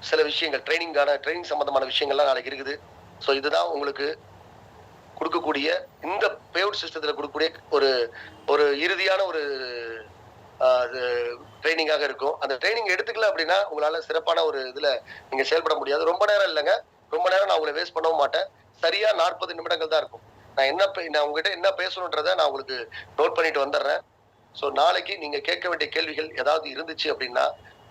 சில விஷயங்கள், ட்ரைனிங் சம்பந்தமான விஷயங்கள்லாம் நாளைக்கு இருக்குது. ஸோ இதுதான் உங்களுக்கு கொடுக்கக்கூடிய, இந்த பேவுட் சிஸ்டத்தில் கொடுக்கக்கூடிய ஒரு இறுதியான ஒரு ட்ரைனிங்காக இருக்கும். அந்த ட்ரைனிங் எடுத்துக்கல அப்படின்னா உங்களால சிறப்பான ஒரு இதுல நீங்க செயல்பட முடியாது. ரொம்ப நேரம் இல்லைங்க, ரொம்ப நேரம் நான் உங்களை வேஸ்ட் பண்ணவும் மாட்டேன். சரியா 40 நிமிடங்கள் தான் இருக்கும். நான் உங்ககிட்ட என்ன பேசணுன்றதை நான் உங்களுக்கு நோட் பண்ணிட்டு வந்துடுறேன். ஸோ நாளைக்கு நீங்க கேட்க வேண்டிய கேள்விகள் ஏதாவது இருந்துச்சு அப்படின்னா,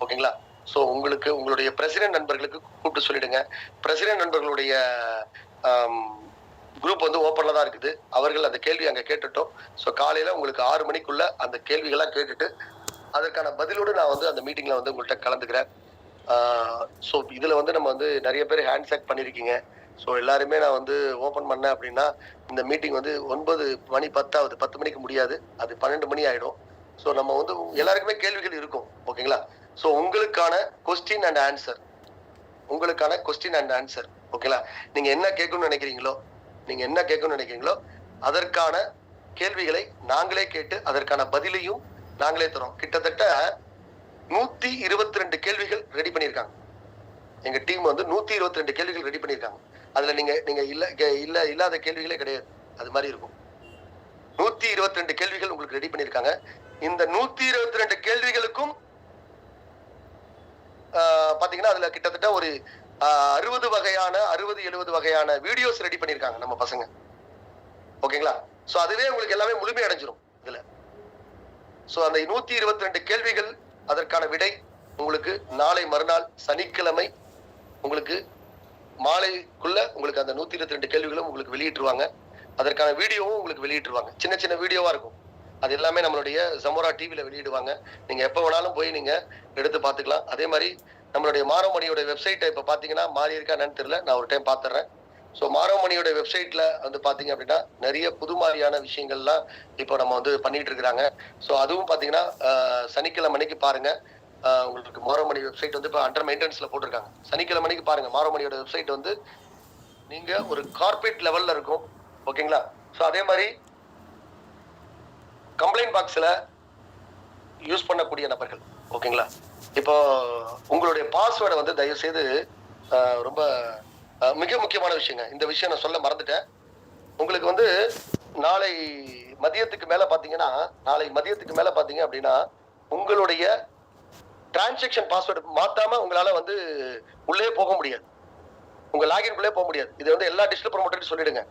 ஓகேங்களா? ஸோ உங்களுக்கு உங்களுடைய பிரசிடென்ட் நண்பர்களுக்கு கூப்பிட்டு சொல்லிடுங்க. பிரசிடென்ட் நண்பர்களுடைய குரூப் வந்து ஓப்பன்ல தான் இருக்குது. அவர்கள் அந்த கேள்வி அங்க கேட்டுட்டோம். ஸோ காலையில உங்களுக்கு 6 மணிக்குள்ள அந்த கேள்விகள்லாம் கேட்டுட்டு அதற்கான பதிலோடு நான் வந்து அந்த மீட்டிங்ல வந்து உங்கள்கிட்ட கலந்துக்கிறேன். ஸோ இதுல வந்து நம்ம வந்து நிறைய பேர் ஹேண்ட் சேக் பண்ணிருக்கீங்க. ஸோ எல்லாருமே நான் வந்து ஓப்பன் பண்ணேன் அப்படின்னா இந்த மீட்டிங் வந்து 9 மணி 10 ஆகுது. 10 மணிக்கு முடியாது, அது 12 மணி ஆயிடும். ஸோ நம்ம வந்து எல்லாருக்குமே கேள்விகள் இருக்கும். ஓகேங்களா? ஸோ உங்களுக்கான கொஸ்டின் அண்ட் ஆன்சர், ஓகேங்களா? நீங்க என்ன கேட்கணும்னு நினைக்கிறீங்களோ அதற்கான கேள்விகளை நாங்களே கேட்டு அதற்கான பதிலையும் நாங்களே தரோம். கிட்டத்தட்ட 122 கேள்விகள் ரெடி பண்ணியிருக்காங்க. எங்க டீம் வந்து 122 கேள்விகள் ரெடி பண்ணியிருக்காங்க. அதுல நீங்க இல்லாத கேள்விகளே கிடையாது. அது மாதிரி இருக்கும். 122 கேள்விகள் உங்களுக்கு ரெடி பண்ணியிருக்காங்க. இந்த 122 கேள்விகளுக்கும் பாத்தீங்கன்னா அதுல கிட்டத்தட்ட ஒரு 60-70 வகையான வீடியோஸ் ரெடி பண்ணியிருக்காங்க நம்ம பசங்க. ஓகேங்களா? சோ அதுவே உங்களுக்கு எல்லாமே முழுமை அடைஞ்சிரும் இதுல. சோ அந்த 122 கேள்விகள், அதற்கான விடை உங்களுக்கு நாளை மறுநாள் சனிக்கிழமை உங்களுக்கு மாலைக்குள்ள உங்களுக்கு அந்த 122 கேள்விகளும் உங்களுக்கு வெளியிட்டுருவாங்க. அதற்கான வீடியோவும் உங்களுக்கு வெளியிட்டுருவாங்க. சின்ன சின்ன வீடியோவா இருக்கும். அது எல்லாமே நம்மளுடைய ஜமோரா டிவில வெளியிடுவாங்க. நீங்க எப்ப வேணாலும் போய் நீங்க எடுத்து பாத்துக்கலாம். அதே மாதிரி நம்மளுடைய மாரவமணியோட வெப்சைட்டை இப்ப பாத்தீங்கன்னா மாறி இருக்கா என்னன்னு தெரியல, நான் ஒரு டைம் பாத்துறேன். ஸோ மாரவமணியோட வெப்சைட்ல வந்து பாத்தீங்க அப்படின்னா நிறைய புது மாதிரியான விஷயங்கள்லாம் இப்போ நம்ம வந்து பண்ணிட்டு இருக்கிறாங்க. ஸோ அதுவும் பாத்தீங்கன்னா சனிக்கிழமை அன்னைக்கு பாருங்க. உங்களுக்கு மாரவமணி வெப்சைட் வந்து இப்போ அண்டர் மெயின்டெனன்ஸ்ல போட்டிருக்காங்க. சனிக்கிழமை அன்னைக்கு பாருங்க. மாரவமணியோட வெப்சைட் வந்து நீங்க ஒரு கார்பரேட் லெவல்ல இருக்கும். ஓகேங்களா? ஸோ அதே மாதிரி கம்ப்ளைண்ட் பாக்ஸ்ல யூஸ் பண்ணக்கூடிய நபர்கள், ஓகேங்களா? இப்போ உங்களுடைய பாஸ்வேர்டை வந்து தயவு செய்து ரொம்ப மிக முக்கியமான விஷயங்க. இந்த விஷயம் நான் சொல்ல மறந்துட்டேன். உங்களுக்கு வந்து நாளை மதியத்துக்கு மேல பாத்தீங்க அப்படின்னா உங்களுடைய டிரான்சாக்ஷன் பாஸ்வேர்டு மாத்தாம உங்களால வந்து உள்ளே போக முடியாது. உங்க லாகின்குள்ளே போக முடியாது. இது வந்து எல்லா டிஜிட்டல் ப்ரமோட்டர்ஸ் சொல்லிடுங்க.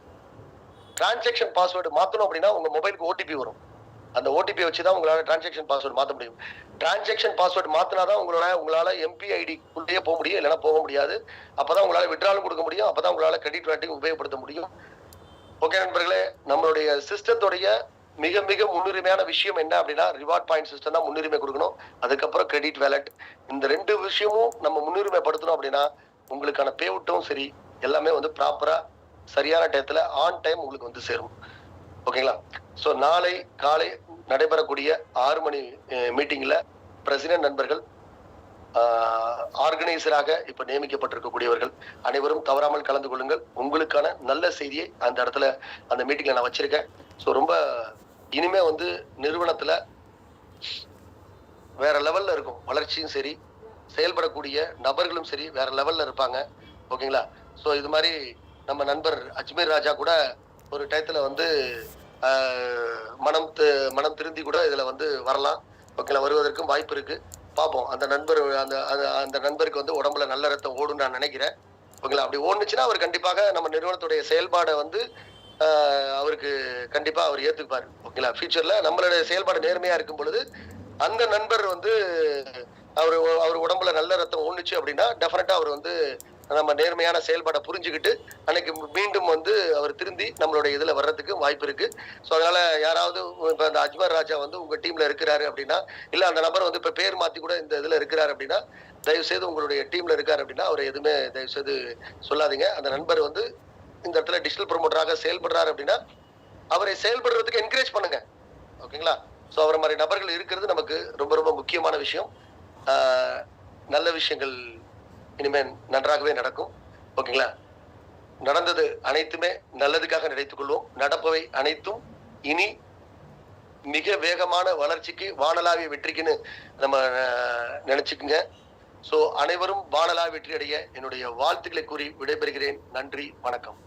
டிரான்சாக்ஷன் பாஸ்வேர்டு மாத்தணும் அப்படின்னா உங்க மொபைலுக்கு ஓடிபி வரும். அந்த ஓடிபி வச்சுதான் உங்களால டிரான்சாக்ஷன் பாஸ்வேர்டு மாத்த முடியும். டிரான்சாக்ஷன் பாஸ்வேர்டு மாத்தினாதான் உங்களால எம்பிஐடி குள்ளேயே போக முடியும், இல்லைன்னா போக முடியாது. அப்பதான் உங்களால விட்ராலும் கொடுக்க முடியும். அப்பதான் உங்களால கிரெடிட் வேட்டிங் உபயோகப்படுத்த முடியும். ஓகே நண்பர்களே, நம்மளுடைய சிஸ்டத்துடைய மிக மிக முன்னுரிமையான விஷயம் என்ன அப்படின்னா ரிவார்ட் பாயிண்ட் சிஸ்டம் தான் முன்னுரிமை கொடுக்கணும். அதுக்கப்புறம் கிரெடிட் வேலட். இந்த 2 விஷயமும் நம்ம முன்னுரிமைப்படுத்தணும் அப்படின்னா உங்களுக்கான பே அவுட்டும் சரி எல்லாமே வந்து ப்ராப்பரா சரியான டயத்துல ஆன் டைம் உங்களுக்கு வந்து சேரும். ஓகேங்களா? ஸோ நாளை காலை நடைபெறக்கூடிய 6 மணி மீட்டிங்ல பிரசிடென்ட் நண்பர்கள், ஆர்கனைசராக இப்ப நியமிக்கப்பட்டிருக்கக்கூடியவர்கள் அனைவரும் தவறாமல் கலந்து கொள்ளுங்கள். உங்களுக்கான நல்ல செய்தியை அந்த இடத்துல அந்த மீட்டிங்ல நான் வச்சிருக்கேன். ஸோ ரொம்ப இனிமே வந்து நிறுவனத்துல வேற லெவல்ல இருக்கும். வளர்ச்சியும் சரி, செயல்படக்கூடிய நபர்களும் சரி வேற லெவல்ல இருப்பாங்க. ஓகேங்களா? ஸோ இது மாதிரி நம்ம நண்பர் அஜ்மீர் ராஜா கூட ஒரு டயத்துல வந்து மனம் திருந்தி கூட இதுல வந்து வரலாம். ஓகேங்களா? வருவதற்கும் வாய்ப்பு இருக்கு. பார்ப்போம். அந்த நண்பருக்கு வந்து உடம்புல நல்ல ரத்தம் ஓடும் நான் நினைக்கிறேன். ஓகேங்களா? அப்படி ஓடுனுச்சுன்னா அவர் கண்டிப்பாக நம்ம நிறுவனத்துடைய செயல்பாடை வந்து அவருக்கு கண்டிப்பா அவர் ஏத்துப்பாரு. ஓகேங்களா? ஃபியூச்சர்ல நம்மளுடைய செயல்பாடு நேர்மையா இருக்கும் பொழுது அந்த நண்பர் வந்து அவர் உடம்புல நல்ல ரத்தம் ஓடுனுச்சு அப்படின்னா டெஃபினட்டா அவர் வந்து நம்ம நேர்மையான செயல்பாடை புரிஞ்சுக்கிட்டு அன்னைக்கு மீண்டும் வந்து அவர் திருந்தி நம்மளுடைய இதுல வர்றதுக்கு வாய்ப்பு இருக்கு. ஸோ அதனால யாராவது இப்ப அந்த அஜ்மர் ராஜா வந்து உங்க டீம்ல இருக்கிறாரு அப்படின்னா, இல்ல அந்த நபர் வந்து இப்ப பேர் மாத்தி கூட இந்த இதுல இருக்கிறாரு அப்படின்னா, தயவு செய்து உங்களுடைய டீம்ல இருக்காரு அப்படின்னா அவரை எதுவுமே தயவு செய்து சொல்லாதீங்க. அந்த நண்பர் வந்து இந்த இடத்துல டிஜிட்டல் ப்ரொமோட்டராக செயல்படுறாரு அப்படின்னா அவரை செயல்படுறதுக்கு என்கரேஜ் பண்ணுங்க. ஓகேங்களா? ஸோ அவரை மாதிரி நபர்கள் இருக்கிறது நமக்கு ரொம்ப ரொம்ப முக்கியமான விஷயம். நல்ல விஷயங்கள் இனிமே நன்றாகவே நடக்கும். ஓகேங்களா? நடந்தது அனைத்துமே நல்லதுக்காக நினைத்துக் கொள்வோம். நடப்பவை அனைத்தும் இனி மிக வேகமான வளர்ச்சிக்கு வானளாவிய வெற்றிக்குன்னு நம்ம நினைச்சுக்குங்க. ஸோ அனைவரும் வானளாவிய வெற்றி அடைய என்னுடைய வாழ்த்துக்களை கூறி விடைபெறுகிறேன். நன்றி, வணக்கம்.